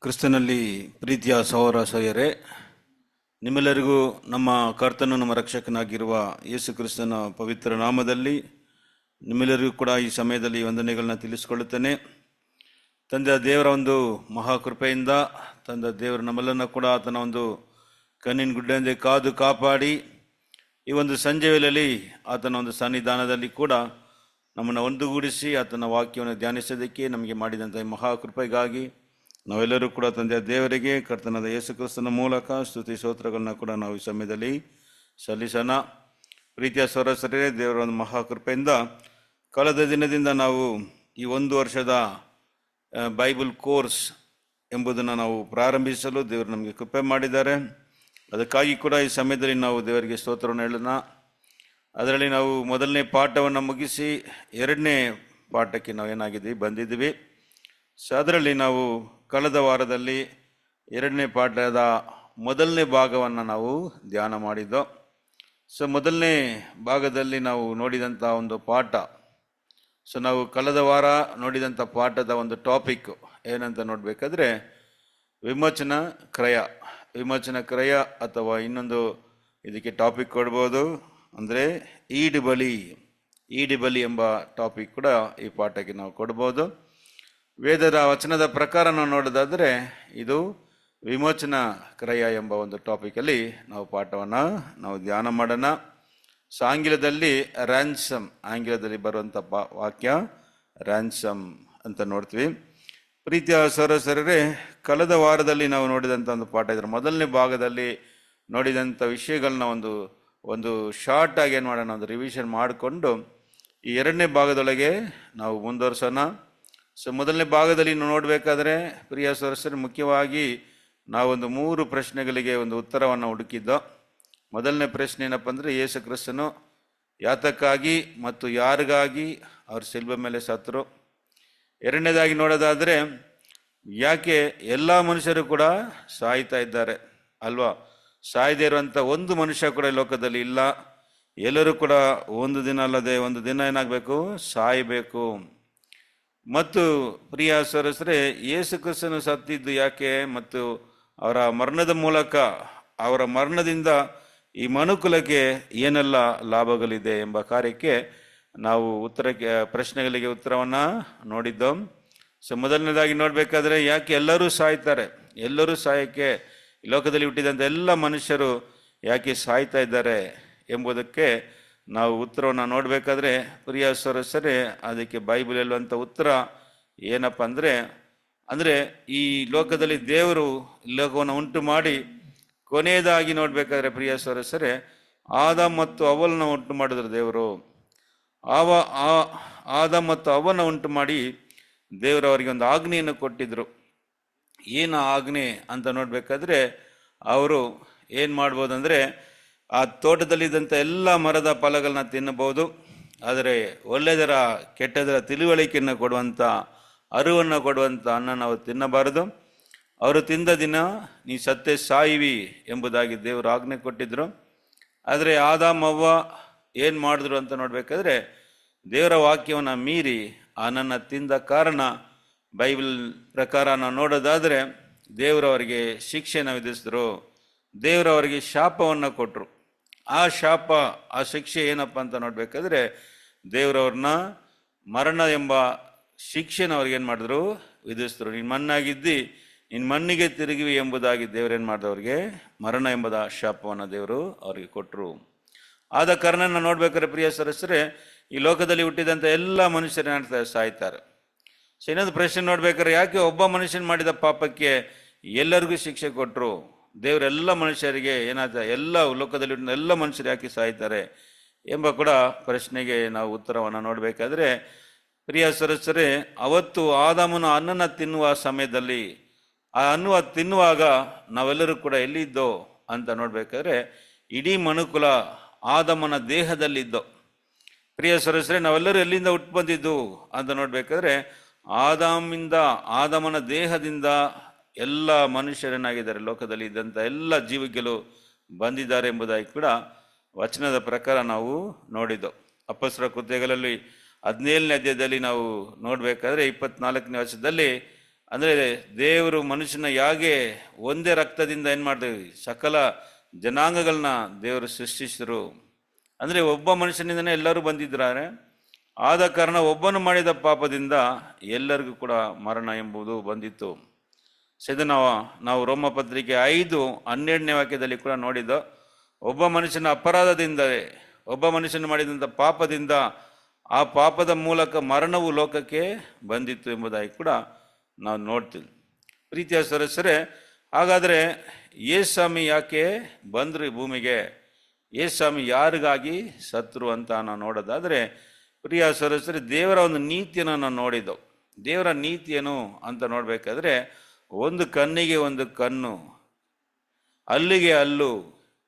ಕ್ರಿಸ್ತನಲ್ಲಿ ಪ್ರೀತಿಯ ಸಹೋದರ ಸಹೋದರಿಯರೇ, ನಿಮ್ಮೆಲ್ಲರಿಗೂ ನಮ್ಮ ಕರ್ತನು ನಮ್ಮ ರಕ್ಷಕನಾಗಿರುವ ಯೇಸು ಕ್ರಿಸ್ತನ ಪವಿತ್ರ ನಾಮದಲ್ಲಿ ನಿಮ್ಮೆಲ್ಲರಿಗೂ ಕೂಡ ಈ ಸಮಯದಲ್ಲಿ ವಂದನೆಗಳನ್ನ ತಿಳಿಸಿಕೊಳ್ಳುತ್ತೇನೆ. ತಂದೆ ದೇವರ ಒಂದು ಮಹಾಕೃಪೆಯಿಂದ ತಂದೆ ದೇವರು ನಮ್ಮೆಲ್ಲರನ್ನ ಕೂಡ ಆತನ ಒಂದು ಕಣ್ಣಿನ ಗುಡ್ಡೆಂದೇ ಕಾದು ಕಾಪಾಡಿ ಈ ಒಂದು ಸಂಜೆ ವೇಳೆಯಲ್ಲಿ ಆತನ ಒಂದು ಸನ್ನಿಧಾನದಲ್ಲಿ ಕೂಡ ನಮ್ಮನ್ನು ಒಂದುಗೂಡಿಸಿ ಆತನ ವಾಕ್ಯವನ್ನು ಧ್ಯಾನಿಸೋದಕ್ಕೆ ನಮಗೆ ಮಾಡಿದಂಥ ಈ ಮಹಾಕೃಪೆಗಾಗಿ ನಾವೆಲ್ಲರೂ ಕೂಡ ತಂದೆಯ ದೇವರಿಗೆ ಕರ್ತನಾದ ಯೇಸು ಕ್ರಿಸ್ತನ ಮೂಲಕ ಸ್ತುತಿ ಸ್ತೋತ್ರಗಳನ್ನ ಕೂಡ ನಾವು ಈ ಸಮಯದಲ್ಲಿ ಸಲ್ಲಿಸೋಣ. ಪ್ರೀತಿಯ ಸಹೋದರರೇ, ದೇವರ ಒಂದು ಮಹಾಕೃಪೆಯಿಂದ ಕಳೆದ ದಿನದಿಂದ ನಾವು ಈ ಒಂದು ವರ್ಷದ ಬೈಬಲ್ ಕೋರ್ಸ್ ಎಂಬುದನ್ನು ನಾವು ಪ್ರಾರಂಭಿಸಲು ದೇವರು ನಮಗೆ ಕೃಪೆ ಮಾಡಿದ್ದಾರೆ. ಅದಕ್ಕಾಗಿ ಕೂಡ ಈ ಸಮಯದಲ್ಲಿ ನಾವು ದೇವರಿಗೆ ಸ್ತೋತ್ರವನ್ನು ಹೇಳೋಣ. ಅದರಲ್ಲಿ ನಾವು ಮೊದಲನೇ ಪಾಠವನ್ನು ಮುಗಿಸಿ ಎರಡನೇ ಪಾಠಕ್ಕೆ ನಾವು ಏನಾಗಿದ್ದೀವಿ ಬಂದಿದ್ದೀವಿ. ಸೊ ಅದರಲ್ಲಿ ನಾವು ಕಳೆದ ವಾರದಲ್ಲಿ ಎರಡನೇ ಪಾಠದ ಮೊದಲನೇ ಭಾಗವನ್ನು ನಾವು ಧ್ಯಾನ ಮಾಡಿದ್ದೋ. ಸೊ ಮೊದಲನೇ ಭಾಗದಲ್ಲಿ ನಾವು ನೋಡಿದಂಥ ಒಂದು ಪಾಠ, ಸೊ ನಾವು ಕಳೆದ ವಾರ ನೋಡಿದಂಥ ಪಾಠದ ಒಂದು ಟಾಪಿಕ್ ಏನಂತ ನೋಡಬೇಕಾದ್ರೆ ವಿಮೋಚನಾ ಕ್ರಯ ಅಥವಾ ಇನ್ನೊಂದು ಇದಕ್ಕೆ ಟಾಪಿಕ್ ಕೊಡ್ಬೋದು, ಅಂದರೆ ಈಡು ಬಲಿ ಎಂಬ ಟಾಪಿಕ್ ಕೂಡ ಈ ಪಾಠಕ್ಕೆ ನಾವು ಕೊಡ್ಬೋದು. ವೇದದ ವಚನದ ಪ್ರಕಾರ ನಾವು ನೋಡೋದಾದರೆ ಇದು ವಿಮೋಚನಾ ಕ್ರಯ ಎಂಬ ಒಂದು ಟಾಪಿಕಲ್ಲಿ ನಾವು ಪಾಠವನ್ನು ನಾವು ಧ್ಯಾನ ಮಾಡೋಣ. ಸೊ ಆಂಗ್ಲದಲ್ಲಿ ರ್ಯಾನ್ಸಮ್, ಆಂಗ್ಲದಲ್ಲಿ ಬರುವಂಥ ವಾಕ್ಯ ರ್ಯಾನ್ಸಮ್ ಅಂತ ನೋಡ್ತೀವಿ. ಪ್ರೀತಿಯ ಸಹೋದರರೇ, ಕಳೆದ ವಾರದಲ್ಲಿ ನಾವು ನೋಡಿದಂಥ ಒಂದು ಪಾಠ, ಇದರ ಮೊದಲನೇ ಭಾಗದಲ್ಲಿ ನೋಡಿದಂಥ ವಿಷಯಗಳನ್ನ ಒಂದು ಶಾರ್ಟ್ ಆಗಿ ಏನು ಮಾಡೋಣ, ಒಂದು ರಿವಿಷನ್ ಮಾಡಿಕೊಂಡು ಈ ಎರಡನೇ ಭಾಗದೊಳಗೆ ನಾವು ಮುಂದುವರ್ಸೋಣ. ಸೊ ಮೊದಲನೇ ಭಾಗದಲ್ಲಿ ನೋಡಬೇಕಾದ್ರೆ ಪ್ರಿಯ ಸಹೋದರರೇ, ಮುಖ್ಯವಾಗಿ ನಾವೊಂದು 3 ಪ್ರಶ್ನೆಗಳಿಗೆ ಒಂದು ಉತ್ತರವನ್ನು ಹುಡುಕಿದ್ದೋ. ಮೊದಲನೇ ಪ್ರಶ್ನೆ ಏನಪ್ಪ ಅಂದರೆ, ಯೇಸು ಕ್ರಿಸ್ತನು ಯಾತಕ್ಕಾಗಿ ಮತ್ತು ಯಾರಿಗಾಗಿ ಅವ್ರ ಶಿಲುಬೆ ಮೇಲೆ ಸತ್ತರು. ಎರಡನೇದಾಗಿ ನೋಡೋದಾದರೆ, ಯಾಕೆ ಎಲ್ಲ ಮನುಷ್ಯರು ಕೂಡ ಸಾಯ್ತಾ ಇದ್ದಾರೆ ಅಲ್ವಾ? ಸಾಯದೇ ಇರುವಂಥ ಒಂದು ಮನುಷ್ಯ ಕೂಡ ಲೋಕದಲ್ಲಿ ಇಲ್ಲ. ಎಲ್ಲರೂ ಕೂಡ ಒಂದು ದಿನ ಅಲ್ಲದೆ ಒಂದು ದಿನ ಏನಾಗಬೇಕು, ಸಾಯಬೇಕು. ಮತ್ತು ಪ್ರಿಯ ಸಹೋದರರೇ, ಯೇಸು ಕ್ರಿಸ್ತನು ಸತ್ತಿದ್ದು ಯಾಕೆ ಮತ್ತು ಅವರ ಮರಣದ ಮೂಲಕ, ಅವರ ಮರಣದಿಂದ ಈ ಮನುಕುಲಕ್ಕೆ ಏನೆಲ್ಲ ಲಾಭಗಳಿದೆ ಎಂಬ ಕಾರ್ಯಕ್ಕೆ ನಾವು ಪ್ರಶ್ನೆಗಳಿಗೆ ಉತ್ತರವನ್ನು ನೋಡಿದ್ದೋ. ಸೊ ಮೊದಲನೇದಾಗಿ ನೋಡಬೇಕಾದ್ರೆ, ಯಾಕೆ ಎಲ್ಲರೂ ಸಾಯ್ತಾರೆ, ಎಲ್ಲರೂ ಸಾಯಕ್ಕೆ, ಲೋಕದಲ್ಲಿ ಹುಟ್ಟಿದಂಥ ಎಲ್ಲ ಮನುಷ್ಯರು ಯಾಕೆ ಸಾಯ್ತಾ ಇದ್ದಾರೆ ಎಂಬುದಕ್ಕೆ ನಾವು ಉತ್ತರವನ್ನು ನೋಡಬೇಕಾದ್ರೆ ಪ್ರಿಯ ಸಹೋದರರೇ, ಅದಕ್ಕೆ ಬೈಬಲ್ ಹೇಳುವಂಥ ಉತ್ತರ ಏನಪ್ಪ ಅಂದರೆ ಈ ಲೋಕದಲ್ಲಿ ದೇವರು ಲೋಕವನ್ನು ಉಂಟು ಮಾಡಿ ಕೊನೆಯದಾಗಿ ನೋಡಬೇಕಾದ್ರೆ ಪ್ರಿಯ ಸಹೋದರರೇ, ಆದಾಮ್ ಮತ್ತು ಹವ್ವಳನ್ನು ಉಂಟು ಮಾಡಿದ್ರು ದೇವರು. ಆದಾಮ್ ಮತ್ತು ಹವ್ವಳನ್ನು ಉಂಟು ಮಾಡಿ ದೇವರು ಅವರಿಗೆ ಒಂದು ಆಜ್ಞೆಯನ್ನು ಕೊಟ್ಟಿದ್ರು. ಏನು ಆಜ್ಞೆ ಅಂತ ನೋಡಬೇಕಾದ್ರೆ, ಅವರು ಏನು ಮಾಡ್ಬೋದಂದರೆ, ಆ ತೋಟದಲ್ಲಿದ್ದಂಥ ಎಲ್ಲ ಮರದ ಫಲಗಳನ್ನ ತಿನ್ನಬಹುದು, ಆದರೆ ಒಳ್ಳೆಯದರ ಕೆಟ್ಟದರ ತಿಳುವಳಿಕೆಯನ್ನು ಕೊಡುವಂಥ, ಅರಿವನ್ನು ಕೊಡುವಂಥ ಹಣ್ಣನ್ನು ನಾವು ತಿನ್ನಬಾರದು. ಅವರು ತಿಂದ ದಿನ ನೀ ಸತ್ತೇ ಸಾಯಿವಿ ಎಂಬುದಾಗಿ ದೇವರು ಆಜ್ಞೆ ಕೊಟ್ಟಿದ್ರು. ಆದರೆ ಆದಾಮ್ ಅವ್ವ ಏನು ಮಾಡಿದ್ರು ಅಂತ ನೋಡಬೇಕಾದ್ರೆ, ದೇವರ ವಾಕ್ಯವನ್ನು ಮೀರಿ ಆ ಹಣ್ಣನ್ನು ತಿಂದ ಕಾರಣ ಬೈಬಲ್ ಪ್ರಕಾರ ನಾವು ನೋಡೋದಾದರೆ ದೇವರವರಿಗೆ ಶಿಕ್ಷೆಯನ್ನು ವಿಧಿಸಿದ್ರು, ದೇವರವರಿಗೆ ಶಾಪವನ್ನು ಕೊಟ್ಟರು. ಆ ಶಿಕ್ಷೆ ಏನಪ್ಪ ಅಂತ ನೋಡಬೇಕಾದ್ರೆ, ದೇವರವ್ರನ್ನ ಮರಣ ಎಂಬ ಶಿಕ್ಷೆನ ಅವ್ರಿಗೆ ಏನು ಮಾಡಿದ್ರು, ವಿಧಿಸಿದ್ರು. ನೀನು ಮಣ್ಣಾಗಿದ್ದಿ, ನಿನ್ನ ಮಣ್ಣಿಗೆ ತಿರುಗಿವಿ ಎಂಬುದಾಗಿ ದೇವರೇನು ಮಾಡಿದ್ರು, ಅವ್ರಿಗೆ ಮರಣ ಎಂಬುದ ಶಾಪವನ್ನು ದೇವರು ಅವ್ರಿಗೆ ಕೊಟ್ಟರು. ಆದ ಕಾರಣ ನಾವು ನೋಡ್ಬೇಕಾದ್ರೆ ಪ್ರಿಯ ಸಹೋದರರೇ, ಈ ಲೋಕದಲ್ಲಿ ಹುಟ್ಟಿದಂಥ ಎಲ್ಲ ಮನುಷ್ಯರು ಸಾಯ್ತಾರೆ. ಸೊ ಇನ್ನೊಂದು ಪ್ರಶ್ನೆ ನೋಡ್ಬೇಕಾದ್ರೆ, ಯಾಕೆ ಒಬ್ಬ ಮನುಷ್ಯನ ಮಾಡಿದ ಪಾಪಕ್ಕೆ ಎಲ್ಲರಿಗೂ ಶಿಕ್ಷೆ ಕೊಟ್ಟರು, ದೇವರೆಲ್ಲ ಮನುಷ್ಯರಿಗೆ ಏನಾದ, ಎಲ್ಲ ಲೋಕದಲ್ಲಿ ಎಲ್ಲ ಮನುಷ್ಯರು ಯಾಕೆ ಸಾಯ್ತಾರೆ ಎಂಬ ಕೂಡ ಪ್ರಶ್ನೆಗೆ ನಾವು ಉತ್ತರವನ್ನು ನೋಡಬೇಕಾದ್ರೆ ಪ್ರಿಯ ಸಹೋದರರೇ, ಅವತ್ತು ಆದಾಮನ ಹಣ್ಣನ್ನು ತಿನ್ನುವ ಸಮಯದಲ್ಲಿ, ಆ ಹಣ್ಣು ತಿನ್ನುವಾಗ ನಾವೆಲ್ಲರೂ ಕೂಡ ಎಲ್ಲಿದ್ದೋ ಅಂತ ನೋಡಬೇಕಾದ್ರೆ ಇಡೀ ಮನುಕುಲ ಆದಾಮನ ದೇಹದಲ್ಲಿದ್ದೋ. ಪ್ರಿಯ ಸಹೋದರರೇ, ನಾವೆಲ್ಲರೂ ಎಲ್ಲಿಂದ ಹುಟ್ಟು ಬಂದಿದ್ದು ಅಂತ ನೋಡಬೇಕಾದ್ರೆ ಆದಾಮನ ದೇಹದಿಂದ ಎಲ್ಲ ಮನುಷ್ಯರನ್ನಾಗಿದ್ದಾರೆ, ಲೋಕದಲ್ಲಿ ಇದ್ದಂಥ ಎಲ್ಲ ಜೀವಿಗಳು ಬಂದಿದ್ದಾರೆ ಎಂಬುದಾಗಿ ಕೂಡ ವಚನದ ಪ್ರಕಾರ ನಾವು ನೋಡಿದ್ದು. ಅಪೊಸ್ತಲರ ಕೃತ್ಯಗಳಲ್ಲಿ 17ನೇ ಅಧ್ಯಾಯದಲ್ಲಿ ನಾವು ನೋಡಬೇಕಾದ್ರೆ 24ನೇ ವರ್ಷದಲ್ಲಿ ಅಂದರೆ ದೇವರು ಮನುಷ್ಯನ ಹೇಗೆ ಒಂದೇ ರಕ್ತದಿಂದ ಏನು ಮಾಡಿದ್ವಿ, ಸಕಲ ಜನಾಂಗಗಳನ್ನ ದೇವರು ಸೃಷ್ಟಿಸಿದರು. ಅಂದರೆ ಒಬ್ಬ ಮನುಷ್ಯನಿಂದನೇ ಎಲ್ಲರೂ ಬಂದಿದ್ದಾರೆ. ಆದ ಕಾರಣ ಒಬ್ಬನು ಮಾಡಿದ ಪಾಪದಿಂದ ಎಲ್ಲರಿಗೂ ಕೂಡ ಮರಣ ಎಂಬುದು ಬಂದಿತ್ತು. ಇದು ನಾವು ರೋಮಪತ್ರಿಕೆ 5:12 ವಾಕ್ಯದಲ್ಲಿ ಕೂಡ ನೋಡಿದ್ದು, ಒಬ್ಬ ಮನುಷ್ಯನ ಅಪರಾಧದಿಂದ, ಒಬ್ಬ ಮನುಷ್ಯನ ಮಾಡಿದಂಥ ಪಾಪದಿಂದ ಆ ಪಾಪದ ಮೂಲಕ ಮರಣವು ಲೋಕಕ್ಕೆ ಬಂದಿತ್ತು ಎಂಬುದಾಗಿ ಕೂಡ ನಾವು ನೋಡ್ತೀವಿ. ಪ್ರೀತಿಯ ಸದಸ್ಯರೇ, ಹಾಗಾದರೆ ಯೇಸುಸ್ವಾಮಿ ಯಾಕೆ ಬಂದರು ಈ ಭೂಮಿಗೆ, ಯೇಸುಸ್ವಾಮಿ ಯಾರಿಗಾಗಿ ಸತ್ರು ಅಂತ ನಾವು ನೋಡೋದಾದರೆ, ಪ್ರಿಯ ಸದಸ್ಯರೇ, ದೇವರ ಒಂದು ನೀತಿಯನ್ನು ನಾವು ನೋಡಿದ್ದೆವು. ದೇವರ ನೀತಿ ಏನು ಅಂತ ನೋಡಬೇಕಾದ್ರೆ, ಒಂದು ಕಣ್ಣಿಗೆ ಒಂದು ಕಣ್ಣು, ಹಲ್ಲಿಗೆ ಹಲ್ಲು,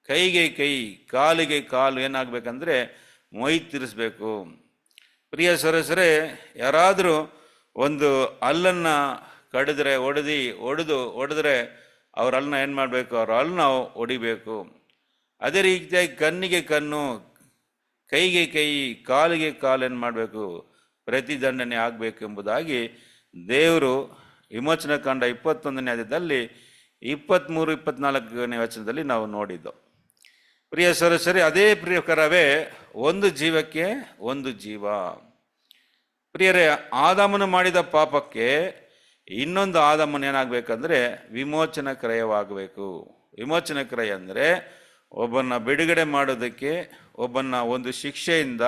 ಕೈಗೆ ಕೈ, ಕಾಲಿಗೆ ಕಾಲು ಏನಾಗಬೇಕಂದ್ರೆ ಮೈ ತಿರ್ಸ್ಬೇಕು. ಪ್ರಿಯ ಸದಸ್ಯರೇ, ಯಾರಾದರೂ ಒಂದು ಹಲ್ಲನ್ನು ಕಡಿದ್ರೆ ಹೊಡೆದ್ರೆ ಅವ್ರ ಹಲ್ಲನ್ನ ಏನು ಮಾಡಬೇಕು, ಅವ್ರ ಹಲ್ಲನ್ನ ಹೊಡಿಬೇಕು. ಅದೇ ರೀತಿಯಾಗಿ ಕಣ್ಣಿಗೆ ಕಣ್ಣು, ಕೈಗೆ ಕೈ, ಕಾಲಿಗೆ ಕಾಲು ಏನು ಮಾಡಬೇಕು, ಪ್ರತಿದಂಡನೆ ಆಗಬೇಕು ಎಂಬುದಾಗಿ ದೇವರು ವಿಮೋಚನಾ ಕಾಂಡ 21ನೇ ಅಧ್ಯಾಯದಲ್ಲಿ 23-24ನೇ ವಚನದಲ್ಲಿ ನಾವು ನೋಡಿದ್ದು. ಪ್ರಿಯ ಸದಸ್ಯರೇ, ಅದೇ ಪ್ರಕಾರವೇ ಒಂದು ಜೀವಕ್ಕೆ ಒಂದು ಜೀವ. ಪ್ರಿಯರೇ, ಆದಾಮನು ಮಾಡಿದ ಪಾಪಕ್ಕೆ ಇನ್ನೊಂದು ಆದಾಮನು ಏನಾಗಬೇಕಂದ್ರೆ ವಿಮೋಚನಾ ಕ್ರಯವಾಗಬೇಕು. ವಿಮೋಚನಾ ಕ್ರಯ ಅಂದರೆ ಒಬ್ಬನ ಬಿಡುಗಡೆ ಮಾಡೋದಕ್ಕೆ, ಒಬ್ಬನ ಒಂದು ಶಿಕ್ಷೆಯಿಂದ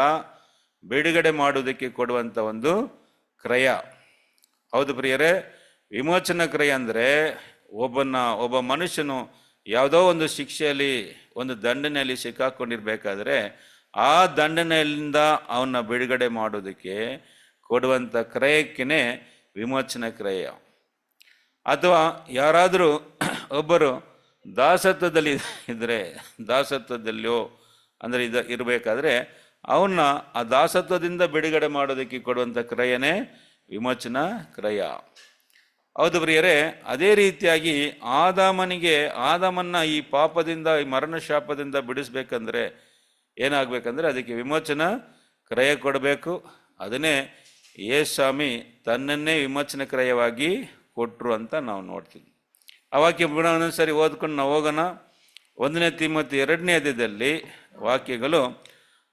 ಬಿಡುಗಡೆ ಮಾಡೋದಕ್ಕೆ ಕೊಡುವಂಥ ಒಂದು ಕ್ರಯ. ಹೌದು ಪ್ರಿಯರೇ, ವಿಮೋಚನಾ ಕ್ರಯ ಅಂದರೆ ಒಬ್ಬ ಮನುಷ್ಯನು ಯಾವುದೋ ಒಂದು ಶಿಕ್ಷೆಯಲ್ಲಿ, ಒಂದು ದಂಡನೆಯಲ್ಲಿ ಸಿಕ್ಕಾಕೊಂಡಿರ್ಬೇಕಾದ್ರೆ ಆ ದಂಡನೆಯಿಂದ ಅವನ್ನ ಬಿಡುಗಡೆ ಮಾಡೋದಕ್ಕೆ ಕೊಡುವಂಥ ಕ್ರಯಕ್ಕೇ ವಿಮೋಚನಾ ಕ್ರಯ. ಅಥವಾ ಯಾರಾದರೂ ಒಬ್ಬರು ದಾಸತ್ವದಲ್ಲಿ ಇದ್ದರೆ, ದಾಸತ್ವದಲ್ಲಿಯೋ ಅಂದರೆ ಇರಬೇಕಾದ್ರೆ ಅವನ್ನ ಆ ದಾಸತ್ವದಿಂದ ಬಿಡುಗಡೆ ಮಾಡೋದಕ್ಕೆ ಕೊಡುವಂಥ ಕ್ರಯನೇ ವಿಮೋಚನಾ ಕ್ರಯ. ಹೌದು ಪ್ರಿಯರೇ, ಅದೇ ರೀತಿಯಾಗಿ ಆದಾಮನ್ನ ಈ ಪಾಪದಿಂದ, ಈ ಮರಣ ಶಾಪದಿಂದ ಬಿಡಿಸ್ಬೇಕಂದ್ರೆ ಏನಾಗಬೇಕಂದ್ರೆ ಅದಕ್ಕೆ ವಿಮೋಚನಾ ಕ್ರಯ ಕೊಡಬೇಕು. ಅದನ್ನೇ ಯೇಸುಸ್ವಾಮಿ ತನ್ನನ್ನೇ ವಿಮೋಚನಾ ಕ್ರಯವಾಗಿ ಕೊಟ್ಟರು ಅಂತ ನಾವು ನೋಡ್ತೀವಿ. ಆ ವಾಕ್ಯ ಒಂದೊಂದ್ಸರಿ ಓದ್ಕೊಂಡು ನಾವು ಹೋಗೋಣ. 1 ತಿಮೋಥಿ 2ನೇ ಅಧ್ಯಾಯದಲ್ಲಿ ವಾಕ್ಯಗಳು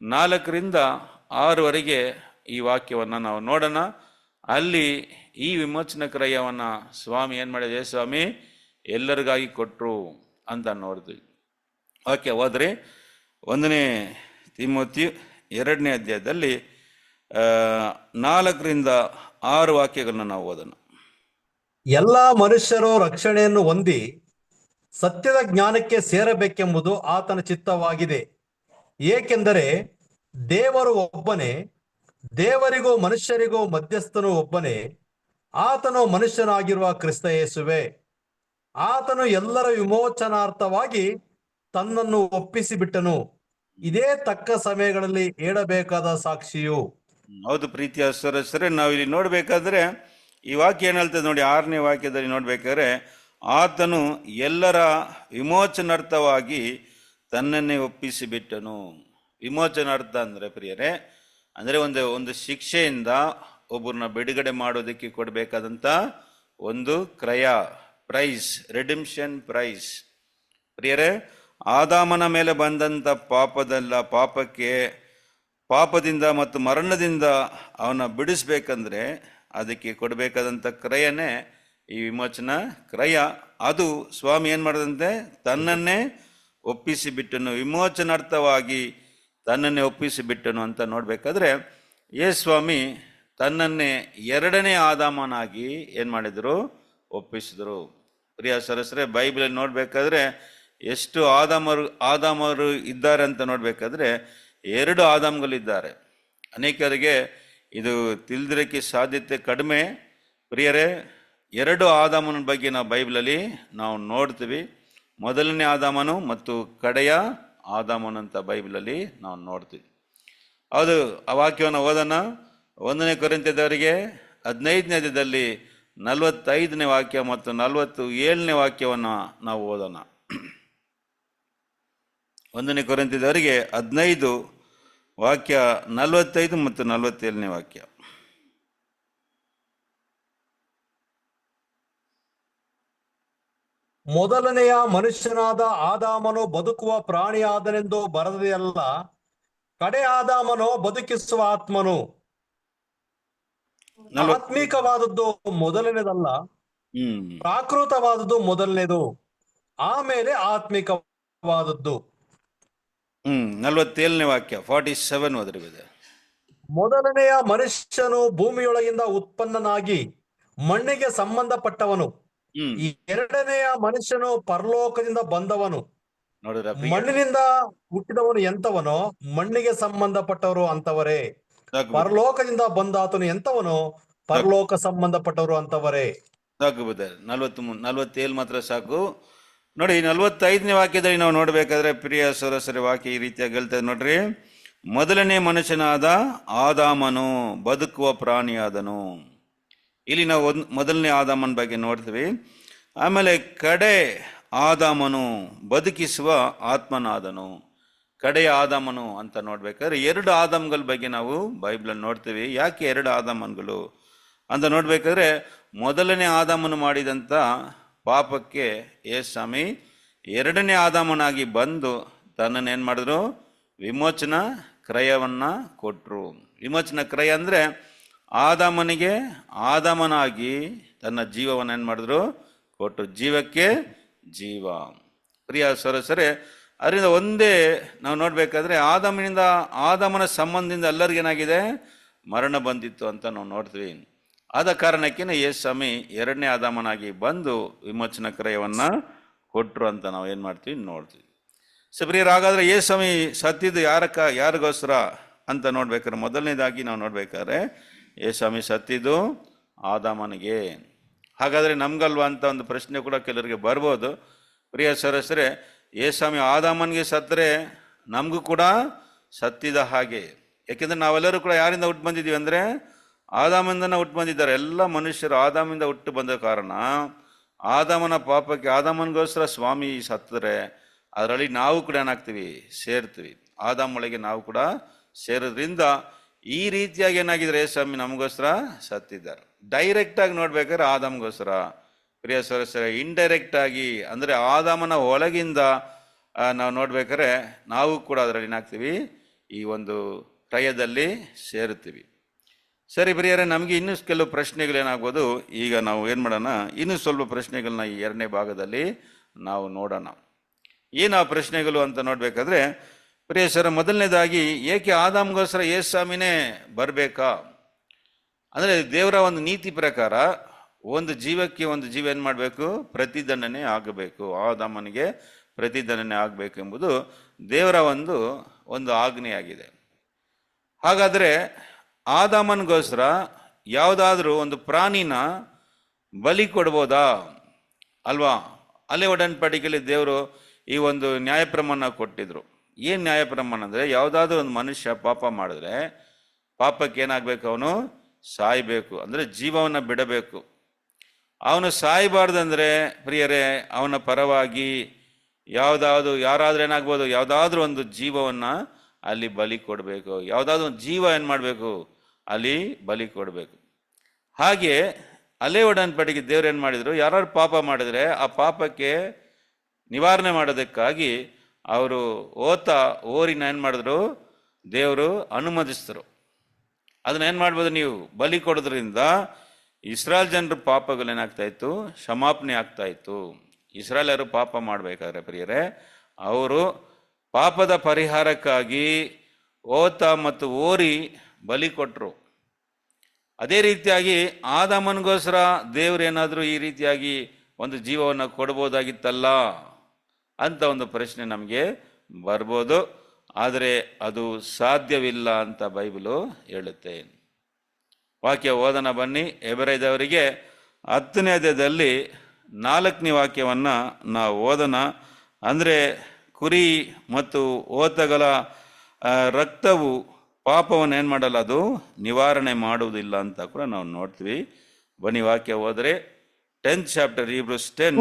4-6 ಈ ವಾಕ್ಯವನ್ನು ನಾವು ನೋಡೋಣ. ಅಲ್ಲಿ ಈ ವಿಮೋಚನಾ ಕ್ರಯವನ್ನು ಸ್ವಾಮಿ ಏನು ಮಾಡಿದ, ಯೇಸುಸ್ವಾಮಿ ಎಲ್ಲರಿಗಾಗಿ ಕೊಟ್ಟರು ಅಂತ ನೋಡ್ತೀವಿ. ವಾಕ್ಯ ಹೋದ್ರಿ 1 ತಿಮೋಥಿ 2ನೇ ಅಧ್ಯಾಯದಲ್ಲಿ 4-6 ವಾಕ್ಯಗಳನ್ನ ನಾವು ಓದೋಣ. ಎಲ್ಲ ಮನುಷ್ಯರು ರಕ್ಷಣೆಯನ್ನು ಹೊಂದಿ ಸತ್ಯದ ಜ್ಞಾನಕ್ಕೆ ಸೇರಬೇಕೆಂಬುದು ಆತನ ಚಿತ್ತವಾಗಿದೆ. ಏಕೆಂದರೆ ದೇವರು ಒಬ್ಬನೇ, ದೇವರಿಗೂ ಮನುಷ್ಯರಿಗೂ ಮಧ್ಯಸ್ಥನು ಒಬ್ಬನೇ, ಆತನು ಮನುಷ್ಯನಾಗಿರುವ ಕ್ರಿಸ್ತ ಯೇಸುವೆ. ಆತನು ಎಲ್ಲರ ವಿಮೋಚನಾರ್ಥವಾಗಿ ತನ್ನನ್ನು ಒಪ್ಪಿಸಿಬಿಟ್ಟನು. ಇದೇ ತಕ್ಕ ಸಮಯಗಳಲ್ಲಿ ಹೇಳಬೇಕಾದ ಸಾಕ್ಷಿಯು. ಹೌದು ಪ್ರೀತಿಯ ಸದಸ್ಯರೇ, ನಾವು ಇಲ್ಲಿ ನೋಡ್ಬೇಕಾದ್ರೆ ಈ ವಾಕ್ಯ ಏನ್ ಹೇಳ್ತದೆ ನೋಡಿ. 6ನೇ ವಾಕ್ಯದಲ್ಲಿ ನೋಡ್ಬೇಕಾದ್ರೆ, ಆತನು ಎಲ್ಲರ ವಿಮೋಚನಾರ್ಥವಾಗಿ ತನ್ನನ್ನೇ ಒಪ್ಪಿಸಿಬಿಟ್ಟನು. ವಿಮೋಚನಾರ್ಥ ಅಂದರೆ ಪ್ರಿಯರೇ, ಅಂದರೆ ಒಂದು ಶಿಕ್ಷೆಯಿಂದ ಒಬ್ಬರನ್ನ ಬಿಡುಗಡೆ ಮಾಡೋದಕ್ಕೆ ಕೊಡಬೇಕಾದಂಥ ಒಂದು ಕ್ರಯ, ಪ್ರೈಸ್, ರೆಡಿಮ್ಷನ್ ಪ್ರೈಸ್. ಪ್ರಿಯರೇ, ಆದಾಮನ ಮೇಲೆ ಬಂದಂಥ ಪಾಪದಿಂದ ಮತ್ತು ಮರಣದಿಂದ ಅವನ ಬಿಡಿಸ್ಬೇಕಂದ್ರೆ ಅದಕ್ಕೆ ಕೊಡಬೇಕಾದಂಥ ಕ್ರಯನೇ ಈ ವಿಮೋಚನಾ ಕ್ರಯ. ಅದು ಸ್ವಾಮಿ ಏನು ಮಾಡದಂತೆ, ತನ್ನನ್ನೇ ಒಪ್ಪಿಸಿಬಿಟ್ಟನು, ವಿಮೋಚನಾರ್ಥವಾಗಿ ತನ್ನನ್ನೇ ಒಪ್ಪಿಸಿಬಿಟ್ಟನು ಅಂತ ನೋಡ್ಬೇಕಾದ್ರೆ, ಯೇಸುಸ್ವಾಮಿ ತನ್ನನ್ನೇ 2ನೇ ಆದಾಮನಾಗಿ ಏನು ಮಾಡಿದರು, ಒಪ್ಪಿಸಿದರು. ಪ್ರಿಯ ಸದಸ್ಯರೇ, ಬೈಬಲಲ್ಲಿ ನೋಡ್ಬೇಕಾದ್ರೆ ಎಷ್ಟು ಆದಾಮರು ಇದ್ದಾರೆ ಅಂತ ನೋಡ್ಬೇಕಾದ್ರೆ 2 ಆದಾಮ್ಗಳಿದ್ದಾರೆ. ಅನೇಕರಿಗೆ ಇದು ತಿಳಿದಿರೋಕ್ಕೆ ಸಾಧ್ಯತೆ ಕಡಿಮೆ. ಪ್ರಿಯರೇ, 2 ಆದಾಮನ ಬಗ್ಗೆ ನಾವು ಬೈಬಲಲ್ಲಿ ನಾವು ನೋಡ್ತೀವಿ. ಮೊದಲನೇ ಆದಾಮನು ಮತ್ತು ಕಡೆಯ ಆದಾಮನು ಅಂತ ಬೈಬಲಲ್ಲಿ ನಾವು ನೋಡ್ತೀವಿ. ಹೌದು, ಆ ವಾಕ್ಯವನ್ನು ಓದೋಣ. 1ನೇ ಕೊರಿಂಥದವರಿಗೆ 15ನೇ ಅಧ್ಯಾಯದಲ್ಲಿ 45ನೇ ವಾಕ್ಯ ಮತ್ತು 47ನೇ ವಾಕ್ಯವನ್ನು ನಾವು ಓದೋಣ. 1ನೇ ಕೊರಿಂಥದವರಿಗೆ 15 ವಾಕ್ಯ 45 ಮತ್ತು 47ನೇ ವಾಕ್ಯ. ಮೊದಲನೆಯ ಮನುಷ್ಯನಾದ ಆದಾಮನು ಬದುಕುವ ಪ್ರಾಣಿಯಾದನೆಂದು ಬರೆದೆಯಲ್ಲ, ಕಡೆ ಆದಾಮನು ಬದುಕಿಸುವ ಆತ್ಮನು. ನಲ್ವತ್ತು ಆತ್ಮಿಕವಾದದ್ದು ಮೊದಲನೇದಲ್ಲ, ಹ್ಮ್ ಪ್ರಾಕೃತವಾದದ್ದು ಮೊದಲನೇದು, ಆಮೇಲೆ ಆತ್ಮಿಕವಾದದ್ದು. 47ನೇ ವಾಕ್ಯ 47 ಓದ್ರಿದೆ. ಮೊದಲನೆಯ ಮನುಷ್ಯನು ಭೂಮಿಯೊಳಗಿಂದ ಉತ್ಪನ್ನನಾಗಿ ಮಣ್ಣಿಗೆ ಸಂಬಂಧಪಟ್ಟವನು. ಹ್ಮ್ ಈ ಎರಡನೆಯ ಮನುಷ್ಯನು ಪರಲೋಕದಿಂದ ಬಂದವನು. ನೋಡಿದ್ರ ಮಣ್ಣಿನಿಂದ ಹುಟ್ಟಿದವನು ಎಂತವನೋ ಮಣ್ಣಿಗೆ ಸಂಬಂಧಪಟ್ಟವರು ಅಂತವರೇ. ಸಾಕು ಪರಲೋಕದಿಂದ ಬಂದಾತನು ಎಂತವನೋ ಪರಲೋಕ ಸಂಬಂಧಪಟ್ಟವರು ಅಂತವರೇ. ಸಾಕು ಬುದ್ಧರ್ 47 ಮಾತ್ರ ಸಾಕು. ನೋಡಿ 45ನೇ ವಾಕ್ಯದಲ್ಲಿ ನಾವು ನೋಡ್ಬೇಕಾದ್ರೆ ಪ್ರಿಯ ಸರಸರಿ ವಾಕ್ಯ ಈ ರೀತಿಯಾಗಿ ಹೇಳ್ತದೆ ನೋಡ್ರಿ. ಮೊದಲನೇ ಮನುಷ್ಯನಾದ ಆದಾಮನು ಬದುಕುವ ಪ್ರಾಣಿಯಾದನು. ಇಲ್ಲಿ ನಾವು ಮೊದಲನೇ ಆದಾಮನ ಬಗ್ಗೆ ನೋಡ್ತೀವಿ. ಆಮೇಲೆ ಕಡೆ ಆದಾಮನು ಬದುಕಿಸುವ ಆತ್ಮನಾದನು. ಕಡೆಯ ಆದಾಮನು ಅಂತ ನೋಡ್ಬೇಕಾದ್ರೆ 2 ಆದಾಮಗಳ ಬಗ್ಗೆ ನಾವು ಬೈಬಲಲ್ಲಿ ನೋಡ್ತೀವಿ. ಯಾಕೆ 2 ಆದಾಮನ್ಗಳು ಅಂತ ನೋಡ್ಬೇಕಾದ್ರೆ, ಮೊದಲನೇ ಆದಾಮನು ಮಾಡಿದಂಥ ಪಾಪಕ್ಕೆ ಯೇಸುಸ್ವಾಮಿ 2ನೇ ಆದಾಮನಾಗಿ ಬಂದು ತನ್ನನ್ನೇನು ಮಾಡಿದ್ರು, ವಿಮೋಚನಾ ಕ್ರಯವನ್ನು ಕೊಟ್ಟರು. ವಿಮೋಚನಾ ಕ್ರಯ ಅಂದರೆ ಆದಾಮನಿಗೆ ಆದಾಮನಾಗಿ ತನ್ನ ಜೀವವನ್ನು ಏನು ಮಾಡಿದ್ರು, ಕೊಟ್ಟರು. ಜೀವಕ್ಕೆ ಜೀವ. ಪ್ರಿಯ ಸರಸರೆ, ಅದರಿಂದ ಒಂದೇ ನಾವು ನೋಡ್ಬೇಕಾದ್ರೆ ಆದಾಮನ ಸಂಬಂಧದಿಂದ ಎಲ್ಲರಿಗೇನಾಗಿದೆ, ಮರಣ ಬಂದಿತ್ತು ಅಂತ ನಾವು ನೋಡ್ತೀವಿ. ಆದ ಕಾರಣಕ್ಕೆ ಯೇಸುಸ್ವಾಮಿ 2ನೇ ಆದಾಮನಾಗಿ ಬಂದು ವಿಮೋಚನಾ ಕ್ರಯವನ್ನು ಕೊಟ್ಟರು ಅಂತ ನಾವು ಏನು ಮಾಡ್ತೀವಿ, ನೋಡ್ತೀವಿ. ಪ್ರಿಯರು, ಹಾಗಾದ್ರೆ ಯೇಸುಸ್ವಾಮಿ ಸತ್ತಿದ್ದು ಯಾರಿಗೋಸ್ಕರ ಅಂತ ನೋಡ್ಬೇಕಾದ್ರೆ, ಮೊದಲನೇದಾಗಿ ನಾವು ನೋಡ್ಬೇಕಾದ್ರೆ ಯೇಸುಸ್ವಾಮಿ ಸತ್ತಿದ್ದು ಆದಾಮನಿಗೆ. ಹಾಗಾದ್ರೆ ನಮ್ಗಲ್ವಾ ಅಂತ ಒಂದು ಪ್ರಶ್ನೆ ಕೂಡ ಕೆಲವರಿಗೆ ಬರ್ಬೋದು. ಪ್ರಿಯ ಸರಸರೆ, ಯೇಸುಸ್ವಾಮಿ ಆದಾಮನಿಗೆ ಸತ್ತರೆ ನಮಗೂ ಕೂಡ ಸತ್ತಿದ ಹಾಗೆ. ಯಾಕೆಂದ್ರೆ ನಾವೆಲ್ಲರೂ ಕೂಡ ಯಾರಿಂದ ಹುಟ್ಟು ಬಂದಿದ್ದೀವಿ ಅಂದರೆ ಆದಾಮನಿಂದನೇ ಹುಟ್ಟು ಬಂದಿದ್ದಾರೆ. ಎಲ್ಲ ಮನುಷ್ಯರು ಆದಾಮಿಂದ ಹುಟ್ಟು ಬಂದ ಕಾರಣ ಆದಾಮನ ಪಾಪಕ್ಕೆ ಆದಾಮನಿಗೋಸ್ಕರ ಸ್ವಾಮಿ ಸತ್ತರೆ ಅದರಲ್ಲಿ ನಾವು ಕೂಡ ಏನಾಗ್ತೀವಿ, ಸೇರ್ತೀವಿ. ಆದಾಮೊಳಗೆ ನಾವು ಕೂಡ ಸೇರೋದ್ರಿಂದ ಈ ರೀತಿಯಾಗಿ ಏನಾಗಿದ್ರೆ ಯೇಸುಸ್ವಾಮಿ ನಮಗೋಸ್ಕರ ಸತ್ತಿದ್ದಾರೆ. ಡೈರೆಕ್ಟಾಗಿ ನೋಡ್ಬೇಕಾದ್ರೆ ಆದಾಮಗೋಸ್ಕರ. ಪ್ರಿಯ ಸರಸರ, ಇಂಡೈರೆಕ್ಟ್ ಆಗಿ ಅಂದರೆ ಆದಾಮನ ಒಳಗಿಂದ ನಾವು ನೋಡ್ಬೇಕಾದ್ರೆ ನಾವು ಕೂಡ ಅದರಲ್ಲಿ ಏನಾಗ್ತೀವಿ, ಈ ಒಂದು ಕ್ರಯದಲ್ಲಿ ಸೇರುತ್ತೀವಿ. ಸರಿ ಪ್ರಿಯರೇ, ನಮಗೆ ಇನ್ನೂ ಕೆಲವು ಪ್ರಶ್ನೆಗಳೇನಾಗ್ಬೋದು. ಈಗ ನಾವು ಏನು ಮಾಡೋಣ, ಇನ್ನೂ ಸ್ವಲ್ಪ ಪ್ರಶ್ನೆಗಳನ್ನ ಈ 2ನೇ ಭಾಗದಲ್ಲಿ ನಾವು ನೋಡೋಣ. ಏನು ಆ ಪ್ರಶ್ನೆಗಳು ಅಂತ ನೋಡ್ಬೇಕಾದ್ರೆ, ಪ್ರಿಯ ಸರ, ಮೊದಲನೇದಾಗಿ ಏಕೆ ಆದಾಮಗೋಸ್ಕರ ಯೇಸುಸ್ವಾಮಿನೇ ಬರಬೇಕಾ ಅಂದರೆ, ದೇವರ ಒಂದು ನೀತಿ ಪ್ರಕಾರ ಒಂದು ಜೀವಕ್ಕೆ ಒಂದು ಜೀವ ಏನು ಮಾಡಬೇಕು, ಪ್ರತಿದಂಡನೆ ಆಗಬೇಕು. ಆದಾಮನಿಗೆ ಪ್ರತಿದಂಡನೆ ಆಗಬೇಕು ಎಂಬುದು ದೇವರ ಒಂದು ಆಜ್ಞೆಯಾಗಿದೆ. ಹಾಗಾದರೆ ಆದಾಮನಿಗೋಸ್ಕರ ಯಾವುದಾದ್ರೂ ಒಂದು ಪ್ರಾಣಿನ ಬಲಿ ಕೊಡ್ಬೋದಾ ಅಲ್ವಾ? ಅಲ್ಲೇ ಒಡன்பಡಿಕೆಯಲ್ಲಿ ದೇವರು ಈ ಒಂದು ನ್ಯಾಯ ಪ್ರಮಾಣ ಕೊಟ್ಟಿದ್ರು. ಏನು ನ್ಯಾಯ ಪ್ರಮಾಣ ಅಂದರೆ, ಯಾವುದಾದ್ರೂ ಒಂದು ಮನುಷ್ಯ ಪಾಪ ಮಾಡಿದ್ರೆ ಪಾಪಕ್ಕೆ ಏನಾಗಬೇಕು, ಅವನು ಸಾಯಬೇಕು, ಅಂದರೆ ಜೀವವನ್ನು ಬಿಡಬೇಕು. ಅವನು ಸಾಯಬಾರ್ದಂದ್ರೆ ಪ್ರಿಯರೇ, ಅವನ ಪರವಾಗಿ ಯಾರಾದ್ರೂ ಏನಾಗ್ಬೋದು, ಯಾವುದಾದ್ರೂ ಒಂದು ಜೀವವನ್ನು ಅಲ್ಲಿ ಬಲಿ ಕೊಡಬೇಕು. ಯಾವುದಾದ್ರೂ ಒಂದು ಜೀವ ಏನು ಮಾಡಬೇಕು, ಅಲ್ಲಿ ಬಲಿ ಕೊಡಬೇಕು. ಹಾಗೆ ಅಲ್ಲೇ ಒಡன்பಡಿಕೆ ದೇವ್ರು ಏನು ಮಾಡಿದ್ರು, ಯಾರು ಪಾಪ ಮಾಡಿದ್ರೆ ಆ ಪಾಪಕ್ಕೆ ನಿವಾರಣೆ ಮಾಡೋದಕ್ಕಾಗಿ ಅವರು ಓರಿನ ಏನು ಮಾಡಿದ್ರು, ದೇವರು ಅನುಮತಿಸಿದ್ರು. ಅದನ್ನ ಏನು ಮಾಡ್ಬೋದು, ನೀವು ಬಲಿ ಕೊಡೋದ್ರಿಂದ ಇಸ್ರಾಯೇಲ್ ಜನರ ಪಾಪಗಳೇನಾಗ್ತಾ ಇತ್ತು, ಕ್ಷಮಾಪಣೆ ಆಗ್ತಾ ಇತ್ತು. ಇಸ್ರಾಯೇಲರು ಪಾಪ ಮಾಡಬೇಕಾದ್ರೆ ಪ್ರಿಯರೇ, ಅವರು ಪಾಪದ ಪರಿಹಾರಕ್ಕಾಗಿ ಮತ್ತು ಓರಿ ಬಲಿ ಕೊಟ್ಟರು. ಅದೇ ರೀತಿಯಾಗಿ ಆದಾಮನಿಗೋಸ್ಕರ ದೇವ್ರು ಏನಾದರೂ ಈ ರೀತಿಯಾಗಿ ಒಂದು ಜೀವವನ್ನು ಕೊಡ್ಬೋದಾಗಿತ್ತಲ್ಲ ಅಂತ ಒಂದು ಪ್ರಶ್ನೆ ನಮಗೆ ಬರ್ಬೋದು. ಆದರೆ ಅದು ಸಾಧ್ಯವಿಲ್ಲ ಅಂತ ಬೈಬಲು ಹೇಳುತ್ತೆ. ವಾಕ್ಯ ಓದನ ಬನ್ನಿ. ಹೆಬ್ರಿಯದವರಿಗೆ 10ನೇ ಅಧ್ಯಾಯದಲ್ಲಿ 4ನೇ ವಾಕ್ಯವನ್ನು ನಾವು ಓದೋಣ. ಅಂದರೆ ಕುರಿ ಮತ್ತು ಓತಗಳ ರಕ್ತವು ಪಾಪವನ್ನು ಏನು ಮಾಡಲ್ಲ, ಅದು ನಿವಾರಣೆ ಮಾಡುವುದಿಲ್ಲ ಅಂತ ಕೂಡ ನಾವು ನೋಡ್ತೀವಿ. ಬನ್ನಿ ವಾಕ್ಯ ಹೋದರೆ 10th ಚಾಪ್ಟರ್ Hebrews 10.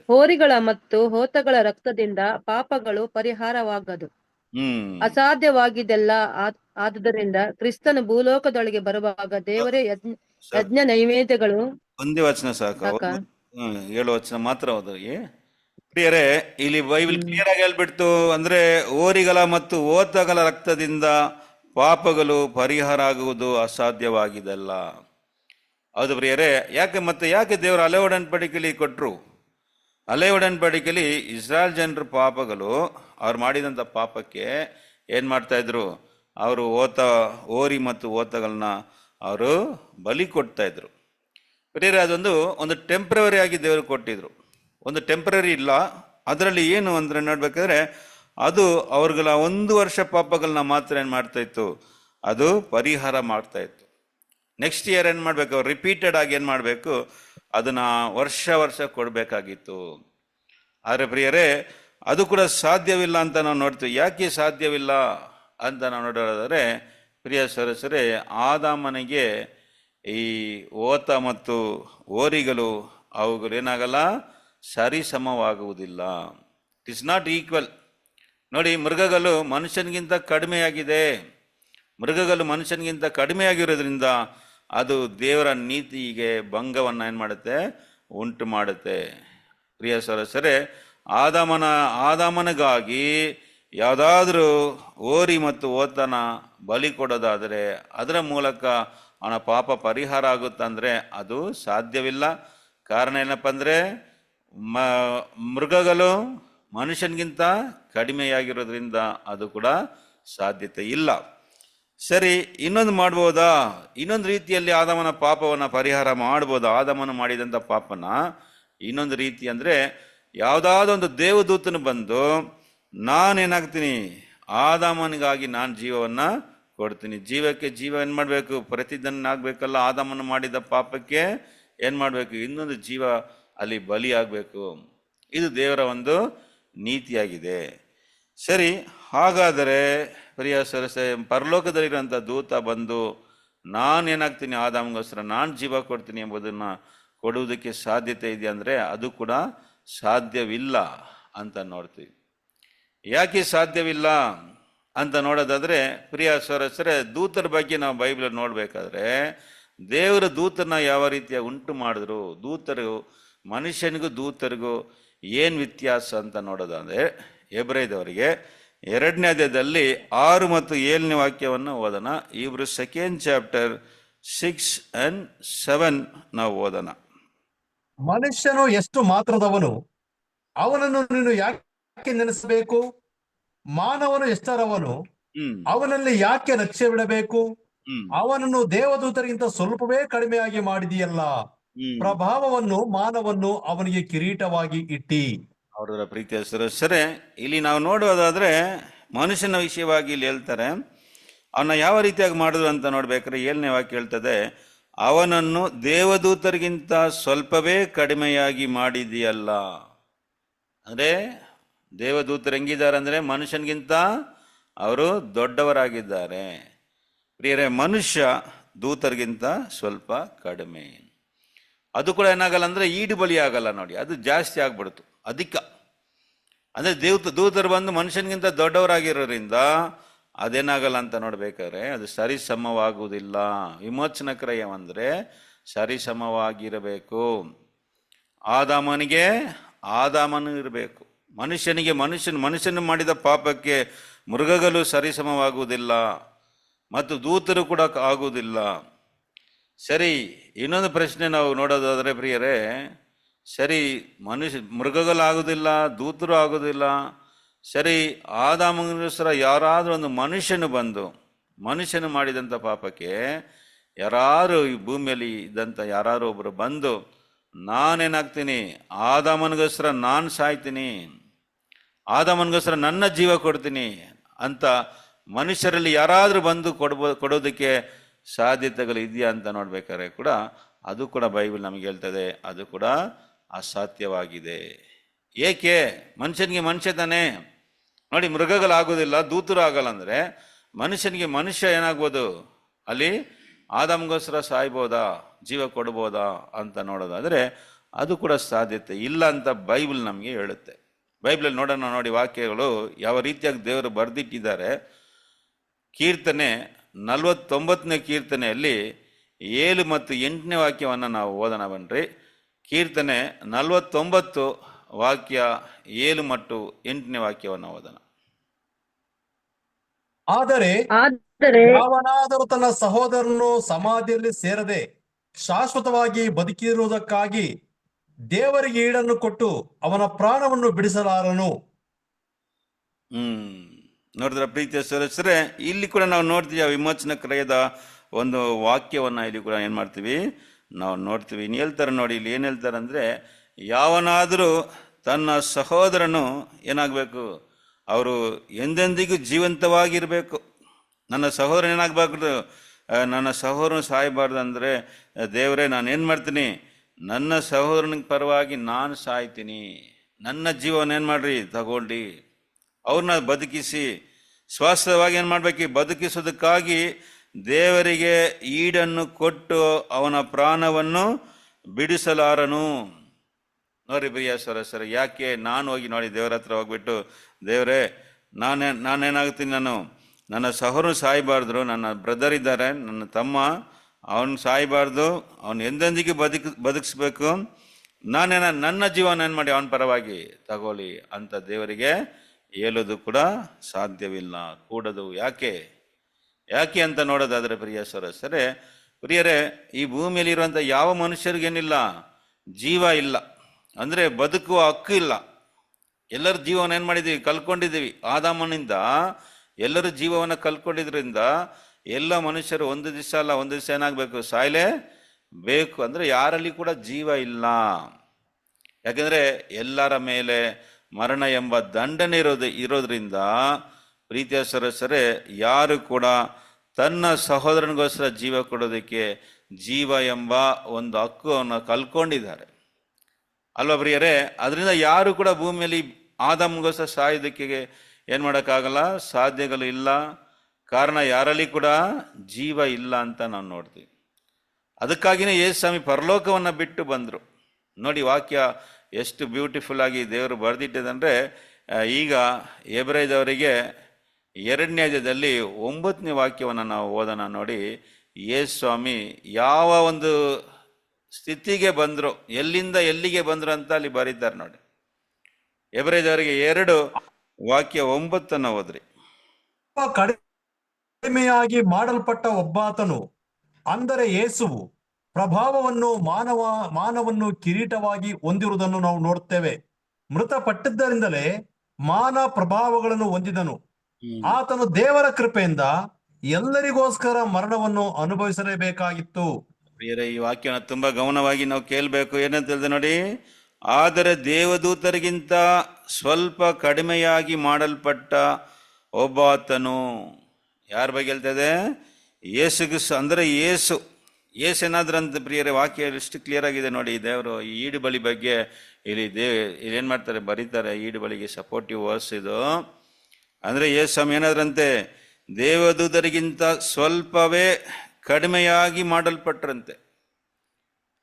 ಹೋರಿಗಳ ಮತ್ತು ಹೋತಗಳ ರಕ್ತದಿಂದ ಪಾಪಗಳು ಪರಿಹಾರವಾಗದು. ಅಸಾಧ್ಯವಾಗಿದ್ದೆಲ್ಲ ಆದುದರಿಂದ ಕ್ರಿಸ್ತನು ಭೂಲೋಕದೊಳಗೆ ಬರುವಾಗ ದೇವರೇ ಸಾಕು. ಯಜ್ಞ ನೈವೇದ್ಯಗಳು ಒಂದೇ ವಚನ ಸಾಕು. ಸಾಕಾ? 7 ವಚನ ಮಾತ್ರ ಓದಿ. ಪ್ರಿಯರೇ, ಇಲ್ಲಿ ಬೈಬಲ್ ಕ್ಲಿಯರ್ ಆಗಿ ಹೇಳ್ಬಿಡ್ತು. ಅಂದ್ರೆ ಓರಿಗಳ ಮತ್ತು ಓತಗಳ ರಕ್ತದಿಂದ ಪಾಪಗಳು ಪರಿಹಾರ ಆಗುವುದು ಅಸಾಧ್ಯವಾಗಿದೆಲ್ಲ. ಹೌದು ಪ್ರಿಯರೇ, ಯಾಕೆ ದೇವರು ಹಳೆ ಒಡன்பಡಿಕೆಯಲ್ಲಿ ಕೊಟ್ಟರು? ಹಳೆ ಒಡன்பಡಿಕೆಯಲ್ಲಿ ಇಸ್ರಾಯೇಲ್ ಜನರ ಪಾಪಗಳು, ಅವ್ರು ಮಾಡಿದಂಥ ಪಾಪಕ್ಕೆ ಏನು ಮಾಡ್ತಾ ಇದ್ರು? ಅವರು ಓರಿ ಮತ್ತು ಓತಗಳನ್ನ ಅವರು ಬಲಿ ಕೊಡ್ತಾ ಇದ್ರು. ಪ್ರಿಯರೇ, ಒಂದು ಟೆಂಪ್ರವರಿ ಆಗಿ ದೇವರು ಕೊಟ್ಟಿದ್ರು. ಒಂದು ಟೆಂಪ್ರರಿ ಇಲ್ಲ. ಅದರಲ್ಲಿ ಏನು ಅಂದರೆ ನೋಡ್ಬೇಕಾದ್ರೆ ಅದು ಅವ್ರಿಗಳ 1 ವರ್ಷ ಪಾಪಗಳನ್ನ ಮಾತ್ರ ಏನು ಮಾಡ್ತಾ ಇತ್ತು? ಅದು ಪರಿಹಾರ ಮಾಡ್ತಾ ಇತ್ತು. ನೆಕ್ಸ್ಟ್ ಇಯರ್ ಏನು ಮಾಡಬೇಕು? ಅವ್ರು ರಿಪೀಟೆಡ್ ಆಗಿ ಏನು ಮಾಡಬೇಕು? ಅದನ್ನ ವರ್ಷ ಕೊಡಬೇಕಾಗಿತ್ತು. ಆದರೆ ಪ್ರಿಯರೇ, ಅದು ಕೂಡ ಸಾಧ್ಯವಿಲ್ಲ ಅಂತ ನಾವು ನೋಡ್ತೀವಿ. ಯಾಕೆ ಸಾಧ್ಯವಿಲ್ಲ ಅಂತ ನಾವು ನೋಡೋದಾದರೆ, ಪ್ರಿಯ ಸರಸರೇ, ಆದಾಮನಿಗೆ ಈ ಓತ ಮತ್ತು ಓರಿಗಳು ಅವುಗಳು ಏನಾಗಲ್ಲ, ಸರಿಸಮವಾಗುವುದಿಲ್ಲ. It is not equal. ನೋಡಿ, ಮೃಗಗಳು ಮನುಷ್ಯನಿಗಿಂತ ಕಡಿಮೆಯಾಗಿದೆ. ಮೃಗಗಳು ಮನುಷ್ಯನಿಗಿಂತ ಕಡಿಮೆಯಾಗಿರೋದ್ರಿಂದ ಅದು ದೇವರ ನೀತಿಗೆ ಭಂಗವನ್ನು ಏನು ಮಾಡುತ್ತೆ? ಉಂಟು ಮಾಡುತ್ತೆ. ಪ್ರಿಯ ಸರಸರೇ, ಆದಾಮನಿಗಾಗಿ ಯಾವುದಾದ್ರೂ ಓರಿ ಮತ್ತು ಓತನ ಬಲಿ ಕೊಡೋದಾದರೆ ಅದರ ಮೂಲಕ ಅವನ ಪಾಪ ಪರಿಹಾರ ಆಗುತ್ತಂದರೆ ಅದು ಸಾಧ್ಯವಿಲ್ಲ. ಕಾರಣ ಏನಪ್ಪ ಅಂದರೆ, ಮೃಗಗಳು ಮನುಷ್ಯನಿಗಿಂತ ಕಡಿಮೆಯಾಗಿರೋದ್ರಿಂದ ಅದು ಕೂಡ ಸಾಧ್ಯತೆ ಇಲ್ಲ. ಸರಿ, ಇನ್ನೊಂದು ಮಾಡ್ಬೋದಾ? ಇನ್ನೊಂದು ರೀತಿಯಲ್ಲಿ ಆದಾಮನ ಪಾಪವನ್ನು ಪರಿಹಾರ ಮಾಡ್ಬೋದಾ? ಆದಾಮನ ಮಾಡಿದಂಥ ಪಾಪನ ಇನ್ನೊಂದು ರೀತಿ ಅಂದರೆ, ಯಾವುದಾದೊಂದು ದೇವದೂತನು ಬಂದು ನಾನೇನಾಗ್ತೀನಿ, ಆದಾಮನಿಗಾಗಿ ನಾನು ಜೀವವನ್ನು ಕೊಡ್ತೀನಿ. ಜೀವಕ್ಕೆ ಜೀವ ಏನು ಮಾಡಬೇಕು? ಪ್ರತಿದಂಡನೆ ಆಗಬೇಕಲ್ಲ. ಆದಾಮನ ಮಾಡಿದ ಪಾಪಕ್ಕೆ ಏನು ಮಾಡಬೇಕು? ಇನ್ನೊಂದು ಜೀವ ಅಲ್ಲಿ ಬಲಿ ಆಗಬೇಕು. ಇದು ದೇವರ ಒಂದು ನೀತಿಯಾಗಿದೆ. ಸರಿ, ಹಾಗಾದರೆ ಪ್ರಿಯ ಸರಸೆ, ಪರಲೋಕದಲ್ಲಿರೋಂಥ ದೂತ ಬಂದು ನಾನೇನಾಗ್ತೀನಿ, ಆದಾಮಗೋಸ್ಕರ ನಾನು ಜೀವ ಕೊಡ್ತೀನಿ ಎಂಬುದನ್ನು ಕೊಡುವುದಕ್ಕೆ ಸಾಧ್ಯತೆ ಇದೆ ಅಂದರೆ ಅದು ಕೂಡ ಸಾಧ್ಯವಿಲ್ಲ ಅಂತ ನೋಡ್ತೀವಿ. ಯಾಕೆ ಸಾಧ್ಯವಿಲ್ಲ ಅಂತ ನೋಡೋದಾದರೆ, ಪ್ರಿಯ ಸರಸರೆ, ದೂತರ ಬಗ್ಗೆ ನಾವು ಬೈಬಲ್ ನೋಡಬೇಕಾದ್ರೆ ದೇವರ ದೂತರನ್ನ ಯಾವ ರೀತಿಯ ಉಂಟು ಮಾಡಿದ್ರು, ದೂತರು ಮನುಷ್ಯನಿಗೂ ದೂತರಿಗೂ ಏನು ವ್ಯತ್ಯಾಸ ಅಂತ ನೋಡೋದಾದರೆ, ಹೆಬ್ರಿಯದವರಿಗೆ 2ನೇ ಅಧ್ಯಾಯದಲ್ಲಿ 6 ಮತ್ತು 7ನೇ ವಾಕ್ಯವನ್ನು ಓದೋಣ. ಇಬ್ರು 2nd chapter 6 and 7 ನಾವು ಓದೋಣ. ಮನುಷ್ಯನು ಎಷ್ಟು ಮಾತ್ರದವನು, ಅವನನ್ನು ನೀನು ಯಾಕೆ ನೆನೆಸಬೇಕು? ಮಾನವನು ಎಷ್ಟರವನು, ಅವನಲ್ಲಿ ಯಾಕೆ ಲಕ್ಷ್ಯ ಬಿಡಬೇಕು? ಅವನನ್ನು ದೇವದೂತರಿಗಿಂತ ಸ್ವಲ್ಪವೇ ಕಡಿಮೆಯಾಗಿ ಮಾಡಿದೆಯಲ್ಲ. ಪ್ರಭಾವವನ್ನು ಮಾನವನ್ನು ಅವನಿಗೆ ಕಿರೀಟವಾಗಿ ಇಟ್ಟಿ. ಅವರ ಪ್ರೀತಿಯ ಸರಸರೆ, ಇಲ್ಲಿ ನಾವು ನೋಡೋದಾದ್ರೆ ಮನುಷ್ಯನ ವಿಷಯವಾಗಿ ಇಲ್ಲಿ ಹೇಳ್ತಾರೆ. ಅವನ್ನ ಯಾವ ರೀತಿಯಾಗಿ ಮಾಡಿದ್ರು ಅಂತ ನೋಡ್ಬೇಕಾದ್ರೆ 7ನೇ ವಾಕ್ಯ ಹೇಳ್ತದೆ, ಅವನನ್ನು ದೇವದೂತರಿಗಿಂತ ಸ್ವಲ್ಪವೇ ಕಡಿಮೆಯಾಗಿ ಮಾಡಿದೆಯಲ್ಲ. ಅಂದರೆ ದೇವದೂತರು ಹೆಂಗಿದ್ದಾರೆ ಅಂದರೆ ಮನುಷ್ಯನಿಗಿಂತ ಅವರು ದೊಡ್ಡವರಾಗಿದ್ದಾರೆ. ಪ್ರಿಯರೇ, ಮನುಷ್ಯ ದೂತರಿಗಿಂತ ಸ್ವಲ್ಪ ಕಡಿಮೆ. ಅದು ಕೂಡ ಏನಾಗಲ್ಲ ಅಂದರೆ ಈಡು ಬಲಿ ಆಗಲ್ಲ. ನೋಡಿ, ಅದು ಜಾಸ್ತಿ ಆಗ್ಬಿಡ್ತು, ಅಧಿಕ. ಅಂದರೆ ದೂತರು ಬಂದು ಮನುಷ್ಯನಿಗಿಂತ ದೊಡ್ಡವರಾಗಿರೋದ್ರಿಂದ ಅದೇನಾಗಲ್ಲ ಅಂತ ನೋಡ್ಬೇಕಾದ್ರೆ ಅದು ಸರಿಸಮವಾಗುವುದಿಲ್ಲ. ವಿಮೋಚನ ಕ್ರಯ ಅಂದರೆ ಸರಿಸಮವಾಗಿರಬೇಕು. ಆದಾಮನಿಗೆ ಆದಾಮನು ಇರಬೇಕು, ಮನುಷ್ಯನಿಗೆ ಮನುಷ್ಯನು ಮಾಡಿದ ಪಾಪಕ್ಕೆ ಮೃಗಗಳು ಸರಿಸಮವಾಗುವುದಿಲ್ಲ ಮತ್ತು ದೂತರು ಕೂಡ ಆಗುವುದಿಲ್ಲ. ಸರಿ, ಇನ್ನೊಂದು ಪ್ರಶ್ನೆ ನಾವು ನೋಡೋದಾದರೆ ಪ್ರಿಯರೇ, ಸರಿ, ಮೃಗಗಳಾಗುವುದಿಲ್ಲ, ದೂತರು ಆಗೋದಿಲ್ಲ. ಸರಿ, ಆದಾಮಗೋಸ್ಕರ ಯಾರಾದರೂ ಒಂದು ಮನುಷ್ಯನು ಬಂದು ಮನುಷ್ಯನು ಮಾಡಿದಂಥ ಪಾಪಕ್ಕೆ ಯಾರು ಈ ಭೂಮಿಯಲ್ಲಿ ಇದ್ದಂಥ ಯಾರು ಒಬ್ಬರು ಬಂದು ನಾನೇನಾಗ್ತೀನಿ, ಆದಾಮನಿಗೋಸ್ಕರ ನಾನು ಸಾಯ್ತೀನಿ, ಆದಾಮನಿಗೋಸ್ಕರ ನನ್ನ ಜೀವ ಕೊಡ್ತೀನಿ ಅಂತ ಮನುಷ್ಯರಲ್ಲಿ ಯಾರಾದರೂ ಬಂದು ಕೊಡೋದಕ್ಕೆ ಸಾಧ್ಯತೆಗಳು ಇದೆಯಾ ಅಂತ ನೋಡ್ಬೇಕಾದ್ರೆ ಕೂಡ ಅದು ಕೂಡ ಬೈಬಲ್ ನಮಗೆ ಹೇಳ್ತದೆ, ಅದು ಕೂಡ ಅಸಾಧ್ಯವಾಗಿದೆ. ಏಕೆ? ಮನುಷ್ಯನಿಗೆ ಮನುಷ್ಯ ತಾನೇ. ನೋಡಿ, ಮೃಗಗಳಾಗೋದಿಲ್ಲ, ದೂತರು ಆಗಲ್ಲ ಅಂದರೆ ಮನುಷ್ಯನಿಗೆ ಮನುಷ್ಯ ಏನಾಗ್ಬೋದು? ಅಲ್ಲಿ ಆದಾಮಗೋಸ್ಕರ ಸಾಯ್ಬೋದಾ, ಜೀವ ಕೊಡ್ಬೋದಾ ಅಂತ ನೋಡೋದಾದರೆ ಅದು ಕೂಡ ಸಾಧ್ಯತೆ ಇಲ್ಲ ಅಂತ ಬೈಬಲ್ ನಮಗೆ ಹೇಳುತ್ತೆ. ಬೈಬಲಲ್ಲಿ ನೋಡೋಣ, ನೋಡಿ ವಾಕ್ಯಗಳು ಯಾವ ರೀತಿಯಾಗಿ ದೇವರು ಬರೆದಿಟ್ಟಿದ್ದಾರೆ ಕೀರ್ತನೆ 49ನೇ ಕೀರ್ತನೆಯಲ್ಲಿ 7 ಮತ್ತು 8ನೇ ವಾಕ್ಯವನ್ನು ನಾವು ಓದೋಣ ಬನ್ರಿ. ಕೀರ್ತನೆ 49 ವಾಕ್ಯ 7 ಮತ್ತು 8ನೇ ವಾಕ್ಯವನ್ನು ಓದೋಣ. ಆದರೆ ಆದರೆ ಯಾವನಾದರೂ ತನ್ನ ಸಹೋದರನು ಸಮಾಧಿಯಲ್ಲಿ ಸೇರದೆ ಶಾಶ್ವತವಾಗಿ ಬದುಕಿರುವುದಕ್ಕಾಗಿ ದೇವರಿಗೆ ಈಡನ್ನು ಕೊಟ್ಟು ಅವನ ಪ್ರಾಣವನ್ನು ಬಿಡಿಸಲಾರನು. ನೋಡಿದ್ರ ಪ್ರೀತಿಯ ಸದಸ್ಯರೇ, ಇಲ್ಲಿ ಕೂಡ ನಾವು ನೋಡ್ತೀವಿ ಆ ವಿಮೋಚನಾ ಕ್ರಯದ ಒಂದು ವಾಕ್ಯವನ್ನ ಇಲ್ಲಿ ಕೂಡ ಏನ್ ಮಾಡ್ತೀವಿ, ನಾವು ನೋಡ್ತೀವಿ. ಇನ್ನು ಹೇಳ್ತಾರೆ ನೋಡಿ, ಇಲ್ಲಿ ಏನ್ ಹೇಳ್ತಾರೆ ಅಂದ್ರೆ, ಯಾವನಾದರೂ ತನ್ನ ಸಹೋದರನು ಏನಾಗಬೇಕು, ಅವರು ಎಂದೆಂದಿಗೂ ಜೀವಂತವಾಗಿರ್ಬೇಕು. ನನ್ನ ಸಹೋದರನ್ ಏನಾಗಬಾರ್ದು, ನನ್ನ ಸಹೋದರನು ಸಾಯಬಾರ್ದು ಅಂದರೆ, ದೇವರೇ ನಾನು ಏನು ಮಾಡ್ತೀನಿ, ನನ್ನ ಸಹೋದರನ ಪರವಾಗಿ ನಾನು ಸಾಯ್ತೀನಿ, ನನ್ನ ಜೀವನ ಏನು ಮಾಡ್ರಿ ತಗೊಳ್ಳಿ, ಅವ್ರನ್ನ ಬದುಕಿಸಿ ಸ್ವಾಸ್ಥ್ಯವಾಗಿ ಏನು ಮಾಡ್ಬೇಕು, ಬದುಕಿಸೋದಕ್ಕಾಗಿ ದೇವರಿಗೆ ಈಡನ್ನು ಕೊಟ್ಟು ಅವನ ಪ್ರಾಣವನ್ನು ಬಿಡಿಸಲಾರನು. ನೋಡಿ ಪ್ರಿಯ ಸರ, ಯಾಕೆ ನಾನು ಹೋಗಿ ನೋಡಿ ದೇವರ ಹತ್ರ ಹೋಗ್ಬಿಟ್ಟು, ದೇವರೇ ನಾನೇನಾಗ್ತೀನಿ, ನನ್ನ ಸಹೋದರನು ಸಾಯಬಾರ್ದು, ನನ್ನ ಬ್ರದರ್ ಇದ್ದಾರೆ, ನನ್ನ ತಮ್ಮ, ಅವನು ಸಾಯಬಾರ್ದು, ಅವನು ಎಂದೆಂದಿಗೂ ಬದುಕಿಸ್ಬೇಕು, ನನ್ನ ಜೀವನ ಏನು ಮಾಡಿ ಅವನ ಪರವಾಗಿ ತಗೊಳ್ಳಿ ಅಂತ ದೇವರಿಗೆ ಹೇಳೋದು ಕೂಡ ಸಾಧ್ಯವಿಲ್ಲ, ಕೂಡದು. ಯಾಕೆ ಅಂತ ನೋಡೋದಾದ್ರೆ ಪ್ರಿಯ ಸರಸರೇ, ಪ್ರಿಯರೇ, ಈ ಭೂಮಿಯಲ್ಲಿ ಇರುವಂಥ ಯಾವ ಮನುಷ್ಯರಿಗೇನಿಲ್ಲ, ಜೀವ ಇಲ್ಲ, ಅಂದರೆ ಬದುಕುವ ಹಕ್ಕು ಇಲ್ಲ. ಎಲ್ಲರ ಜೀವನ ಏನು ಮಾಡಿದ್ದೀವಿ, ಕಲ್ಕೊಂಡಿದ್ದೀವಿ. ಆದಾಮನಿಂದ ಎಲ್ಲರೂ ಜೀವವನ್ನು ಕಲ್ಕೊಂಡಿದ್ರಿಂದ ಎಲ್ಲ ಮನುಷ್ಯರು ಒಂದು ದಿವಸ ಅಲ್ಲ ಒಂದು ದಿವಸ ಏನಾಗಬೇಕು, ಸಾಯಲೇ ಬೇಕು. ಅಂದರೆ ಯಾರಲ್ಲಿ ಕೂಡ ಜೀವ ಇಲ್ಲ. ಯಾಕೆಂದರೆ ಎಲ್ಲರ ಮೇಲೆ ಮರಣ ಎಂಬ ದಂಡನೆ ಇರೋದ್ರಿಂದ ಪ್ರೀತಿಯ ಸರಸರೇ, ಯಾರು ಕೂಡ ತನ್ನ ಸಹೋದರನಿಗೋಸ್ಕರ ಜೀವ ಕೊಡೋದಕ್ಕೆ ಜೀವ ಎಂಬ ಒಂದು ಹಕ್ಕನ್ನು ಕಲ್ಕೊಂಡಿದ್ದಾರೆ ಅಲ್ವಾ ಪ್ರಿಯರೇ. ಅದರಿಂದ ಯಾರು ಕೂಡ ಭೂಮಿಯಲ್ಲಿ ಆದಾಮಗೋಸ್ಕರ ಸಾಯೋದಕ್ಕೆ ಏನು ಮಾಡೋಕ್ಕಾಗಲ್ಲ, ಸಾಧ್ಯಗಳು ಇಲ್ಲ. ಕಾರಣ ಯಾರಲ್ಲಿ ಕೂಡ ಜೀವ ಇಲ್ಲ ಅಂತ ನಾವು ನೋಡ್ತೀವಿ. ಅದಕ್ಕಾಗಿಯೇ ಯೇಸು ಸ್ವಾಮಿ ಪರಲೋಕವನ್ನು ಬಿಟ್ಟು ಬಂದರು. ನೋಡಿ ವಾಕ್ಯ ಎಷ್ಟು ಬ್ಯೂಟಿಫುಲ್ ಆಗಿ ದೇವರು ಬರೆದಿಟ್ಟಿದಂದರೆ, ಈಗ ಎಬ್ರಾಯದವರಿಗೆ 2ನೇ ಅಧ್ಯಾಯದಲ್ಲಿ 9ನೇ ವಾಕ್ಯವನ್ನು ನಾವು ಓದೋಣ. ನೋಡಿ, ಯೇಸು ಸ್ವಾಮಿ ಯಾವ ಒಂದು ಸ್ಥಿತಿಗೆ ಬಂದರು, ಎಲ್ಲಿಂದ ಎಲ್ಲಿಗೆ ಬಂದರು ಅಂತ ಅಲ್ಲಿ ಬರೀತಾರೆ ನೋಡಿ. ಎಬ್ರಾಯದವರಿಗೆ 2 ವಾಕ್ಯ 9 ಓದ್ರಿ. ಕಡಿಮೆಯಾಗಿ ಮಾಡಲ್ಪಟ್ಟ ಒಬ್ಬಾತನು, ಅಂದರೆ ಯೇಸುವು ಪ್ರಭಾವವನ್ನು ಮಾನವನ್ನು ಕಿರೀಟವಾಗಿ ಹೊಂದಿರುವುದನ್ನು ನಾವು ನೋಡುತ್ತೇವೆ. ಮೃತಪಟ್ಟಿದ್ದರಿಂದಲೇ ಮಾನ ಪ್ರಭಾವಗಳನ್ನು ಹೊಂದಿದನು. ಆತನು ದೇವರ ಕೃಪೆಯಿಂದ ಎಲ್ಲರಿಗೋಸ್ಕರ ಮರಣವನ್ನು ಅನುಭವಿಸಲೇಬೇಕಾಗಿತ್ತು. ಪ್ರಿಯರೇ, ಈ ವಾಕ್ಯನ ತುಂಬಾ ಗಮನವಾಗಿ ನಾವು ಕೇಳಬೇಕು. ಏನಂತ ಹೇಳಿದೆ ನೋಡಿ, ಆದರೆ ದೇವದೂತರಿಗಿಂತ ಸ್ವಲ್ಪ ಕಡಿಮೆಯಾಗಿ ಮಾಡಲ್ಪಟ್ಟ ಒಬ್ಬಾತನು. ಯಾರ ಬಗ್ಗೆ ಹೇಳ್ತದೆ? ಯೇಸುಗೆ. ಅಂದರೆ ಯೇಸು ಏನಾದ್ರೂ ಅಂತ ಪ್ರಿಯರೇ, ವಾಕ್ಯ ಎಷ್ಟು ಕ್ಲಿಯರ್ ಆಗಿದೆ ನೋಡಿ. ದೇವರು ಈ ಈಡು ಬಲಿ ಬಗ್ಗೆ ಇಲ್ಲಿ ಏನು ಮಾಡ್ತಾರೆ, ಬರೀತಾರೆ. ಈಡು ಬಲಿಗೆ ಸಪೋರ್ಟಿವ್ ವರ್ಸ್ ಇದು. ಅಂದರೆ ಯೇಸು ಸ್ವಾಮಿ ಏನಾದ್ರಂತೆ, ದೇವದೂತರಿಗಿಂತ ಸ್ವಲ್ಪವೇ ಕಡಿಮೆಯಾಗಿ ಮಾಡಲ್ಪಟ್ರಂತೆ.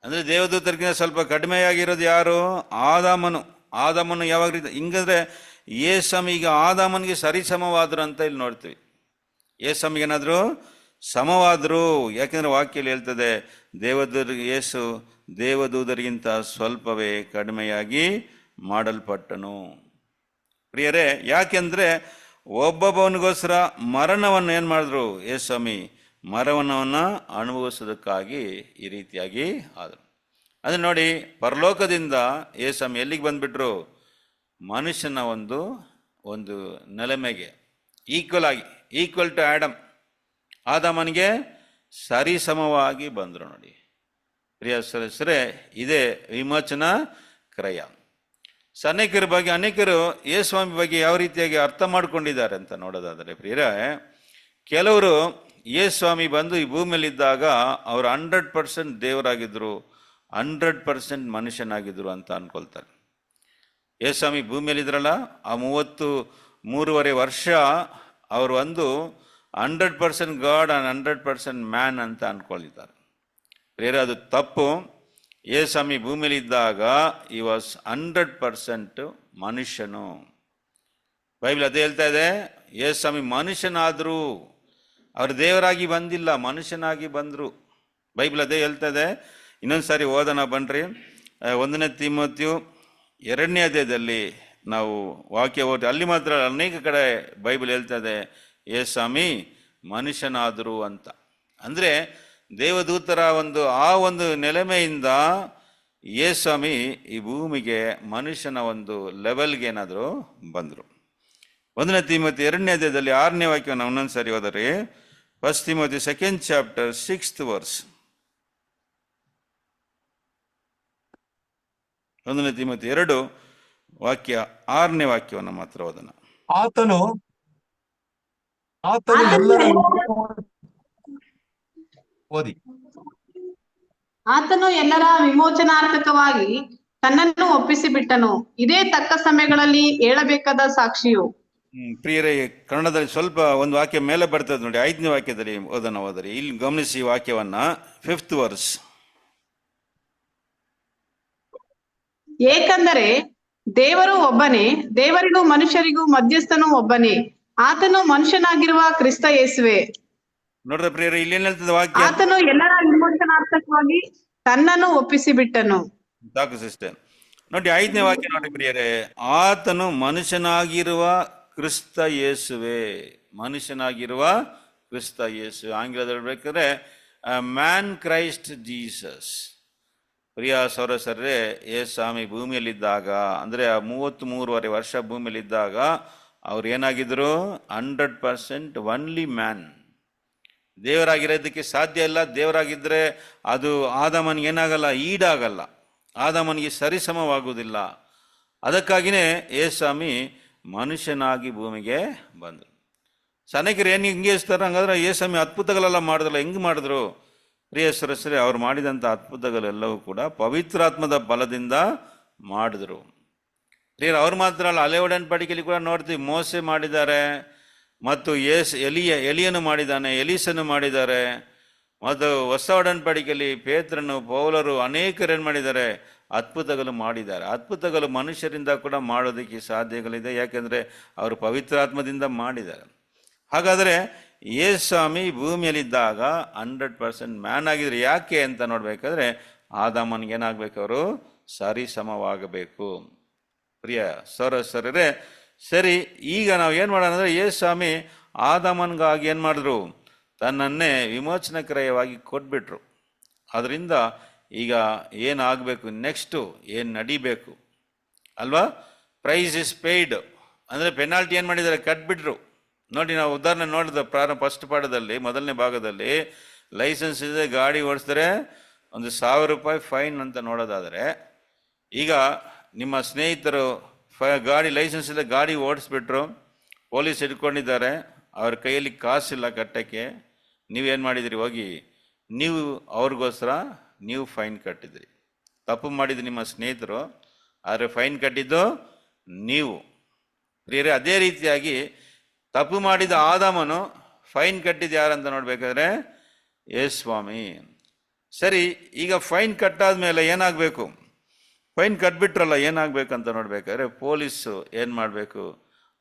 ಅಂದರೆ ದೇವದೂತರಿಗಿಂತ ಸ್ವಲ್ಪ ಕಡಿಮೆಯಾಗಿರೋದು ಯಾರು? ಆದಾಮನು ಯಾವಾಗ ಹಿಂಗಂದ್ರೆ ಯೇಸು ಸ್ವಾಮಿ ಈಗ ಆದಾಮನಿಗೆ ಸರಿಸಮವಾದ್ರು ಅಂತ ಇಲ್ಲಿ ನೋಡ್ತೀವಿ. ಯೇಸು ಸ್ವಾಮಿಗೆ ಏನಾದ್ರು ಸಮವಾದರು. ಯಾಕೆಂದ್ರೆ ವಾಕ್ಯಲ್ಲಿ ಹೇಳ್ತದೆ, ಯೇಸು ದೇವದೂತರಿಗಿಂತ ಸ್ವಲ್ಪವೇ ಕಡಿಮೆಯಾಗಿ ಮಾಡಲ್ಪಟ್ಟನು. ಪ್ರಿಯರೇ, ಯಾಕೆಂದ್ರೆ ಒಬ್ಬೊಬ್ಬನಿಗೋಸ್ಕರ ಮರಣವನ್ನು ಏನು ಮಾಡಿದ್ರು ಯೇಸು ಸ್ವಾಮಿ? ಮರಣವನ್ನು ಅನುಭವಿಸೋದಕ್ಕಾಗಿ ಈ ರೀತಿಯಾಗಿ ಆದರು. ಅಂದರೆ ನೋಡಿ, ಪರಲೋಕದಿಂದ ಯೇಸು ಸ್ವಾಮಿ ಎಲ್ಲಿಗೆ ಬಂದ್ಬಿಟ್ರು? ಮನುಷ್ಯನ ಒಂದು ನೆಲೆಮೆಗೆ ಈಕ್ವಲ್ ಟು ಆದಾಮನಿಗೆ ಸರಿಸಮವಾಗಿ ಬಂದರು. ನೋಡಿ ಪ್ರಿಯ ಸದಸ್ಯರೇ, ಇದೇ ವಿಮೋಚನಾ ಕ್ರಯ. ಅನೇಕರು ಯೇಸು ಸ್ವಾಮಿ ಬಗ್ಗೆ ಯಾವ ರೀತಿಯಾಗಿ ಅರ್ಥ ಮಾಡ್ಕೊಂಡಿದ್ದಾರೆ ಅಂತ ನೋಡೋದಾದರೆ ಪ್ರಿಯರೇ, ಕೆಲವರು ಯೇಸು ಸ್ವಾಮಿ ಬಂದು ಈ ಭೂಮಿಯಲ್ಲಿದ್ದಾಗ ಅವರು 100% ದೇವರಾಗಿದ್ದರು, 100% ಮನುಷ್ಯನಾಗಿದ್ದರು ಅಂತ ಅನ್ಕೊಳ್ತಾರೆ. ಯೇಸು ಸ್ವಾಮಿ ಭೂಮಿಯಲ್ಲಿದ್ರಲ್ಲ, ಆ 33.5 ವರ್ಷ ಅವರು 100% ಗಾಡ್ ಆ್ಯಂಡ್ 100% ಮ್ಯಾನ್ ಅಂತ ಅನ್ಕೊಂಡಿದ್ದಾರೆ. ಬೇರೆ ಅದು ತಪ್ಪು. ಯೇಸು ಸ್ವಾಮಿ ಭೂಮಿಯಲ್ಲಿ ಇದ್ದಾಗ ಈ ವಾಸ್ 100% ಮನುಷ್ಯನು. ಬೈಬಲ್ ಅದೇ ಹೇಳ್ತಾ ಇದೆ, ಯೇಸು ಸ್ವಾಮಿ ಮನುಷ್ಯನಾದರೂ ಅವರು ದೇವರಾಗಿ ಬಂದಿಲ್ಲ, ಮನುಷ್ಯನಾಗಿ ಬಂದರು. ಬೈಬಲ್ ಅದೇ ಹೇಳ್ತದೆ. ಇನ್ನೊಂದು ಸಾರಿ ಓದೋಣ ಬನ್ರಿ. 1 ತಿಮೋಥೆಯು 2ನೇ ಅಧ್ಯಾಯದಲ್ಲಿ ನಾವು ವಾಕ್ಯ ಓದಿ, ಅಲ್ಲಿ ಮಾತ್ರ ಅನೇಕ ಕಡೆ ಬೈಬಲ್ ಹೇಳ್ತದೆ ಯೇಸ್ವಾಮಿ ಮನುಷ್ಯನಾದರು ಅಂತ. ಅಂದರೆ ದೇವದೂತರ ಆ ಒಂದು ನೆಲೆಮೆಯಿಂದ ಯೇಸ್ವಾಮಿ ಈ ಭೂಮಿಗೆ ಮನುಷ್ಯನ ಒಂದು ಲೆವೆಲ್ಗೆ ಏನಾದರೂ ಬಂದರು. 1 ತಿಮೋಥೆಯು 2ನೇ ಅಧ್ಯಾಯದಲ್ಲಿ 6ನೇ ವಾಕ್ಯವನ್ನು ಒಂದೊಂದು ಸಾರಿ ಓದರಿ. 1 ತಿಮೋಥೆಯು 2nd chapter 6th verse. 1 ತಿಮೋಥೆಯು 2 ವಾಕ್ಯ 6ನೇ ವಾಕ್ಯವನ್ನು ಮಾತ್ರ ಓದೋಣ. ಆತನು ಎಲ್ಲರ ಓದಿ. ಆತನು ಎಲ್ಲರ ವಿಮೋಚನಾರ್ಥಕವಾಗಿ ತನ್ನನ್ನು ಒಪ್ಪಿಸಿಬಿಟ್ಟನು. ಇದೇ ತಕ್ಕ ಸಮಯಗಳಲ್ಲಿ ಹೇಳಬೇಕಾದ ಸಾಕ್ಷಿಯು. ಪ್ರಿಯರೇ, ಕನ್ನಡದಲ್ಲಿ ಸ್ವಲ್ಪ ಒಂದು ವಾಕ್ಯ ಮೇಲೆ ಬರ್ತದೆ ನೋಡಿ, 5ನೇ ವಾಕ್ಯದಲ್ಲಿ ಓದರಿ. ಇಲ್ಲಿ ಗಮನಿಸಿ ಈ ವಾಕ್ಯವನ್ನ. 5th verse. ಏಕೆಂದರೆ ದೇವರು ಒಬ್ಬನೇ, ದೇವರಿಗೂ ಮನುಷ್ಯರಿಗೂ ಮಧ್ಯಸ್ಥನು ಒಬ್ಬನೇ, ಆತನು ಮನುಷ್ಯನಾಗಿರುವ ಕ್ರಿಸ್ತ ಯೇಸುವೆ. ನೋಡ್ರಿ ಪ್ರಿಯರೇ, ಇಲ್ಲಿ ಏನ್ ಹೇಳ್ತದೆ ವಾಕ್ಯ? ಆತನು ಎಲ್ಲರ ವಿಮೋಚನಾರ್ಥಕವಾಗಿ ತನ್ನನ್ನು ಒಪ್ಪಿಸಿಬಿಟ್ಟನು. ಸಾಕು ಸಿಸ್ಟರ್. ನೋಡಿ 5ನೇ ವಾಕ್ಯ ನೋಡಿ ಪ್ರಿಯರೇ, ಆತನು ಮನುಷ್ಯನಾಗಿರುವ ಕ್ರಿಸ್ತ ಯೇಸುವೆ. ಮನುಷ್ಯನಾಗಿರುವ ಕ್ರಿಸ್ತ ಯೇಸು. ಆಂಗ್ಲದಲ್ಲಿ ಹೇಳ್ಬೇಕಾದ್ರೆ ಮ್ಯಾನ್ ಕ್ರೈಸ್ಟ್ ಜೀಸಸ್. ಪ್ರಿಯ ಸೌರಸರೇ, ಯೇಸ್ವಾಮಿ ಭೂಮಿಯಲ್ಲಿದ್ದಾಗ, ಅಂದರೆ 33.5 ವರ್ಷ ಭೂಮಿಯಲ್ಲಿದ್ದಾಗ ಅವ್ರು ಏನಾಗಿದ್ರು? 100% ಒನ್ಲಿ ಮ್ಯಾನ್. ದೇವರಾಗಿರೋದಕ್ಕೆ ಸಾಧ್ಯ ಇಲ್ಲ. ದೇವರಾಗಿದ್ದರೆ ಅದು ಆದಾಮನಿಗೆ ಏನಾಗಲ್ಲ, ಈಡಾಗಲ್ಲ, ಆದಾಮನಿಗೆ ಸರಿಸಮವಾಗುವುದಿಲ್ಲ. ಅದಕ್ಕಾಗಿಯೇ ಯೇಸ್ವಾಮಿ ಮನುಷ್ಯನಾಗಿ ಭೂಮಿಗೆ ಬಂದರು. ಅನೇಕರು ಏನು ಹಿಂಗೆ ಇರ್ತಾರೆ, ಹಂಗಾದ್ರೆ ಯೇಸ್ವಾಮಿ ಅದ್ಭುತಗಳೆಲ್ಲ ಮಾಡಿದ್ರಲ್ಲ, ಹೆಂಗೆ ಮಾಡಿದ್ರು? ಪ್ರಿಯ ಸರಸ್ವರೇ, ಅವ್ರು ಮಾಡಿದಂಥ ಅದ್ಭುತಗಳೆಲ್ಲವೂ ಕೂಡ ಪವಿತ್ರಾತ್ಮದ ಬಲದಿಂದ ಮಾಡಿದ್ರು. ಪ್ರಿಯರು, ಅವ್ರು ಮಾತ್ರ ಅಲ್ಲ, ಹಳೆ ಒಡன்பಡಿಕೆಯಲ್ಲಿ ಕೂಡ ನೋಡ್ತೀವಿ, ಮೋಸೆ ಮಾಡಿದ್ದಾರೆ, ಮತ್ತು ಎಲಿಯನು ಮಾಡಿದ್ದಾನೆ, ಎಲೀಸನು ಮಾಡಿದ್ದಾರೆ. ಮತ್ತು ಹೊಸ ಒಡன்பಡಿಕೆಯಲ್ಲಿ ಪೇತ್ರನು, ಪೌಲರು, ಅನೇಕರು ಏನು ಮಾಡಿದ್ದಾರೆ? ಅದ್ಭುತಗಳು ಮಾಡಿದ್ದಾರೆ. ಅದ್ಭುತಗಳು ಮನುಷ್ಯರಿಂದ ಕೂಡ ಮಾಡೋದಕ್ಕೆ ಸಾಧ್ಯಗಳಿದೆ, ಯಾಕೆಂದರೆ ಅವರು ಪವಿತ್ರಾತ್ಮದಿಂದ ಮಾಡಿದ್ದಾರೆ. ಹಾಗಾದರೆ ಯೇಸ್ವಾಮಿ ಭೂಮಿಯಲ್ಲಿದ್ದಾಗ 100% ಮ್ಯಾನ್ ಆಗಿದ್ರು. ಯಾಕೆ ಅಂತ ನೋಡ್ಬೇಕಾದ್ರೆ ಆದಾಮನಿಗೆ ಏನಾಗಬೇಕು? ಅವರು ಸರಿಸಮವಾಗಬೇಕು. ಪ್ರಿಯ ಸರಸರೇ, ಸರಿ, ಈಗ ನಾವು ಏನು ಮಾಡೋಣ ಅಂದರೆ, ಯೇಸ್ವಾಮಿ ಆದಾಮನಿಗಾಗಿ ಏನು ಮಾಡಿದ್ರು? ತನ್ನನ್ನೇ ವಿಮೋಚನಕ್ರಯವಾಗಿ ಕೊಟ್ಬಿಟ್ರು. ಅದರಿಂದ ಈಗ ಏನಾಗಬೇಕು, ನೆಕ್ಸ್ಟು ಏನು ನಡಿಬೇಕು ಅಲ್ವಾ? ಪ್ರೈಸ್ ಇಸ್ ಪೇಯ್ಡ್ ಅಂದರೆ ಪೆನಾಲ್ಟಿ ಏನು ಮಾಡಿದ್ದಾರೆ? ಕಟ್ಬಿಟ್ರು. ನೋಡಿ, ನಾವು ಉದಾಹರಣೆ ನೋಡಿದ ಫಸ್ಟ್ ಪಾಠದಲ್ಲಿ, ಮೊದಲನೇ ಭಾಗದಲ್ಲಿ, ಲೈಸೆನ್ಸ್ ಇದೆ, ಗಾಡಿ ಓಡಿಸಿದ್ರೆ $1,000 ಫೈನ್ ಅಂತ ನೋಡೋದಾದರೆ, ಈಗ ನಿಮ್ಮ ಸ್ನೇಹಿತರು ಗಾಡಿ ಲೈಸೆನ್ಸ್ ಇಲ್ಲ, ಗಾಡಿ ಓಡಿಸ್ಬಿಟ್ರು, ಪೊಲೀಸ್ ಹಿಡ್ಕೊಂಡಿದ್ದಾರೆ, ಅವ್ರ ಕೈಯಲ್ಲಿ ಕಾಸಿಲ್ಲ ಕಟ್ಟಕ್ಕೆ. ನೀವೇನು ಮಾಡಿದಿರಿ? ಹೋಗಿ ನೀವು ಅವ್ರಿಗೋಸ್ಕರ ನೀವು ಫೈನ್ ಕಟ್ಟಿದ್ರಿ. ತಪ್ಪು ಮಾಡಿದ್ದು ನಿಮ್ಮ ಸ್ನೇಹಿತರು, ಆದರೆ ಫೈನ್ ಕಟ್ಟಿದ್ದು ನೀವು. ಪ್ರಿಯರೇ, ಅದೇ ರೀತಿಯಾಗಿ ತಪ್ಪು ಮಾಡಿದ ಆದಾಮನು ಫೈನ್ ಕಟ್ಟಿದ್ದು ಯಾರಂತ ನೋಡ್ಬೇಕಾದ್ರೆ ಯೇಸ್ವಾಮಿ. ಸರಿ, ಈಗ ಫೈನ್ ಕಟ್ಟಾದ ಮೇಲೆ ಏನಾಗಬೇಕು? ಫೈನ್ ಕಟ್ಬಿಟ್ರಲ್ಲ, ಏನಾಗಬೇಕಂತ ನೋಡ್ಬೇಕಾದ್ರೆ ಪೊಲೀಸು ಏನು ಮಾಡಬೇಕು?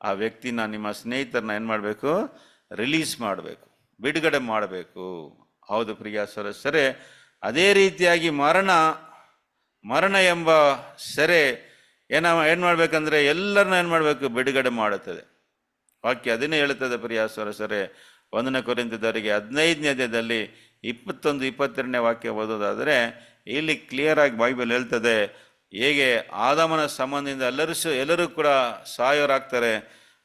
ಆ ವ್ಯಕ್ತಿನ, ನಿಮ್ಮ ಸ್ನೇಹಿತರನ್ನ ಏನು ಮಾಡಬೇಕು? ರಿಲೀಸ್ ಮಾಡಬೇಕು, ಬಿಡುಗಡೆ ಮಾಡಬೇಕು. ಹೌದು ಪ್ರಿಯ ಸರಸರೇ, ಅದೇ ರೀತಿಯಾಗಿ ಮರಣ ಎಂಬ ಸೆರೆ ಏನು ಮಾಡಬೇಕಂದ್ರೆ ಎಲ್ಲರನ್ನ ಏನು ಮಾಡಬೇಕು? ಬಿಡುಗಡೆ ಮಾಡುತ್ತದೆ. ವಾಕ್ಯ ಅದನ್ನೇ ಹೇಳುತ್ತದೆ ಪ್ರಿಯ ಸರಸರೇ. 1 ಕೊರಿಂಥದವರಿಗೆ 15ನೇ ಅಧ್ಯಾಯದಲ್ಲಿ 21-22ನೇ ವಾಕ್ಯ ಓದೋದಾದರೆ, ಇಲ್ಲಿ ಕ್ಲಿಯರ್ ಆಗಿ ಬೈಬಲ್ ಹೇಳ್ತದೆ, ಹೇಗೆ ಆದಾಮನ ಸಂಬಂಧದಿಂದ ಎಲ್ಲರೂ ಕೂಡ ಸಾಯೋರಾಗ್ತಾರೆ,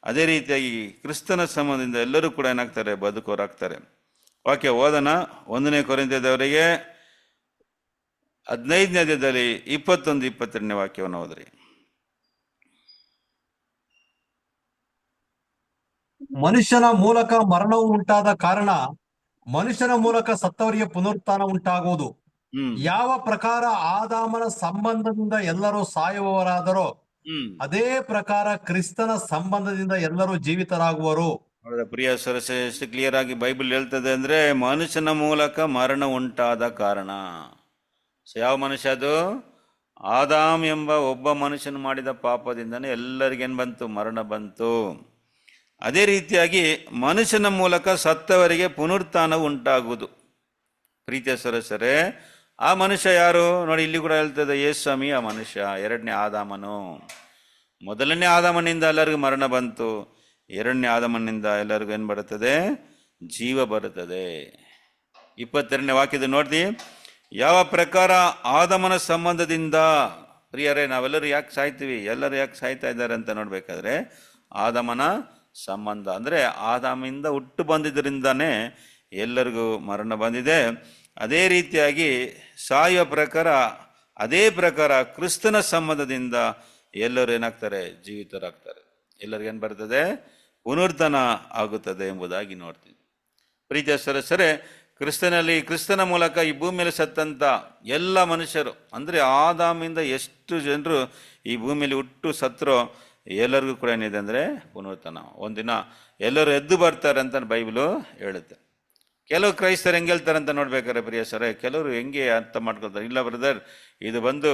ಅದೇ ರೀತಿಯಾಗಿ ಕ್ರಿಸ್ತನ ಸಂಬಂಧದಿಂದ ಎಲ್ಲರೂ ಕೂಡ ಏನಾಗ್ತಾರೆ? ಬದುಕೋರಾಗ್ತಾರೆ. ವಾಕ್ಯ ಓದೋಣ. 1 ಕೊರಿಂಥದವರಿಗೆ 15ನೇ ಅಧ್ಯಾಯದಲ್ಲಿ 21-22ನೇ ವಾಕ್ಯವನ್ನು ಓದ್ರಿ. ಮನುಷ್ಯನ ಮೂಲಕ ಮರಣವು ಉಂಟಾದ ಕಾರಣ ಮನುಷ್ಯನ ಮೂಲಕ ಸತ್ತವರಿಗೆ ಪುನರುತ್ಥಾನ ಉಂಟಾಗುವುದು. ಯಾವ ಪ್ರಕಾರ ಆದಾಮನ ಸಂಬಂಧದಿಂದ ಎಲ್ಲರೂ ಸಾಯುವವರಾದರೋ ಅದೇ ಪ್ರಕಾರ ಕ್ರಿಸ್ತನ ಸಂಬಂಧದಿಂದ ಎಲ್ಲರೂ ಜೀವಿತರಾಗುವರು. ಪ್ರಿಯ ಸರಸ, ಎಷ್ಟು ಕ್ಲಿಯರ್ ಆಗಿ ಬೈಬಲ್ ಹೇಳ್ತದೆ ಅಂದ್ರೆ, ಮನುಷ್ಯನ ಮೂಲಕ ಮರಣ ಉಂಟಾದ ಕಾರಣ. ಯಾವ ಮನುಷ್ಯ ಅದು? ಆದಾಮ್ ಎಂಬ ಒಬ್ಬ ಮನುಷ್ಯನು ಮಾಡಿದ ಪಾಪದಿಂದನೇ ಎಲ್ಲರಿಗೇನು ಬಂತು? ಮರಣ ಬಂತು. ಅದೇ ರೀತಿಯಾಗಿ ಮನುಷ್ಯನ ಮೂಲಕ ಸತ್ತವರಿಗೆ ಪುನರುತ್ಥಾನವು ಉಂಟಾಗುವುದು. ಪ್ರೀತಿಯ ಸರಸರೇ, ಆ ಮನುಷ್ಯ ಯಾರು ನೋಡಿ, ಇಲ್ಲಿ ಕೂಡ ಹೇಳ್ತದೆ ಯೇಸ್ವಾಮಿ ಆ ಮನುಷ್ಯ, ಎರಡನೇ ಆದಾಮನು. ಮೊದಲನೇ ಆದಾಮನಿಂದ ಎಲ್ಲರಿಗೂ ಮರಣ ಬಂತು, ಎರಡನೇ ಆದಾಮನಿಂದ ಎಲ್ಲರಿಗೂ ಏನು ಬರುತ್ತದೆ? ಜೀವ ಬರುತ್ತದೆ. 22ನೇ ವಾಕ್ಯದ ನೋಡ್ದಿ, ಯಾವ ಪ್ರಕಾರ ಆದಾಮನ ಸಂಬಂಧದಿಂದ, ಪ್ರಿಯರೇ ನಾವೆಲ್ಲರೂ ಯಾಕೆ ಸಾಯ್ತೀವಿ, ಎಲ್ಲರೂ ಯಾಕೆ ಸಾಯ್ತಾ ಇದ್ದಾರೆ ಅಂತ ನೋಡ್ಬೇಕಾದ್ರೆ ಆದಾಮನ ಸಂಬಂಧ ಅಂದರೆ ಆದಾಮಿಂದ ಹುಟ್ಟು ಬಂದಿದ್ದರಿಂದಾನೇ ಎಲ್ಲರಿಗೂ ಮರಣ ಬಂದಿದೆ. ಅದೇ ರೀತಿಯಾಗಿ ಸಾಯುವ ಪ್ರಕಾರ, ಅದೇ ಪ್ರಕಾರ ಕ್ರಿಸ್ತನ ಸಂಬಂಧದಿಂದ ಎಲ್ಲರೂ ಏನಾಗ್ತಾರೆ? ಜೀವಿತರಾಗ್ತಾರೆ. ಎಲ್ಲರಿಗೂ ಏನು ಬರ್ತದೆ? ಪುನರುತ್ಥಾನ ಆಗುತ್ತದೆ ಎಂಬುದಾಗಿ ನೋಡ್ತೀವಿ. ಪ್ರೀತಿಯ ಸರಸರೇ, ಕ್ರಿಸ್ತನ ಮೂಲಕ ಈ ಭೂಮಿಯಲ್ಲಿ ಸತ್ತಂತ ಎಲ್ಲ ಮನುಷ್ಯರು, ಅಂದರೆ ಆದಾಮಿಂದ ಎಷ್ಟು ಜನರು ಈ ಭೂಮಿಯಲ್ಲಿ ಹುಟ್ಟು ಸತ್ತರೋ ಎಲ್ಲರಿಗೂ ಕೂಡ ಏನಿದೆ ಅಂದರೆ ಪುನರುತ್ಥಾನ. ಒಂದಿನ ಎಲ್ಲರೂ ಎದ್ದು ಬರ್ತಾರೆ ಅಂತ ಬೈಬಲು ಹೇಳುತ್ತೆ. ಕೆಲವು ಕ್ರೈಸ್ತರು ಹೆಂಗೆ ಹೇಳ್ತಾರೆ ಅಂತ ನೋಡ್ಬೇಕಾರೆ ಪ್ರಿಯ ಸರೇ, ಕೆಲವರು ಹೆಂಗೆ ಅರ್ಥ ಮಾಡ್ಕೊಳ್ತಾರೆ, ಇಲ್ಲ ಬ್ರದರ್ ಇದು ಬಂದು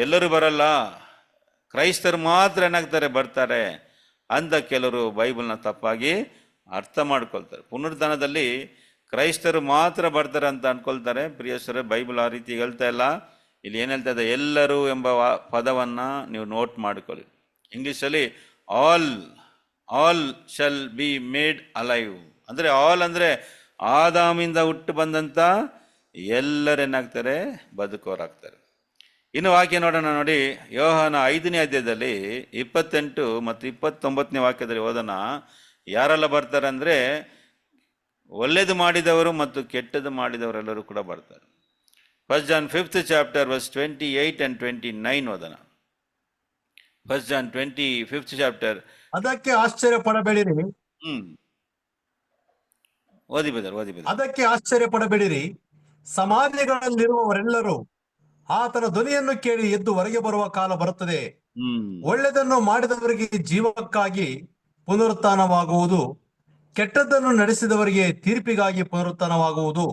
ಎಲ್ಲರೂ ಬರಲ್ಲ, ಕ್ರೈಸ್ತರು ಮಾತ್ರ ಏನಾಗ್ತಾರೆ ಬರ್ತಾರೆ ಅಂತ ಕೆಲವರು ಬೈಬಲ್ನ ತಪ್ಪಾಗಿ ಅರ್ಥ ಮಾಡ್ಕೊಳ್ತಾರೆ. ಪುನರುತ್ಥಾನದಲ್ಲಿ ಕ್ರೈಸ್ತರು ಮಾತ್ರ ಬರ್ತಾರೆ ಅಂತ ಅನ್ಕೊಳ್ತಾರೆ. ಪ್ರಿಯಸರೇ, ಬೈಬಲ್ ಆ ರೀತಿ ಹೇಳ್ತಾ ಇಲ್ಲ. ಇಲ್ಲಿ ಏನು ಹೇಳ್ತಾ ಇದೆ? ಎಲ್ಲರೂ ಎಂಬ ಪದವನ್ನು ನೀವು ನೋಟ್ ಮಾಡಿಕೊಳ್ಳಿ. ಇಂಗ್ಲೀಷಲ್ಲಿ all shall be made alive ಅಂದರೆ, ಆಲ್ ಅಂದರೆ ಆದಾಮಿಂದ ಹುಟ್ಟು ಬಂದಂಥ ಎಲ್ಲರೇನಾಗ್ತಾರೆ? ಬದುಕೋರಾಗ್ತಾರೆ. ಇನ್ನು ವಾಕ್ಯ ನೋಡೋಣ ನೋಡಿ, ಯೋಹಾನ 5ನೇ ಅಧ್ಯಾಯದಲ್ಲಿ 28 ಮತ್ತು 29ನೇ ವಾಕ್ಯದಲ್ಲಿ ಓದೋಣ. ಯಾರೆಲ್ಲ ಬರ್ತಾರೆ ಅಂದರೆ, ಒಳ್ಳೆಯದು ಮಾಡಿದವರು ಮತ್ತು ಕೆಟ್ಟದ್ದು ಮಾಡಿದವರೆಲ್ಲರೂ ಕೂಡ ಬರ್ತಾರೆ. 1 John 5th chapter verse 28 and 29 ಓದೋಣ. 1 John 5th chapter. ಅದಕ್ಕೆ ಆಶ್ಚರ್ಯ ಪಡಬೇಡಿರಿ. ಓದಿ ಬದರ್. ಅದಕ್ಕೆ ಆಶ್ಚರ್ಯ ಪಡಬೇಡಿರಿ, ಸಮಾಧಿಗಳಲ್ಲಿರುವವರೆಲ್ಲರೂ ಆತನ ಧ್ವನಿಯನ್ನು ಕೇಳಿ ಎದ್ದು ಹೊರಗೆ ಬರುವ ಕಾಲ ಬರುತ್ತದೆ. ಒಳ್ಳೆಯದನ್ನು ಮಾಡಿದವರಿಗೆ ಜೀವಕ್ಕಾಗಿ ಪುನರುತ್ಥಾನವಾಗುವುದು, ಕೆಟ್ಟದ್ದನ್ನು ನಡೆಸಿದವರಿಗೆ ತೀರ್ಪಿಗಾಗಿ ಪುನರುತ್ಥಾನವಾಗುವುದು.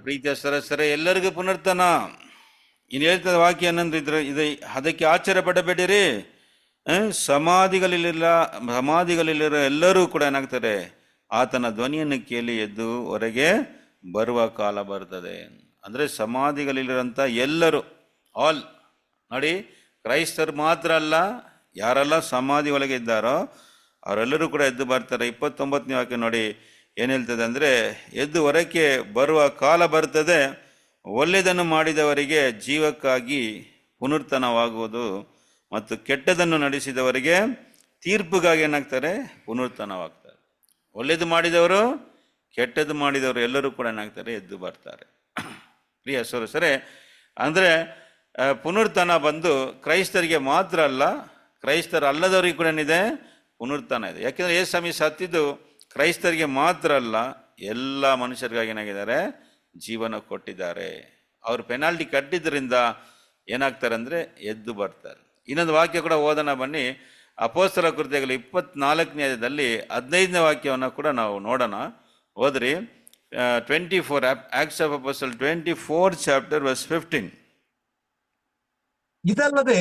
ಪ್ರೀತಿಯ ಸರಸರೇ, ಎಲ್ಲರಿಗೂ ಪುನರುತ್ಥಾನ. ಇನ್ನು ಹೇಳ್ತದ ವಾಕ್ಯ ಏನಂದ್ರೆ, ಅದಕ್ಕೆ ಆಶ್ಚರ್ಯ ಪಡಬೇಡಿರಿ, ಸಮಾಧಿಗಳಲ್ಲಿರೋ ಎಲ್ಲರೂ ಕೂಡ ಏನಾಗ್ತಾರೆ? ಆತನ ಧ್ವನಿಯನ್ನು ಕೇಳಿ ಎದ್ದು ಹೊರಗೆ ಬರುವ ಕಾಲ ಬರ್ತದೆ. ಅಂದರೆ ಸಮಾಧಿಗಳಲ್ಲಿರೋಂಥ ಎಲ್ಲರೂ, ಆಲ್ ನೋಡಿ, ಕ್ರೈಸ್ತರು ಮಾತ್ರ ಅಲ್ಲ, ಯಾರೆಲ್ಲ ಸಮಾಧಿ ಒಳಗೆ ಇದ್ದಾರೋ ಅವರೆಲ್ಲರೂ ಕೂಡ ಎದ್ದು ಬರ್ತಾರೆ. 29ನೇ ವಾಕ್ಯ ನೋಡಿ ಏನು ಹೇಳ್ತದೆ ಅಂದರೆ, ಎದ್ದು ಹೊರಕ್ಕೆ ಬರುವ ಕಾಲ ಬರ್ತದೆ, ಒಳ್ಳೆಯದನ್ನು ಮಾಡಿದವರಿಗೆ ಜೀವಕ್ಕಾಗಿ ಪುನರುತ್ಥಾನವಾಗುವುದು ಮತ್ತು ಕೆಟ್ಟದನ್ನು ನಡೆಸಿದವರಿಗೆ ತೀರ್ಪುಗಾಗಿ ಏನಾಗ್ತಾರೆ? ಪುನರುತ್ಥಾನವಾಗ್ತಾರೆ. ಒಳ್ಳೆಯದು ಮಾಡಿದವರು, ಕೆಟ್ಟದ್ದು ಮಾಡಿದವರು ಎಲ್ಲರೂ ಕೂಡ ಏನಾಗ್ತಾರೆ? ಎದ್ದು ಬರ್ತಾರೆ. ಪ್ರಿಯ ಸರಸರೇ, ಅಂದರೆ ಪುನರುತ್ಥಾನ ಬಂದು ಕ್ರೈಸ್ತರಿಗೆ ಮಾತ್ರ ಅಲ್ಲ, ಕ್ರೈಸ್ತರ ಅಲ್ಲದವರಿಗೆ ಕೂಡ ಏನಿದೆ? ಪುನರುತ್ಥಾನ ಇದೆ. ಯಾಕೆಂದರೆ ಯೇಸುಸ್ವಾಮಿ ಸತ್ತಿದ್ದು ಕ್ರೈಸ್ತರಿಗೆ ಮಾತ್ರ ಅಲ್ಲ, ಎಲ್ಲ ಮನುಷ್ಯರಿಗಾಗಿ ಏನಾಗಿದ್ದಾರೆ? ಜೀವನ ಕೊಟ್ಟಿದ್ದಾರೆ. ಅವರು ಪೆನಾಲ್ಟಿ ಕಟ್ಟಿದ್ರಿಂದ ಏನಾಗ್ತಾರೆ ಅಂದರೆ ಎದ್ದು ಬರ್ತಾರೆ. ಇನ್ನೊಂದು ವಾಕ್ಯ ಕೂಡ ಓದೋಣ ಬನ್ನಿ. ಅಪೊಸ್ತಲ ಕೃತ್ಯಗಳು 24ನೇ ಅಧ್ಯಾಯದಲ್ಲಿ 15ನೇ ವಾಕ್ಯವನ್ನು ಕೂಡ ನಾವು ನೋಡೋಣ. ಓದ್ರಿ. 24 Acts of Apostle 24 chapter verse 15. ಇದಲ್ಲದೆ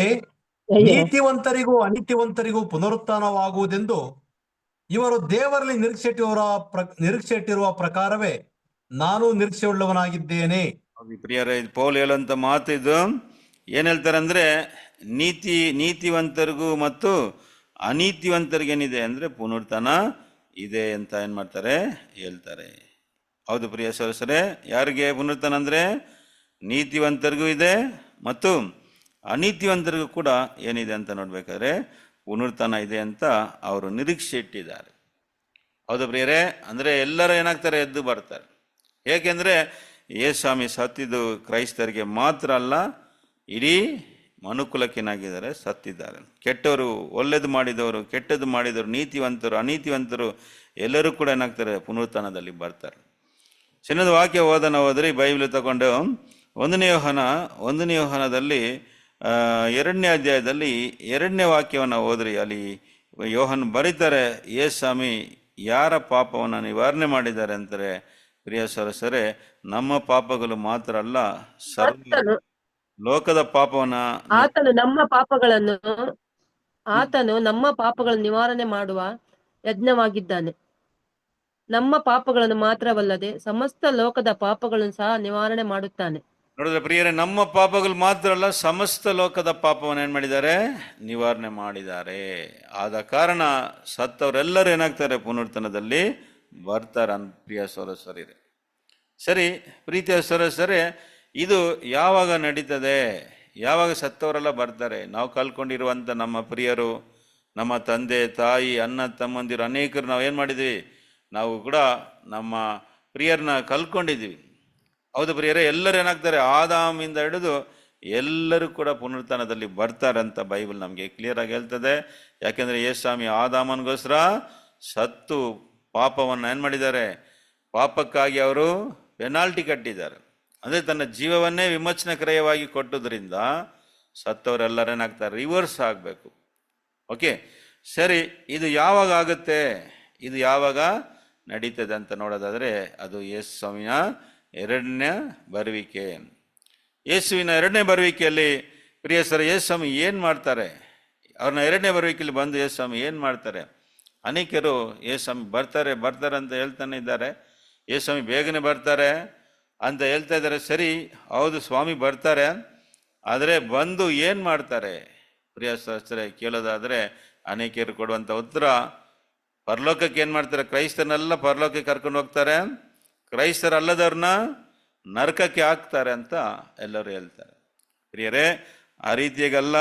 ನೀತಿವಂತರಿಗೂ ಅನೀತಿವಂತರಿಗೂ ಪುನರುತ್ಥಾನವಾಗುವುದೆಂದು ಇವರು ದೇವರಲ್ಲಿ ನಿರೀಕ್ಷೆಟ್ಟಿರುವ ಪ್ರಕಾರವೇ ನಾನು ನಿರೀಕ್ಷೆಯುಳ್ಳವನಾಗಿದ್ದೇನೆ. ಪ್ರಿಯರೇ, ಪೌಲ್ ಹೇಳುವಂತ ಮಾತು ಇದು. ಏನ್ ಹೇಳ್ತಾರೆ ಅಂದ್ರೆ, ನೀತಿವಂತರಿಗೂ ಮತ್ತು ಅನೀತಿವಂತರಿಗೇನಿದೆ ಅಂದ್ರೆ ಪುನರುತ್ಥಾನ ಇದೆ ಅಂತ ಏನ್ ಮಾಡ್ತಾರೆ? ಹೇಳ್ತಾರೆ. ಹೌದು ಪ್ರಿಯ ಸಹೋದರರೇ, ಯಾರಿಗೆ ಪುನರುತ್ಥಾನ ಅಂದ್ರೆ? ನೀತಿವಂತರಿಗೂ ಇದೆ ಮತ್ತು ಅನೀತಿವಂತರಿಗೂ ಕೂಡ ಏನಿದೆ ಅಂತ ನೋಡ್ಬೇಕಾದ್ರೆ ಪುನರುತ್ಥಾನ ಇದೆ ಅಂತ ಅವರು ನಿರೀಕ್ಷೆ ಇಟ್ಟಿದ್ದಾರೆ. ಹೌದು ಪ್ರಿಯರೇ, ಅಂದರೆ ಎಲ್ಲರೂ ಏನಾಗ್ತಾರೆ? ಎದ್ದು ಬರ್ತಾರೆ. ಏಕೆಂದರೆ ಯೇಸುಸ್ವಾಮಿ ಸತ್ತಿದ್ದು ಕ್ರೈಸ್ತರಿಗೆ ಮಾತ್ರ ಅಲ್ಲ, ಇಡೀ ಮನುಕುಲಕ್ಕೆ ಏನಾಗಿದ್ದಾರೆ? ಸತ್ತಿದ್ದಾರೆ. ಕೆಟ್ಟವರು, ಒಳ್ಳೆಯದು ಮಾಡಿದವರು, ಕೆಟ್ಟದ್ದು ಮಾಡಿದವರು, ನೀತಿವಂತರು, ಅನೀತಿವಂತರು ಎಲ್ಲರೂ ಕೂಡ ಏನಾಗ್ತಾರೆ? ಪುನರುತ್ಥಾನದಲ್ಲಿ ಬರ್ತಾರೆ. ಚಿನ್ನದ ವಾಕ್ಯ ಓದನ ಹೋದ್ರಿ, ಬೈಬಲ್ ತಗೊಂಡು 1ನೇ ಯೋಹಾನದಲ್ಲಿ 2ನೇ ಅಧ್ಯಾಯದಲ್ಲಿ 2ನೇ ವಾಕ್ಯವನ್ನು ಓದ್ರಿ. ಅಲ್ಲಿ ಯೋಹನ್ ಬರೀತಾರೆ, ಯೇಸುಸ್ವಾಮಿ ಯಾರ ಪಾಪವನ್ನು ನಿವಾರಣೆ ಮಾಡಿದ್ದಾರೆ ಅಂತಾರೆ. ಪ್ರಿಯ ಸಹೋದರರೇ, ನಮ್ಮ ಪಾಪಗಳು ಮಾತ್ರ ಅಲ್ಲ, ಲೋಕದ ಪಾಪವನ್ನ ಆತನು ನಮ್ಮ ಪಾಪಗಳನ್ನು ನಿವಾರಣೆ ಮಾಡುವ ಯಜ್ಞವಾಗಿದ್ದಾನೆ. ನಮ್ಮ ಪಾಪಗಳನ್ನು ಮಾತ್ರವಲ್ಲದೆ ಸಮಸ್ತ ಲೋಕದ ಪಾಪಗಳನ್ನು ಸಹ ನಿವಾರಣೆ ಮಾಡುತ್ತಾನೆ. ನೋಡಿದ್ರೆ ಪ್ರಿಯರೇ, ನಮ್ಮ ಪಾಪಗಳು ಮಾತ್ರ ಅಲ್ಲ, ಸಮಸ್ತ ಲೋಕದ ಪಾಪವನ್ನು ಏನ್ ಮಾಡಿದ್ದಾರೆ? ನಿವಾರಣೆ ಮಾಡಿದ್ದಾರೆ. ಆದ ಕಾರಣ ಸತ್ತವರೆಲ್ಲರೂ ಏನಾಗ್ತಾರೆ? ಪುನರುತ್ಥಾನದಲ್ಲಿ ಬರ್ತಾರೆ. ಪ್ರಿಯ ಸಹೋದರರೇ, ಸರಿ, ಪ್ರೀತಿಯ ಸಹೋದರರೇ, ಇದು ಯಾವಾಗ ನಡೀತದೆ? ಯಾವಾಗ ಸತ್ತವರೆಲ್ಲ ಬರ್ತಾರೆ? ನಾವು ಕಳ್ಕೊಂಡಿರುವಂಥ ನಮ್ಮ ಪ್ರಿಯರು, ನಮ್ಮ ತಂದೆ ತಾಯಿ, ಅಣ್ಣ ತಮ್ಮಂದಿರು, ಅನೇಕರು ನಾವು ಏನು ಮಾಡಿದ್ವಿ? ನಾವು ಕೂಡ ನಮ್ಮ ಪ್ರಿಯರನ್ನ ಕಳ್ಕೊಂಡಿದ್ವಿ. ಹೌದು ಪ್ರಿಯರೇ, ಎಲ್ಲರೂ ಏನಾಗ್ತಾರೆ? ಆದಾಮಿಂದ ಹಿಡಿದು ಎಲ್ಲರೂ ಕೂಡ ಪುನರುತ್ಥಾನದಲ್ಲಿ ಬರ್ತಾರೆ ಅಂತ ಬೈಬಲ್ ನಮಗೆ ಕ್ಲಿಯರ್ ಆಗಿ ಹೇಳ್ತದೆ. ಯಾಕೆಂದ್ರೆ ಯೇಸುಸ್ವಾಮಿ ಆದಾಮನಿಗೋಸ್ಕರ ಸತ್ತು ಪಾಪವನ್ನು ಏನು ಮಾಡಿದ್ದಾರೆ? ಪಾಪಕ್ಕಾಗಿ ಅವರು ಪೆನಾಲ್ಟಿ ಕಟ್ಟಿದ್ದಾರೆ. ಅಂದರೆ ತನ್ನ ಜೀವವನ್ನೇ ವಿಮೋಚನಾ ಕ್ರಯವಾಗಿ ಕೊಟ್ಟುದರಿಂದ ಸತ್ತವರೆಲ್ಲರೇನಾಗ್ತಾರೆ? ರಿವರ್ಸ್ ಆಗಬೇಕು. ಓಕೆ, ಸರಿ, ಇದು ಯಾವಾಗ ಆಗುತ್ತೆ? ಇದು ಯಾವಾಗ ನಡೀತದೆ ಅಂತ ನೋಡೋದಾದರೆ ಅದು ಯೇಸು ಸ್ವಾಮಿಯ ಎರಡನೇ ಬರುವಿಕೆ. ಯೇಸುವಿನ ಎರಡನೇ ಬರುವಿಕೆಯಲ್ಲಿ ಪ್ರಿಯ ಸರ್, ಯೇಸು ಸ್ವಾಮಿ ಏನು ಮಾಡ್ತಾರೆ? ಅವ್ರನ್ನ ಎರಡನೇ ಬರುವಿಕೆಯಲ್ಲಿ ಬಂದು ಯೇಸು ಸ್ವಾಮಿ ಏನು ಮಾಡ್ತಾರೆ? ಅನೇಕರು ಯೇಸು ಸ್ವಾಮಿ ಬರ್ತಾರೆ ಅಂತ ಹೇಳ್ತಾನೆ ಇದ್ದಾರೆ. ಯೇಸು ಸ್ವಾಮಿ ಬೇಗನೆ ಬರ್ತಾರೆ ಅಂತ ಹೇಳ್ತಾ ಇದ್ದಾರೆ. ಸರಿ, ಹೌದು, ಸ್ವಾಮಿ ಬರ್ತಾರೆ. ಆದರೆ ಬಂದು ಏನು ಮಾಡ್ತಾರೆ? ಪ್ರಿಯ ಸಹೋದರರೇ, ಕೇಳೋದಾದರೆ ಅನೇಕರು ಕೊಡುವಂಥ ಉತ್ತರ, ಪರಲೋಕಕ್ಕೆ ಏನು ಮಾಡ್ತಾರೆ? ಕ್ರೈಸ್ತರನ್ನೆಲ್ಲ ಪರಲೋಕಕ್ಕೆ ಕರ್ಕೊಂಡು ಹೋಗ್ತಾರೆ, ಕ್ರೈಸ್ತರಲ್ಲದವ್ರನ್ನ ನರಕಕ್ಕೆ ಹಾಕ್ತಾರೆ ಅಂತ ಎಲ್ಲರೂ ಹೇಳ್ತಾರೆ. ಪ್ರಿಯರೇ, ಆ ರೀತಿಯಾಗಲ್ಲ.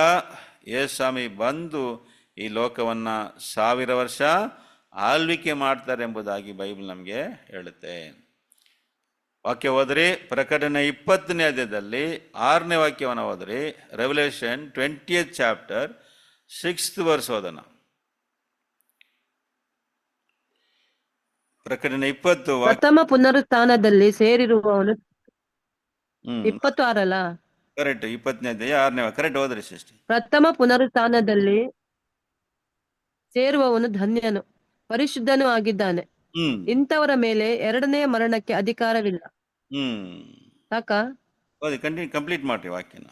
ಯೇಸು ಸ್ವಾಮಿ ಬಂದು ಈ ಲೋಕವನ್ನು 1000 ವರ್ಷ ಆಳ್ವಿಕೆ ಮಾಡ್ತಾರೆ ಎಂಬುದಾಗಿ ಬೈಬಲ್ ನಮಗೆ ಹೇಳುತ್ತೆ. ವಾಕ್ಯ ಹೋದ್ರಿ, ಪ್ರಕಟಣೆ 20ನೇ ಅಧ್ಯಾಯದಲ್ಲಿ 6ನೇ ವಾಕ್ಯವನ್ನು ಹೋದ್ರಿ, revolution 20th chapter 6th verse ಓದೋಣ. ಪ್ರಕಟಣೆ 20 ಪ್ರಥಮ ಪುನರುತ್ಥಾನದಲ್ಲಿ ಸೇರಿರುವವನು 26 ಕರೆಕ್ಟ್, 20ನೇ ಅಧ್ಯಾಯ 6ನೇ ಕರೆಕ್ಟ್ ಹೋದ್ರಿ ಸಿಸ್ಟರ್. ಪ್ರಥಮ ಪುನರುತ್ಥಾನದಲ್ಲಿ ಸೇರುವವನು ಧನ್ಯನು, ಪರಿಶುದ್ಧನೂ ಆಗಿದ್ದಾನೆ. ಇಂಥವರ ಮೇಲೆ ಎರಡನೆಯ ಮರಣಕ್ಕೆ ಅಧಿಕಾರವಿಲ್ಲ. ಸಾಕಾ? ಕಂಪ್ಲೀಟ್ ಮಾಡ್ರಿ ವಾಕ್ಯನ.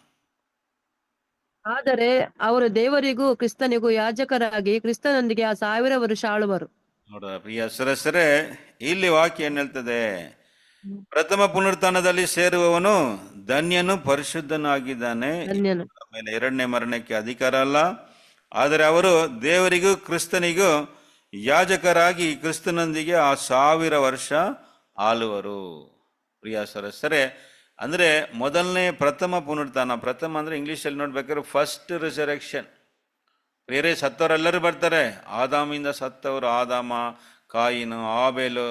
ಆದರೆ ಅವರು ದೇವರಿಗೂ ಕ್ರಿಸ್ತನಿಗೂ ಯಾಜಕರಾಗಿ ಕ್ರಿಸ್ತನೊಂದಿಗೆ ಆ 1000 ವರ್ಷ ಆಳುವರು. ನೋಡ ಪ್ರಿಯ ಸರಸರೇ, ಇಲ್ಲಿ ವಾಕ್ಯ ಏನ್ ಹೇಳ್ತದೆ? ಪ್ರಥಮ ಪುನರುತ್ಥಾನದಲ್ಲಿ ಸೇರುವವನು ಧನ್ಯನು, ಪರಿಶುದ್ಧನೂ ಆಗಿದ್ದಾನೆ. ಧನ್ಯನು. ಆಮೇಲೆ ಎರಡನೇ ಮರಣಕ್ಕೆ ಅಧಿಕಾರ ಅಲ್ಲ, ಆದರೆ ಅವರು ದೇವರಿಗೂ ಕ್ರಿಸ್ತನಿಗೂ ಯಾಜಕರಾಗಿ ಕ್ರಿಸ್ತನೊಂದಿಗೆ ಆ 1000 ವರ್ಷ ಆಳುವರು. ಪ್ರಿಯ ಸರಸರೇ, ಅಂದ್ರೆ ಮೊದಲನೇ ಪ್ರಥಮ ಪುನರುತ್ಥಾನ. ಪ್ರಥಮ ಅಂದ್ರೆ ಇಂಗ್ಲಿಷಲ್ಲಿ ನೋಡ್ಬೇಕಾದ್ರೆ ಫಸ್ಟ್ ರಿಸರೆಕ್ಷನ್. ಬೇರೆ ಸತ್ತವರೆಲ್ಲರೂ ಬರ್ತಾರೆ. ಆದಾಮಿಂದ ಸತ್ತವರು, ಆದಾಮ, ಕಾಯಿನು, ಆಬೇಲು,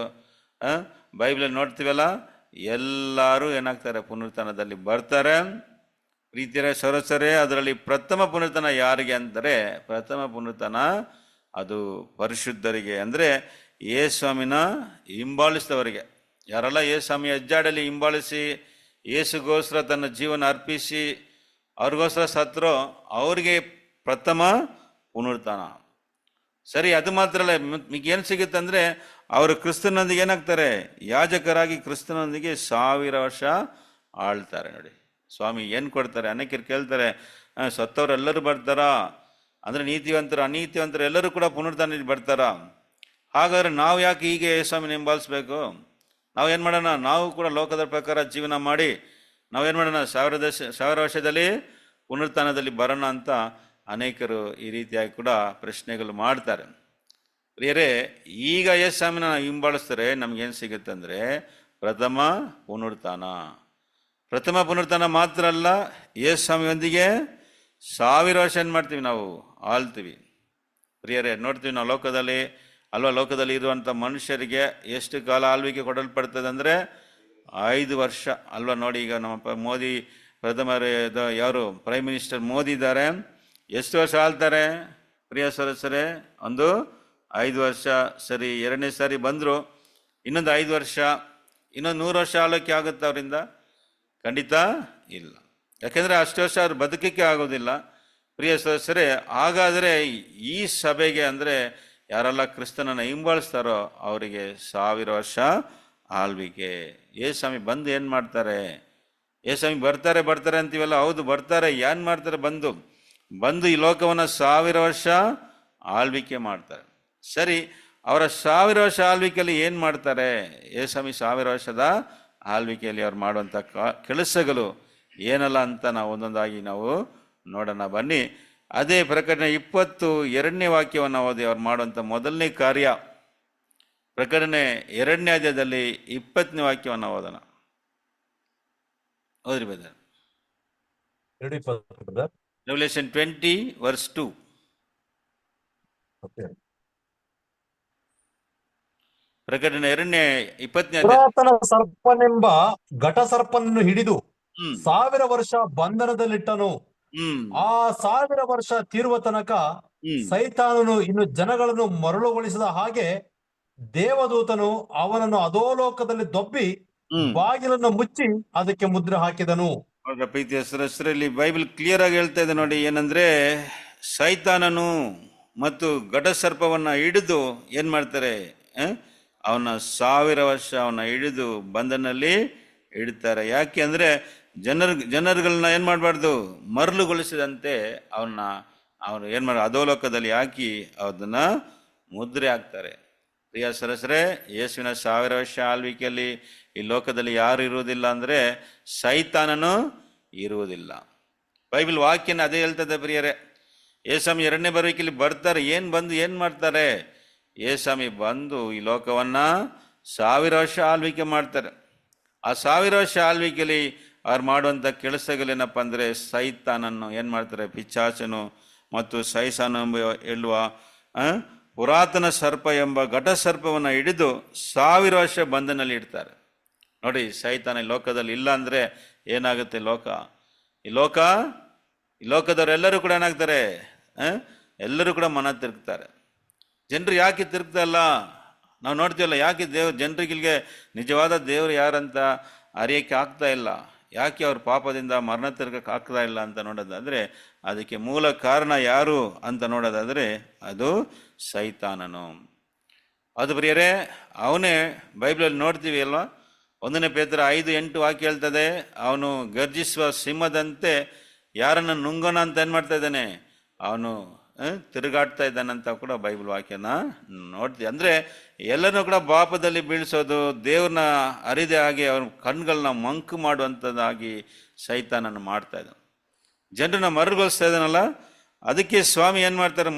ಬೈಬಲಲ್ಲಿ ನೋಡ್ತೀವಲ್ಲ, ಎಲ್ಲರೂ ಏನಾಗ್ತಾರೆ? ಪುನರುತ್ಥಾನದಲ್ಲಿ ಬರ್ತಾರೆ. ಪ್ರೀತಿಯ ಸರಸರೇ, ಅದರಲ್ಲಿ ಪ್ರಥಮ ಪುನರುತ್ಥಾನ ಯಾರಿಗೆ ಅಂದರೆ, ಪ್ರಥಮ ಪುನರುತ್ಥಾನ ಅದು ಪರಿಶುದ್ಧರಿಗೆ, ಅಂದರೆ ಯೇಸುಸ್ವಾಮಿನ ಹಿಂಬಾಲಿಸಿದವರಿಗೆ. ಯಾರೆಲ್ಲ ಯೇಸುಸ್ವಾಮಿ ಹೆಜ್ಜಾಡಲ್ಲಿ ಹಿಂಬಾಲಿಸಿ ಯೇಸುಗೋಸ್ಕರ ತನ್ನ ಜೀವನ ಅರ್ಪಿಸಿ ಅವ್ರಿಗೋಸ್ಕರ ಸತ್ತರೋ ಅವ್ರಿಗೆ ಪ್ರಥಮ ಪುನರುತ್ಥಾನ. ಸರಿ, ಅದು ಮಾತ್ರ ಅಲ್ಲ, ಏನು ಸಿಗುತ್ತೆ ಅಂದರೆ ಅವರು ಕ್ರಿಸ್ತನೊಂದಿಗೆ ಏನಾಗ್ತಾರೆ? ಯಾಜಕರಾಗಿ ಕ್ರಿಸ್ತನೊಂದಿಗೆ 1000 ವರ್ಷ ಆಳ್ತಾರೆ. ನೋಡಿ ಸ್ವಾಮಿ ಏನು ಕೊಡ್ತಾರೆ. ಅನೇಕರು ಕೇಳ್ತಾರೆ, ಸತ್ತವರೆಲ್ಲರೂ ಬರ್ತಾರಾ? ಅಂದರೆ ನೀತಿವಂತರು ಅನೀತಿವಂತರು ಎಲ್ಲರೂ ಕೂಡ ಪುನರುತ್ಥಾನದಲ್ಲಿ ಬರ್ತಾರಾ? ಹಾಗಾದ್ರೆ ನಾವು ಯಾಕೆ ಹೀಗೆ ಯೇಸುಸ್ವಾಮಿನ ಹಿಂಬಾಲಿಸ್ಬೇಕು? ನಾವೇನು ಮಾಡೋಣ? ನಾವು ಕೂಡ ಲೋಕದ ಪ್ರಕಾರ ಜೀವನ ಮಾಡಿ ನಾವೇನು ಮಾಡೋಣ? 1000 ವರ್ಷದಲ್ಲಿ ಪುನರುತ್ಥಾನದಲ್ಲಿ ಬರೋಣ ಅಂತ ಅನೇಕರು ಈ ರೀತಿಯಾಗಿ ಕೂಡ ಪ್ರಶ್ನೆಗಳು ಮಾಡ್ತಾರೆ. ಪ್ರಿಯರೇ, ಈಗ ಯೇಸುಸ್ವಾಮಿನ ಹಿಂಬಾಲಿಸ್ತಾರೆ, ನಮ್ಗೇನು ಸಿಗುತ್ತೆ ಅಂದರೆ ಪ್ರಥಮ ಪುನರುತ್ಥಾನ. ಪ್ರಥಮ ಪುನರುತ್ಥಾನ ಮಾತ್ರ ಅಲ್ಲ, ಯೇಸುಸ್ವಾಮಿಯೊಂದಿಗೆ 1000 ವರ್ಷ ಏನು ಮಾಡ್ತೀವಿ? ನಾವು ಆಳ್ತೀವಿ. ಪ್ರಿಯರೇ, ನೋಡ್ತೀವಿ ನಾವು ಲೋಕದಲ್ಲಿ ಅಲ್ವಾ, ಲೋಕದಲ್ಲಿ ಇರುವಂಥ ಮನುಷ್ಯರಿಗೆ ಎಷ್ಟು ಕಾಲ ಆಳ್ವಿಕೆ ಕೊಡಲ್ಪಡ್ತದೆ ಅಂದರೆ 5 ವರ್ಷ ಅಲ್ವಾ. ನೋಡಿ, ಈಗ ನಮ್ಮ ಮೋದಿ ಪ್ರಥಮರು ಯಾರು ಪ್ರೈಮ್ ಮಿನಿಸ್ಟರ್ ಮೋದಿ ಇದ್ದಾರೆ, ಎಷ್ಟು ವರ್ಷ ಆಳ್ತಾರೆ? ಪ್ರಿಯ ಸದಸ್ಯರೇ, ಒಂದು 5 ವರ್ಷ. ಸರಿ, ಎರಡನೇ ಸಾರಿ ಬಂದರು, ಇನ್ನೊಂದು 5 ವರ್ಷ, ಇನ್ನೊಂದು 100 ವರ್ಷ ಆಳೋಕ್ಕೆ ಆಗುತ್ತೆ ಅವರಿಂದ? ಖಂಡಿತ ಇಲ್ಲ. ಯಾಕೆಂದರೆ ಅಷ್ಟು ವರ್ಷ ಅವ್ರು ಬದುಕಕ್ಕೆ ಆಗೋದಿಲ್ಲ. ಪ್ರಿಯ ಸದಸ್ಯರೇ, ಹಾಗಾದರೆ ಈ ಸಭೆಗೆ ಅಂದರೆ ಯಾರೆಲ್ಲ ಕ್ರಿಸ್ತನನ್ನು ಹಿಂಬಾಲಿಸ್ತಾರೋ ಅವರಿಗೆ 1000 ವರ್ಷ ಆಳ್ವಿಕೆ. ಯೇಸುಸ್ವಾಮಿ ಬಂದು ಏನು ಮಾಡ್ತಾರೆ? ಯೇಸುಸ್ವಾಮಿ ಬರ್ತಾರೆ ಅಂತೀವಲ್ಲ, ಹೌದು ಬರ್ತಾರೆ. ಏನು ಮಾಡ್ತಾರೆ? ಬಂದು ಈ ಲೋಕವನ್ನು 1000 ವರ್ಷ ಆಳ್ವಿಕೆ ಮಾಡ್ತಾರೆ. ಸರಿ, ಅವರ 1000 ವರ್ಷ ಆಳ್ವಿಕೆಯಲ್ಲಿ ಏನು ಮಾಡ್ತಾರೆ, ಯೇಸುಸ್ವಾಮಿ 1000 ವರ್ಷದ ಆಳ್ವಿಕೆಯಲ್ಲಿ ಅವ್ರು ಮಾಡುವಂಥ ಕೆಲಸಗಳು ಏನಲ್ಲ ಅಂತ ನಾವು ಒಂದೊಂದಾಗಿ ನಾವು ನೋಡೋಣ ಬನ್ನಿ. ಅದೇ ಪ್ರಕಟಣೆ 22ನೇ ವಾಕ್ಯವನ್ನು ಓದಿ ಅವ್ರು ಮಾಡುವಂಥ ಮೊದಲನೇ ಕಾರ್ಯ. ಪ್ರಕಟಣೆ 2ನೇ ಅಧ್ಯಾಯದಲ್ಲಿ 20ನೇ ವಾಕ್ಯವನ್ನು ಓದೋಣ. ಓದ್ರಿ ಬ್ರದರ್. Revolution 20 verse 2. ಪ್ರಕಟಣೆ 2ನೇ 20ನೇ ಅಧ್ಯಾಯ. ಪುರಾತನ ಸರ್ಪನೆಂಬ ಘಟ ಸರ್ಪನನ್ನು ಹಿಡಿದು 1000 ವರ್ಷ ಬಂಧನದಲ್ಲಿಟ್ಟನು. ಆ 1000 ವರ್ಷ ತೀರುವ ತನಕ ಸೈತಾನನು ಇನ್ನು ಜನಗಳನ್ನು ಮರಳುಗೊಳಿಸಿದ ಹಾಗೆ ದೇವದೂತನು ಅವನನ್ನು ಅಧೋಲೋಕದಲ್ಲಿ ದೊಬ್ಬಿ ಬಾಗಿಲನ್ನು ಮುಚ್ಚಿ ಅದಕ್ಕೆ ಮುದ್ರೆ ಹಾಕಿದನು. ಪ್ರೀತಿಯ ಸದಸ್ಯರಲ್ಲಿ ಬೈಬಲ್ ಕ್ಲಿಯರ್ ಆಗಿ ಹೇಳ್ತಾ ಇದೆ ನೋಡಿ, ಏನಂದ್ರೆ ಸೈತಾನನು ಮತ್ತು ಘಟಸರ್ಪವನ್ನ ಹಿಡಿದು ಏನ್ ಮಾಡ್ತಾರೆ, ಅವನ 1000 ವರ್ಷ ಅವನ ಹಿಡಿದು ಬಂಧನಲ್ಲಿ ಇಡ್ತಾರೆ. ಯಾಕೆ ಅಂದ್ರೆ ಜನರುಗಳನ್ನ ಏನ್ ಮಾಡಬಾರ್ದು, ಮರಳುಗೊಳಿಸಿದಂತೆ ಅವನು ಏನ್ ಮಾಡ ಅಧೋಲೋಕದಲ್ಲಿ ಹಾಕಿ ಅದನ್ನ ಮುದ್ರೆ ಹಾಕ್ತಾರೆ. ಪ್ರಿಯ ಸರಸರೇ, ಯೇಸುವಿನ 1000 ವರ್ಷ ಆಳ್ವಿಕೆಯಲ್ಲಿ ಈ ಲೋಕದಲ್ಲಿ ಯಾರು ಇರುವುದಿಲ್ಲ ಅಂದ್ರೆ ಸೈತಾನನು ಇರುವುದಿಲ್ಲ. ಬೈಬಲ್ ವಾಕ್ಯನ ಅದೇ ಹೇಳ್ತದೆ ಪ್ರಿಯರೇ. ಯೇಸುಸ್ವಾಮಿ 2ನೇ ಬರುವಿಕೆಯಲ್ಲಿ ಬರ್ತಾರೆ. ಏನ್ ಮಾಡ್ತಾರೆ, ಯೇಸುಸ್ವಾಮಿ ಬಂದು ಈ ಲೋಕವನ್ನ 1000 ವರ್ಷ ಆಳ್ವಿಕೆ ಮಾಡ್ತಾರೆ. ಆ 1000 ವರ್ಷ ಆಳ್ವಿಕೆಯಲ್ಲಿ ಅವ್ರು ಮಾಡುವಂಥ ಕೆಲಸಗಳೇನಪ್ಪ ಅಂದರೆ ಸೈತಾನನ್ನು ಏನು ಮಾಡ್ತಾರೆ, ಪಿಶಾಚನು ಮತ್ತು ಸೈತಾನ ಹೇಳುವ ಪುರಾತನ ಸರ್ಪ ಎಂಬ ಘಟ ಸರ್ಪವನ್ನು ಹಿಡಿದು 1000 ವರ್ಷ ಬಂಧನಲ್ಲಿ ಇಡ್ತಾರೆ. ನೋಡಿ, ಸೈತಾನ ಈ ಲೋಕದಲ್ಲಿ ಇಲ್ಲ ಅಂದರೆ ಏನಾಗುತ್ತೆ ಈ ಲೋಕದವರೆಲ್ಲರೂ ಕೂಡ ಏನಾಗ್ತಾರೆ, ಎಲ್ಲರೂ ಕೂಡ ಮನ ತಿರುಗ್ತಾರೆ. ಜನರು ಯಾಕೆ ತಿರುಗ್ತಾ ಇಲ್ಲ ನಾವು ನೋಡ್ತೀವಲ್ಲ, ಯಾಕೆ ಜನರಿಗೆ ನಿಜವಾದ ದೇವರು ಯಾರಂತ ಅರಿಯಕ್ಕೆ ಆಗ್ತಾ ಇಲ್ಲ, ಯಾಕೆ ಅವ್ರ ಪಾಪದಿಂದ ಮರಣ ತಿರುಗಕ್ಕೆ ಆಗ್ತಾ ಇಲ್ಲ ಅಂತ ನೋಡೋದಾದರೆ ಅದಕ್ಕೆ ಮೂಲ ಕಾರಣ ಯಾರು ಅಂತ ನೋಡೋದಾದರೆ ಅದು ಸೈತಾನನು. ಅದು ಪ್ರಿಯರೇ, ಅವನೇ ಬೈಬಲಲ್ಲಿ ನೋಡ್ತೀವಿ ಅಲ್ವಾ, 1ನೇ ಪೇತ್ರ 5:8 ವಾಕ್ಯ ಹೇಳ್ತದೆ, ಅವನು ಗರ್ಜಿಸುವ ಸಿಂಹದಂತೆ ಯಾರನ್ನು ನುಂಗೋಣ ಅಂತ ಏನು ಮಾಡ್ತಾ ಇದ್ದಾನೆ, ಅವನು ತಿರುಗಾಡ್ತಾ ಇದ್ದಾನಂತ ಕೂಡ ಬೈಬಲ್ ವಾಕ್ಯನ ನೋಡ್ತೀವಿ. ಅಂದರೆ ಎಲ್ಲನೂ ಕೂಡ ಪಾಪದಲ್ಲಿ ಬೀಳಿಸೋದು, ದೇವ್ರನ್ನ ಅರಿದೇ ಆಗಿ ಅವ್ರ ಕಣ್ಗಳನ್ನ ಮಂಕು ಮಾಡುವಂಥದ್ದಾಗಿ ಸೈತಾನನ್ನು ಮಾಡ್ತಾ ಇದ್ದಾನೆ, ಜನರನ್ನ ಮರಗೊಳಿಸ್ತಾ ಇದ್ದಾನಲ್ಲ. ಅದಕ್ಕೆ ಸ್ವಾಮಿ ಏನು ಮಾಡ್ತಾರೆ,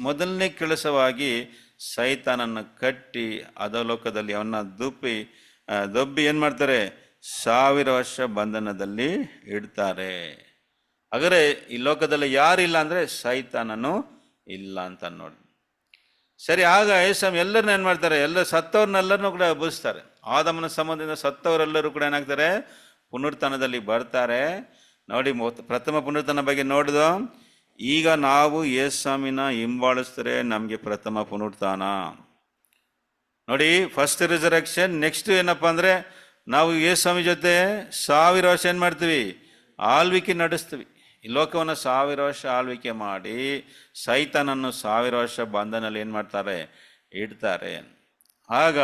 ಮೊದಲನೇ ಕೆಲಸವಾಗಿ ಸೈತಾನನ್ನು ಕಟ್ಟಿ ಅಧೋಲೋಕದಲ್ಲಿ ಅವನ್ನ ದೊಬ್ಬಿ ಏನು ಮಾಡ್ತಾರೆ, 1000 ವರ್ಷ ಬಂಧನದಲ್ಲಿ ಇಡ್ತಾರೆ. ಹಾಗಾದರೆ ಈ ಲೋಕದಲ್ಲಿ ಯಾರಿಲ್ಲ ಅಂದರೆ ಸೈತಾನನು ಇಲ್ಲ ಅಂತ ನೋಡಿ. ಸರಿ, ಆಗ ಯೇಸುಸ್ವಾಮಿ ಎಲ್ಲರನ್ನ ಏನು ಮಾಡ್ತಾರೆ, ಸತ್ತವ್ರನ್ನೆಲ್ಲರನ್ನೂ ಕೂಡ ಎಬ್ಬಿಸ್ತಾರೆ. ಆದಮನ ಸಂಬಂಧದಿಂದ ಸತ್ತವರೆಲ್ಲರೂ ಕೂಡ ಏನಾಗ್ತಾರೆ, ಪುನರುತ್ಥಾನದಲ್ಲಿ ಬರ್ತಾರೆ. ನೋಡಿ, ಪ್ರಥಮ ಪುನರುತ್ಥಾನ ಬಗ್ಗೆ ನೋಡಿದ, ಈಗ ನಾವು ಯೇಸುಸ್ವಾಮಿನ ಹಿಂಬಾಲಿಸಿದ್ರೆ ನಮಗೆ ಪ್ರಥಮ ಪುನರುತ್ಥಾನ. ನೋಡಿ, ಫಸ್ಟ್ ರಿಸರೆಕ್ಷನ್. ನೆಕ್ಸ್ಟ್ ಏನಪ್ಪ ಅಂದರೆ ನಾವು ಯೇಸುಸ್ವಾಮಿ ಜೊತೆ 1000 ವರ್ಷ ಏನು ಮಾಡ್ತೀವಿ, ಆಳ್ವಿಕೆ ನಡೆಸ್ತೀವಿ. ಈ ಲೋಕವನ್ನು 1000 ವರ್ಷ ಆಳ್ವಿಕೆ ಮಾಡಿ ಸೈತಾನನ್ನು 1000 ವರ್ಷ ಬಂಧನಲ್ಲಿ ಏನು ಮಾಡ್ತಾರೆ, ಇಡ್ತಾರೆ. ಆಗ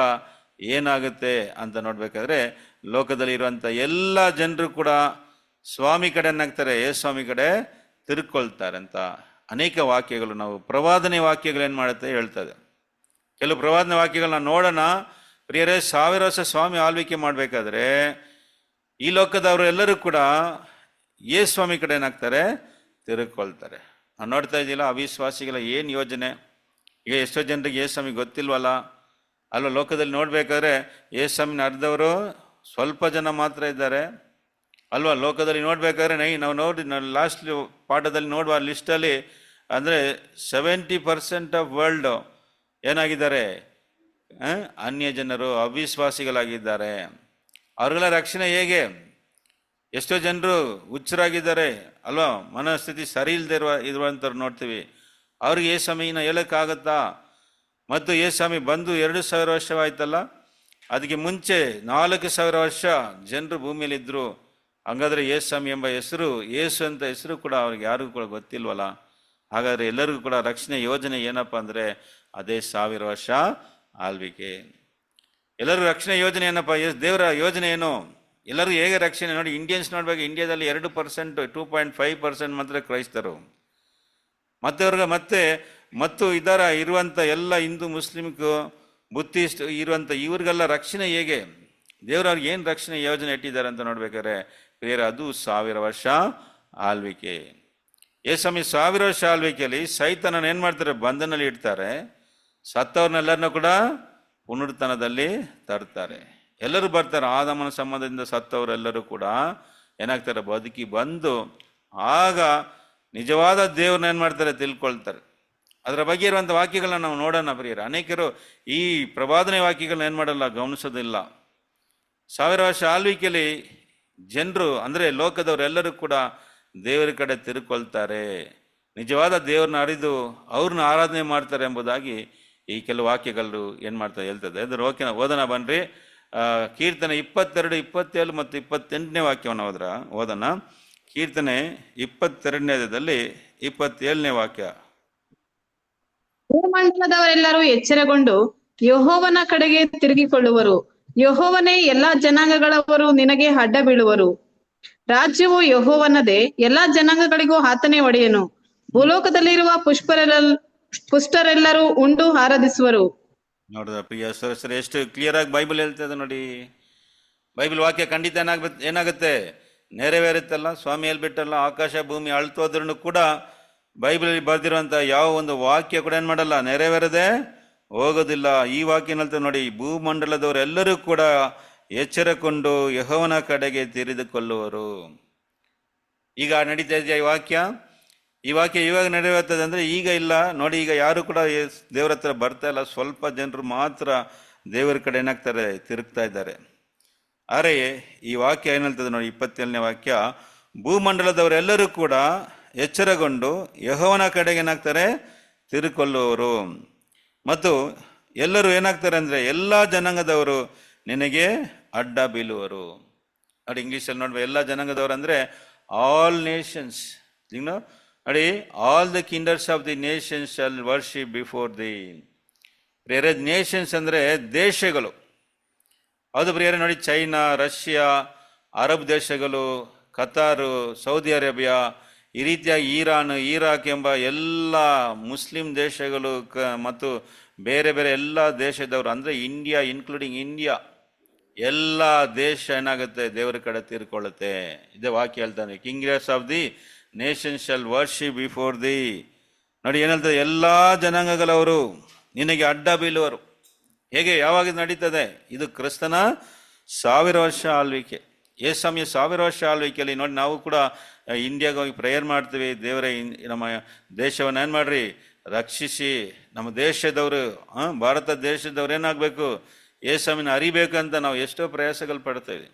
ಏನಾಗುತ್ತೆ ಅಂತ ನೋಡ್ಬೇಕಾದ್ರೆ ಲೋಕದಲ್ಲಿ ಇರುವಂಥ ಎಲ್ಲ ಜನರು ಕೂಡ ಸ್ವಾಮಿ ಕಡೆ ಏನಾಗ್ತಾರೆ, ಯೇಸುಸ್ವಾಮಿ ಕಡೆ ತಿರುಕೊಳ್ತಾರೆ ಅಂತ ಅನೇಕ ವಾಕ್ಯಗಳು, ನಾವು ಪ್ರವಾದನೆ ವಾಕ್ಯಗಳು ಏನು ಮಾಡುತ್ತೆ ಹೇಳ್ತದೆ. ಕೆಲವು ಪ್ರವಾದನೆ ವಾಕ್ಯಗಳನ್ನ ನೋಡೋಣ ಪ್ರಿಯರೇ. 1000 ವರ್ಷ ಸ್ವಾಮಿ ಆಳ್ವಿಕೆ ಮಾಡಬೇಕಾದ್ರೆ ಈ ಲೋಕದವರು ಎಲ್ಲರೂ ಕೂಡ ಯೇಸುಸ್ವಾಮಿ ಕಡೆ ಏನಾಗ್ತಾರೆ, ತಿರುಕೊಳ್ತಾರೆ. ನಾವು ನೋಡ್ತಾ ಇದ್ದಿಲ್ಲ ಅವಿಶ್ವಾಸಿಗಳ ಏನು ಯೋಜನೆ. ಈಗ ಎಷ್ಟೋ ಜನರಿಗೆ ಯೇಸುಸ್ವಾಮಿ ಗೊತ್ತಿಲ್ವಲ್ಲ ಅಲ್ವ. ಲೋಕದಲ್ಲಿ ನೋಡ್ಬೇಕಾದ್ರೆ ಯೇಸುಸ್ವಾಮಿನ ಅರ್ಧವರು ಸ್ವಲ್ಪ ಜನ ಮಾತ್ರ ಇದ್ದಾರೆ ಅಲ್ವಾ. ಲೋಕದಲ್ಲಿ ನೋಡ್ಬೇಕಾದ್ರೆ ನಾವು ಲಾಸ್ಟ್ ಪಾಠದಲ್ಲಿ ನೋಡುವ ಲಿಸ್ಟಲ್ಲಿ ಅಂದರೆ 70% ಆಫ್ ವರ್ಲ್ಡ್ ಏನಾಗಿದ್ದಾರೆ, ಅನ್ಯ ಜನರು, ಅವಿಶ್ವಾಸಿಗಳಾಗಿದ್ದಾರೆ. ಅವ್ರಿಗೆಲ್ಲ ರಕ್ಷಣೆ ಹೇಗೆ? ಎಷ್ಟೋ ಜನರು ಹುಚ್ಚರಾಗಿದ್ದಾರೆ ಅಲ್ವಾ, ಮನಸ್ಥಿತಿ ಸರಿ ಇಲ್ಲದೆ ಇರುವಂಥವ್ರು ನೋಡ್ತೀವಿ. ಅವ್ರಿಗೆ ಯೇಸುಸ್ವಾಮಿನ ಹೇಳೋಕ್ಕಾಗತ್ತಾ? ಮತ್ತು ಯೇಸುಸ್ವಾಮಿ ಬಂದು 2000 ವರ್ಷವಾಯ್ತಲ್ಲ, ಅದಕ್ಕೆ ಮುಂಚೆ 4000 ವರ್ಷ ಜನರು ಭೂಮಿಯಲ್ಲಿದ್ದರು. ಹಂಗಾದ್ರೆ ಯೇಸುಸ್ವಾಮಿ ಎಂಬ ಹೆಸರು, ಯೇಸು ಅಂತ ಹೆಸರು ಕೂಡ ಅವ್ರಿಗೆ ಯಾರಿಗೂ ಕೂಡ ಗೊತ್ತಿಲ್ವಲ್ಲ. ಹಾಗಾದರೆ ಎಲ್ಲರಿಗೂ ಕೂಡ ರಕ್ಷಣೆ ಯೋಜನೆ ಏನಪ್ಪ ಅಂದರೆ ಅದೇ 1000 ವರ್ಷ ಆಳ್ವಿಕೆ. ಎಲ್ಲರಿಗೂ ರಕ್ಷಣೆ ಯೋಜನೆ ಏನಪ್ಪ, ದೇವರ ಯೋಜನೆ ಏನು? ಎಲ್ಲರೂ ಹೇಗೆ ರಕ್ಷಣೆ? ನೋಡಿ, ಇಂಡಿಯನ್ಸ್ ನೋಡ್ಬೇಕು, ಇಂಡಿಯಾದಲ್ಲಿ 2%, 2.5% ಮಾತ್ರ ಕ್ರೈಸ್ತರು. ಮತ್ತೆ ಮತ್ತು ಇದರ ಇರುವಂಥ ಎಲ್ಲ ಹಿಂದೂ ಮುಸ್ಲಿಮ್ಗೂ ಬುದ್ಧಿಸ್ಟ್ ಇರುವಂಥ ಇವ್ರಿಗೆಲ್ಲ ರಕ್ಷಣೆ ಹೇಗೆ, ದೇವರು ಅವ್ರಿಗೆ ಏನು ರಕ್ಷಣೆ ಯೋಜನೆ ಇಟ್ಟಿದ್ದಾರೆ ಅಂತ ನೋಡ್ಬೇಕಾದ್ರೆ ಪ್ರಿಯರೇ, ಅದು 1000 ವರ್ಷ ಆಳ್ವಿಕೆ. ಯೇಸು 1000 ವರ್ಷ ಆಳ್ವಿಕೆಯಲ್ಲಿ ಸೈತಾನನ ಏನು ಮಾಡ್ತಾರೆ, ಬಂಧನಲ್ಲಿ ಇಡ್ತಾರೆ. ಸತ್ತವ್ರನ್ನೆಲ್ಲರನ್ನೂ ಕೂಡ ಪುನರುತ್ಥಾನದಲ್ಲಿ ತರ್ತಾರೆ. ಎಲ್ಲರೂ ಬರ್ತಾರೆ. ಆದಾಮನ ಸಂಬಂಧದಿಂದ ಸತ್ತವರೆಲ್ಲರೂ ಕೂಡ ಏನಾಗ್ತಾರೆ, ಬದುಕಿ ಬಂದು ಆಗ ನಿಜವಾದ ದೇವ್ರನ್ನ ಏನು ಮಾಡ್ತಾರೆ, ತಿಳ್ಕೊಳ್ತಾರೆ. ಅದರ ಬಗ್ಗೆ ಇರುವಂಥ ವಾಕ್ಯಗಳನ್ನ ನಾವು ನೋಡೋಣ ಪ್ರಿಯರೇ. ಅನೇಕರು ಈ ಪ್ರವಾದನೆ ವಾಕ್ಯಗಳನ್ನ ಏನು ಮಾಡಲ್ಲ, ಗಮನಿಸೋದಿಲ್ಲ. 1000 ವರ್ಷ ಆಳ್ವಿಕೆಯಲ್ಲಿ ಜನರು ಅಂದರೆ ಲೋಕದವರೆಲ್ಲರೂ ಕೂಡ ದೇವರ ಕಡೆ ತಿರುಕೊಳ್ತಾರೆ, ನಿಜವಾದ ದೇವ್ರನ್ನ ಅರಿದು ಅವ್ರನ್ನ ಆರಾಧನೆ ಮಾಡ್ತಾರೆ ಎಂಬುದಾಗಿ ಈ ಕೆಲವು ವಾಕ್ಯಗಳು ಏನು ಮಾಡ್ತಾರೆ ಹೇಳ್ತದೆ. ಅದ್ರ ಓದೋಣ ಬನ್ರಿ. ಕೀರ್ತನೆ 22, 27 ಮತ್ತು 28ನೇ ವಾಕ್ಯವನ್ನು ಓದೋಣ. ಕೀರ್ತನೆ 22ನೇದಲ್ಲಿ 27ನೇ ವಾಕ್ಯ. ಭೂಮಂಡಲದವರೆಲ್ಲರೂ ಎಚ್ಚರಗೊಂಡು ಯೆಹೋವನ ಕಡೆಗೆ ತಿರುಗಿಕೊಳ್ಳುವರು. ಯೆಹೋವನೇ, ಎಲ್ಲಾ ಜನಾಂಗಗಳವರು ನಿನಗೆ ಅಡ್ಡ ಬೀಳುವರು. ರಾಜ್ಯವು ಯೆಹೋವನದೇ, ಎಲ್ಲಾ ಜನಾಂಗಗಳಿಗೂ ಆತನೇ ಒಡೆಯನು. ಭೂಲೋಕದಲ್ಲಿರುವ ಪುಷ್ಟರೆಲ್ಲರೂ ಉಂಡು ಆರಾಧಿಸುವರು. ನೋಡಿದ ಪ್ರಿಯ ಸರ್, ಎಷ್ಟು ಕ್ಲಿಯರ್ ಆಗಿ ಬೈಬಲ್ ಹೇಳ್ತದೆ ನೋಡಿ. ಬೈಬಲ್ ವಾಕ್ಯ ಖಂಡಿತ ಏನಾಗುತ್ತೆ, ನೆರವೇರುತ್ತಲ್ಲ. ಸ್ವಾಮಿ ಹೇಳ್ಬಿಟ್ಟಲ್ಲ, ಆಕಾಶ ಭೂಮಿ ಅಳ್ತೋದ್ರೂ ಕೂಡ ಬೈಬಲಲ್ಲಿ ಬರೆದಿರುವಂಥ ಯಾವ ಒಂದು ವಾಕ್ಯ ಕೂಡ ಏನು ಮಾಡಲ್ಲ, ನೆರವೇರದೆ ಹೋಗೋದಿಲ್ಲ. ಈ ವಾಕ್ಯ ಹೇಳ್ತದೆ ನೋಡಿ, ಭೂಮಂಡಲದವರೆಲ್ಲರೂ ಕೂಡ ಎಚ್ಚರಕೊಂಡು ಯೆಹೋವನ ಕಡೆಗೆ ತಿರುಗಿಕೊಳ್ಳುವರು. ಈಗ ನಡೀತಾ ಇದೆಯಾ ಈ ವಾಕ್ಯ ಇವಾಗ ನಡೆಯುತ್ತದೆ ಅಂದರೆ ಈಗ ಇಲ್ಲ ನೋಡಿ. ಈಗ ಯಾರು ಕೂಡ ದೇವರ ಹತ್ರ ಬರ್ತಾ ಇಲ್ಲ, ಸ್ವಲ್ಪ ಜನರು ಮಾತ್ರ ದೇವರ ಕಡೆ ಏನಾಗ್ತಾರೆ, ತಿರುಗ್ತಾ ಇದ್ದಾರೆ. ಆದರೆ ಈ ವಾಕ್ಯ ಏನು ಹೇಳ್ತದೆ ನೋಡಿ, 27ನೇ ವಾಕ್ಯ, ಭೂಮಂಡಲದವರೆಲ್ಲರೂ ಕೂಡ ಎಚ್ಚರಗೊಂಡು ಯೆಹೋವನ ಕಡೆಗೆ ಏನಾಗ್ತಾರೆ, ತಿರುಗಿಕೊಳ್ಳುವರು. ಮತ್ತು ಎಲ್ಲರೂ ಏನಾಗ್ತಾರೆ ಅಂದರೆ ಎಲ್ಲ ಜನಾಂಗದವರು ನಿನಗೆ ಅಡ್ಡ ಬೀಳುವರು. ನೋಡಿ ಇಂಗ್ಲೀಷಲ್ಲಿ ನೋಡ್ಬೇಕು, ಎಲ್ಲ ಜನಾಂಗದವರು ಅಂದರೆ ಆಲ್ ನೇಷನ್ಸ್. ನೋಡಿ, all the kindreds of the nations shall worship before the. ಪ್ರಿಯರೇ, ನೇಷನ್ಸ್ ಅಂದರೆ ದೇಶಗಳು. ಹೌದು ಪ್ರಿಯರೇ, ನೋಡಿ ಚೈನಾ, ರಷ್ಯಾ, ಅರಬ್ ದೇಶಗಳು, ಕತಾರು, ಸೌದಿ ಅರೇಬಿಯಾ, ಈ ರೀತಿಯಾಗಿ ಇರಾನ್, ಇರಾಕ್ ಎಂಬ ಎಲ್ಲ ಮುಸ್ಲಿಂ ದೇಶಗಳು ಮತ್ತು ಬೇರೆ ಬೇರೆ ಎಲ್ಲ ದೇಶದವರು ಅಂದರೆ ಇಂಡಿಯಾ ಇನ್ಕ್ಲೂಡಿಂಗ್ ಇಂಡಿಯಾ, ಎಲ್ಲ ದೇಶ ಏನಾಗುತ್ತೆ, ದೇವರ ಕಡೆ ತೀರ್ಕೊಳ್ಳುತ್ತೆ. ಇದೇ ವಾಕ್ಯ ಹೇಳ್ತಾನೆ, kings of the nation shall worship before the. ನೋಡಿ ಏನಂತ, ಎಲ್ಲ ಜನಾಂಗಗಳವರು ನಿನಗೆ ಅಡ್ಡ ಬೀಳುವರು. ಹೇಗೆ, ಯಾವಾಗ ನಡೀತದೆ? ಇದು ಕ್ರಿಸ್ತನ 1000 ವರ್ಷ ಆಳ್ವಿಕೆ. ಯೇಸು 1000 ವರ್ಷ ಆಳ್ವಿಕೆಯಲ್ಲಿ ನೋಡಿ, ನಾವು ಕೂಡ ಇಂಡಿಯಾಗೆ ಹೋಗಿ ಪ್ರೇಯರ್ ಮಾಡ್ತೀವಿ, ದೇವರೇ ನಮ್ಮ ದೇಶವನ್ನು ಏನು ಮಾಡ್ರಿ, ರಕ್ಷಿಸಿ. ನಮ್ಮ ದೇಶದವರು, ಭಾರತ ದೇಶದವ್ರು ಏನಾಗಬೇಕು, ಯೇಸುವಿನ ಅರಿಬೇಕಂತ ನಾವು ಎಷ್ಟೋ ಪ್ರಯಾಸಗಳು ಪಡ್ತೇವೆ.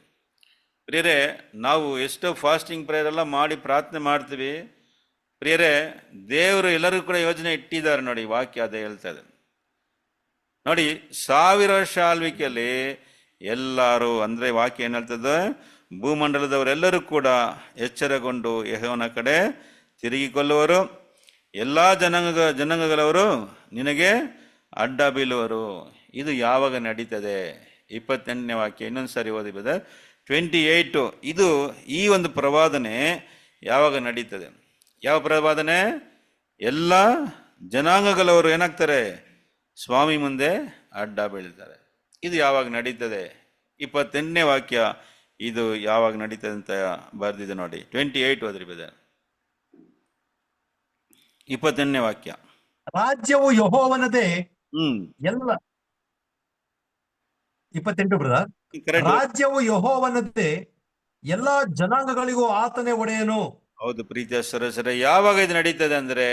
ಪ್ರಿಯರೇ, ನಾವು ಎಷ್ಟೋ ಫಾಸ್ಟಿಂಗ್ ಪ್ರೇಯರ್ ಎಲ್ಲ ಮಾಡಿ ಪ್ರಾರ್ಥನೆ ಮಾಡ್ತೀವಿ. ಪ್ರಿಯರೇ, ದೇವರು ಎಲ್ಲರಿಗೂ ಕೂಡ ಯೋಜನೆ ಇಟ್ಟಿದ್ದಾರೆ ನೋಡಿ. ವಾಕ್ಯ ಅದೇ ಹೇಳ್ತಾ ಇದೆ ನೋಡಿ. 1000 ವರ್ಷ ಆಳ್ವಿಕೆಯಲ್ಲಿ ಎಲ್ಲರೂ ಅಂದರೆ ವಾಕ್ಯ ಏನು ಹೇಳ್ತದೆ, ಭೂಮಂಡಲದವರೆಲ್ಲರೂ ಕೂಡ ಎಚ್ಚರಗೊಂಡು ಯೆಹೋವನ ಕಡೆ ತಿರುಗಿಕೊಳ್ಳುವರು. ಎಲ್ಲ ಜನಾಂಗಗಳವರು ನಿನಗೆ ಅಡ್ಡ ಬೀಳುವರು. ಇದು ಯಾವಾಗ ನಡೀತದೆ? 28ನೇ ವಾಕ್ಯ ಇನ್ನೊಂದು ಸಾರಿ ಓದಿ ಬದ 28. ಇದು ಈ ಒಂದು ಪ್ರವಾದನೆ ಯಾವಾಗ ನಡೀತದೆ? ಯಾವ ಪ್ರವಾದನೆ? ಎಲ್ಲ ಜನಾಂಗಗಳವರು ಏನಾಗ್ತಾರೆ, ಸ್ವಾಮಿ ಮುಂದೆ ಅಡ್ಡ ಬೀಳ್ತಾರೆ. ಇದು ಯಾವಾಗ ನಡೀತದೆ? 28ನೇ ವಾಕ್ಯ ಇದು ಯಾವಾಗ ನಡೀತದೆ ಅಂತ ಬರೆದಿದೆ ನೋಡಿ. 28 ಓದ್ರಿ ಬದ 28ನೇ ವಾಕ್ಯ. ರಾಜ್ಯವು ಯೆಹೋವನದೇ, ಎಲ್ಲ 28 ಬ್ರದರ್. ರಾಜ್ಯವು ಯೆಹೋವನದೇ, ಎಲ್ಲಾ ಜನಾಂಗಗಳಿಗೂ ಆತನೇ ಒಡೆಯನು. ಹೌದು ಪ್ರೀತಿಯ ಸರಸರ, ಯಾವಾಗ ಇದು ನಡೀತದೆ ಅಂದ್ರೆ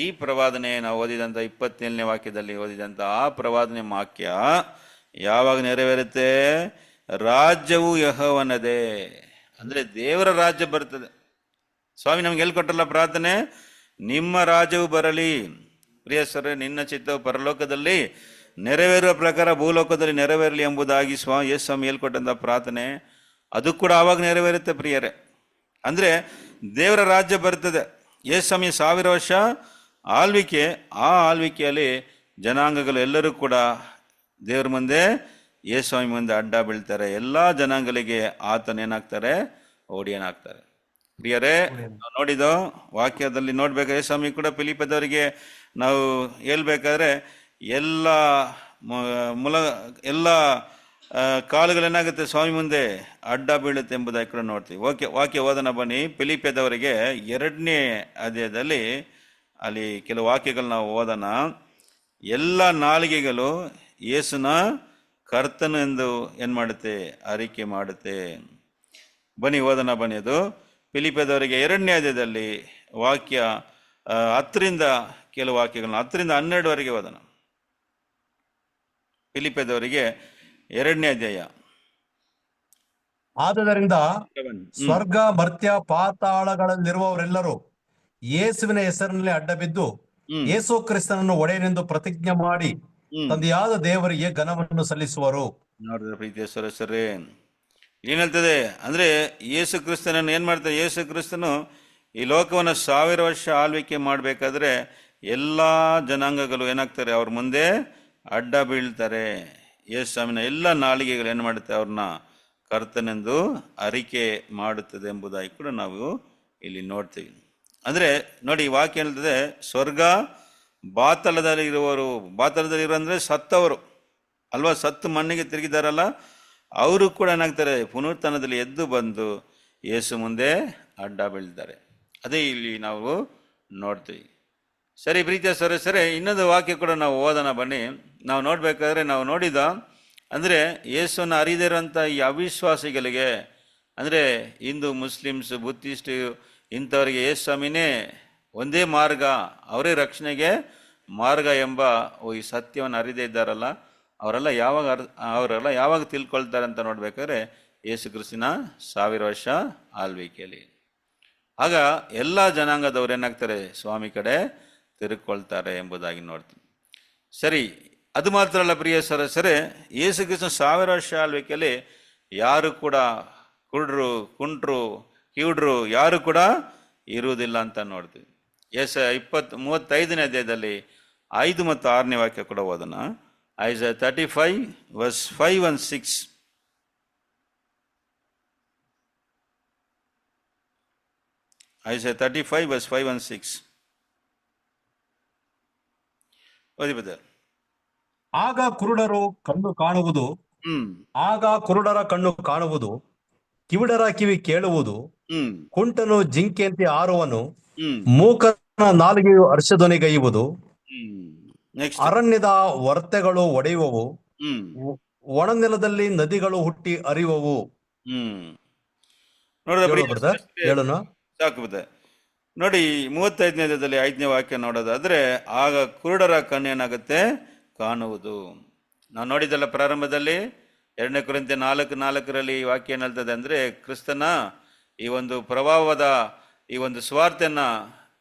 ಈ ಪ್ರವಾದನೆ ನಾವು ಓದಿದಂತ 27ನೇ ವಾಕ್ಯದಲ್ಲಿ ಓದಿದಂತ ಆ ಪ್ರವಾದನೆ ವಾಕ್ಯ ಯಾವಾಗ ನೆರವೇರುತ್ತೆ? ರಾಜ್ಯವು ಯೆಹೋವನದೇ ಅಂದ್ರೆ ದೇವರ ರಾಜ್ಯ ಬರ್ತದೆ. ಸ್ವಾಮಿ ನಮ್ಗೆ ಹೇಳ್ಕೊಟ್ಟಲ್ಲ ಪ್ರಾರ್ಥನೆ, ನಿಮ್ಮ ರಾಜ್ಯವು ಬರಲಿ. ಪ್ರಿಯ ಸರ, ನಿನ್ನ ಚಿತ್ತವು ಪರಲೋಕದಲ್ಲಿ ನೆರವೇರುವ ಪ್ರಕಾರ ಭೂಲೋಕದಲ್ಲಿ ನೆರವೇರಲಿ ಎಂಬುದಾಗಿ ಯೇಸು ಸ್ವಾಮಿ ಹೇಳ್ಕೊಟ್ಟಂತ ಪ್ರಾರ್ಥನೆ ಅದು ಕೂಡ ಆವಾಗ ನೆರವೇರುತ್ತೆ ಪ್ರಿಯರೇ. ಅಂದ್ರೆ ದೇವರ ರಾಜ್ಯ ಬರ್ತದೆ. ಯೇಸು ಸ್ವಾಮಿ 1000 ವರ್ಷ ಆಳ್ವಿಕೆ, ಆ ಆಳ್ವಿಕೆಯಲ್ಲಿ ಜನಾಂಗಗಳು ಎಲ್ಲರೂ ಕೂಡ ದೇವ್ರ ಮುಂದೆ, ಯೇಸು ಸ್ವಾಮಿ ಮುಂದೆ ಅಡ್ಡ ಬೀಳ್ತಾರೆ. ಎಲ್ಲ ಜನಾಂಗಗಳಿಗೆ ಆತನೇನಾಗ್ತಾರೆ, ಒಡೆಯನಾಗ್ತಾರೆ. ಪ್ರಿಯರೇ, ನೋಡಿದೋ ವಾಕ್ಯದಲ್ಲಿ ನೋಡ್ಬೇಕು, ಯೇಸು ಸ್ವಾಮಿ ಕೂಡ ಫಿಲಿಪ್ಪದವರಿಗೆ ನಾವು ಹೇಳ್ಬೇಕಾದ್ರೆ ಎಲ್ಲ ಮುಲ ಎಲ್ಲ ಕಾಲುಗಳೇನಾಗುತ್ತೆ ಸ್ವಾಮಿ ಮುಂದೆ ಅಡ್ಡ ಬೀಳುತ್ತೆ ಎಂಬುದಾಗಿ ಕೂಡ ನೋಡ್ತೀವಿ. ವಾಕ್ಯ ಓದನ ಬನ್ನಿ. ಫಿಲಿಪ್ಯದವರಿಗೆ 2ನೇ ಅಧ್ಯಾಯದಲ್ಲಿ ಅಲ್ಲಿ ಕೆಲವು ವಾಕ್ಯಗಳು ನಾವು ಓದೋಣ. ಎಲ್ಲ ನಾಲಿಗೆಗಳು ಯೇಸುನ ಕರ್ತನು ಎಂದು ಏನು ಮಾಡುತ್ತೆ, ಅರಿಕೆ ಮಾಡುತ್ತೆ. ಬನ್ನಿ ಓದೋಣ ಬನ್ನಿ. ಅದು ಫಿಲಿಪ್ಯದವರಿಗೆ 2ನೇ ಅಧ್ಯಾಯದಲ್ಲಿ ವಾಕ್ಯ 10ರಿಂದ ಕೆಲವು ವಾಕ್ಯಗಳನ್ನ 10ರಿಂದ 12ವರೆಗೆ ಓದೋಣ. ಫಿಲಿಪ್ಯದವರಿಗೆ 2ನೇ ಅಧ್ಯಾಯ. ಆದುದರಿಂದ ಸ್ವರ್ಗ, ಮರ್ತ್ಯ, ಪಾತಾಳಗಳಲ್ಲಿರುವವರೆಲ್ಲರೂ ಯೇಸುವಿನ ಹೆಸರಿನಲ್ಲಿ ಅಡ್ಡಬಿದ್ದು ಯೇಸು ಕ್ರಿಸ್ತನನ್ನು ಒಡೆಯನೆಂದು ಪ್ರತಿಜ್ಞೆ ಮಾಡಿ ತಂದೆಯಾದ ದೇವರಿಗೆ ಘನವನ್ನು ಸಲ್ಲಿಸುವರು. ನೋಡಿದ್ರೆ ಪ್ರೀತಿಯ ಸರಸರೇ, ಏನ್ ಹೇಳ್ತದೆ ಅಂದ್ರೆ ಯೇಸು ಕ್ರಿಸ್ತನನ್ನು ಏನ್ ಮಾಡ್ತಾರೆ? ಯೇಸು ಕ್ರಿಸ್ತನು ಈ ಲೋಕವನ್ನು 1000 ವರ್ಷ ಆಳ್ವಿಕೆ ಮಾಡಬೇಕಾದ್ರೆ ಎಲ್ಲಾ ಜನಾಂಗಗಳು ಏನಾಗ್ತಾರೆ, ಅವ್ರ ಮುಂದೆ ಅಡ್ಡ ಬೀಳ್ತಾರೆ. ಯೇಸು ಸ್ವಾಮಿನ ಎಲ್ಲ ನಾಲಿಗೆಗಳು ಏನು ಮಾಡುತ್ತೆ, ಅವ್ರನ್ನ ಕರ್ತನೆಂದು ಅರಿಕೆ ಮಾಡುತ್ತದೆ ಎಂಬುದಾಗಿ ಕೂಡ ನಾವು ಇಲ್ಲಿ ನೋಡ್ತೀವಿ. ಅಂದ್ರೆ ನೋಡಿ, ವಾಕ್ಯ ಹೇಳ್ತದೆ ಸ್ವರ್ಗ, ಬಾತಲದಲ್ಲಿರೋ ಅಂದ್ರೆ ಸತ್ತವರು ಅಲ್ವಾ, ಸತ್ತು ಮಣ್ಣಿಗೆ ತಿರುಗಿದಾರಲ್ಲ, ಅವರು ಕೂಡ ಏನಾಗ್ತಾರೆ, ಪುನರುತ್ಥಾನದಲ್ಲಿ ಎದ್ದು ಬಂದು ಯೇಸು ಮುಂದೆ ಅಡ್ಡ ಬೀಳ್ತಾರೆ. ಅದೇ ಇಲ್ಲಿ ನಾವು ನೋಡ್ತೀವಿ. ಸರಿ ಪ್ರೀತಿಯ ಸರಸರೇ, ಇನ್ನೊಂದು ವಾಕ್ಯ ಕೂಡ ನಾವು ಓದೋಣ ಬನ್ನಿ. ನಾವು ನೋಡ್ಬೇಕಾದ್ರೆ ನಾವು ನೋಡಿದ ಅಂದರೆ ಯೇಸುವನ್ನು ಅರಿದಿರೋಂಥ ಈ ಅವಿಶ್ವಾಸಿಗಳಿಗೆ, ಅಂದರೆ ಹಿಂದೂ, ಮುಸ್ಲಿಮ್ಸ್, ಬುದ್ಧಿಸ್ಟ್ ಇಂಥವರಿಗೆ ಯೇಸು ಸ್ವಾಮಿನೇ ಒಂದೇ ಮಾರ್ಗ, ಅವರೇ ರಕ್ಷಣೆಗೆ ಮಾರ್ಗ ಎಂಬ ಈ ಸತ್ಯವನ್ನು ಅರಿದೇ ಇದ್ದಾರಲ್ಲ, ಅವರೆಲ್ಲ ಯಾವಾಗ ತಿಳ್ಕೊಳ್ತಾರೆ ಅಂತ ನೋಡ್ಬೇಕಾದ್ರೆ ಯೇಸು ಕ್ರಿಸ್ತನ 1000 ವರ್ಷ ಆಳ್ವಿಕೆಯಲ್ಲಿ. ಆಗ ಎಲ್ಲ ಜನಾಂಗದವ್ರು ಏನಾಗ್ತಾರೆ, ಸ್ವಾಮಿ ಕಡೆ ತಿರುಗಿಕೊಳ್ತಾರೆ ಎಂಬುದಾಗಿ ನೋಡ್ತೀವಿ. ಸರಿ, ಅದು ಮಾತ್ರ ಅಲ್ಲ ಪ್ರಿಯ ಸರಸರೇ, ಯೇಸು ಕ್ರಿಸ್ತನ 1000 ವರ್ಷ ಆಳ್ವಿಕೆಯಲ್ಲಿ ಯಾರು ಕೂಡ ಕುರುಡರು, ಕುಂಟ್ರು, ಕಿವುಡ್ರು ಯಾರು ಕೂಡ ಇರುವುದಿಲ್ಲ ಅಂತ ನೋಡ್ತೀವಿ. ಯೆಶಾಯ 35ನೇ ಅಧ್ಯಾಯದಲ್ಲಿ 5 ಮತ್ತು 6ನೇ ವಾಕ್ಯ ಕೂಡ ಓದೋಣ. ಐಸಾಯ 35 verse 5 and 6. ಐಸಾಯ 35 verse 5 and 6 ಓದಿ ಬ್ರದರ್. ಆಗ ಕುರುಡರ ಕಣ್ಣು ಕಾಣುವುದು, ಕಿವುಡರ ಕಿವಿ ಕೇಳುವುದು, ಕುಂಟನು ಜಿಂಕೆಯಂತೆ ಆರುವನು, ಮೂಕನ ನಾಲಿಗೆಯು ಹರ್ಷಧ್ವನಿಗೈಯುವುದು, ಅರಣ್ಯದ ವರ್ತೆಗಳು ಒಡೆಯುವವು, ಒಣನೆಲದಲ್ಲಿ ನದಿಗಳು ಹುಟ್ಟಿ ಹರಿಯುವವು. ಹೇಳೋಣ ಸಾಕು ಬದ. ನೋಡಿ 35ನೇ ಅಧ್ಯಾಯದಲ್ಲಿ 5ನೇ ವಾಕ್ಯ ನೋಡೋದಾದ್ರೆ, ಆಗ ಕುರುಡರ ಕಣ್ಣು ಏನಾಗುತ್ತೆ, ಕಾಣುವುದು. ನಾವು ನೋಡಿದಲ್ಲ ಪ್ರಾರಂಭದಲ್ಲಿ 2 ಕೊರಿಂಥ್ಯ 4:4 ಈ ವಾಕ್ಯ ಏನ್ ಹೇಳ್ತದೆ ಅಂದ್ರೆ, ಕ್ರಿಸ್ತನ ಈ ಒಂದು ಪ್ರಭಾವದ ಈ ಒಂದು ಸ್ವಾರ್ಥನ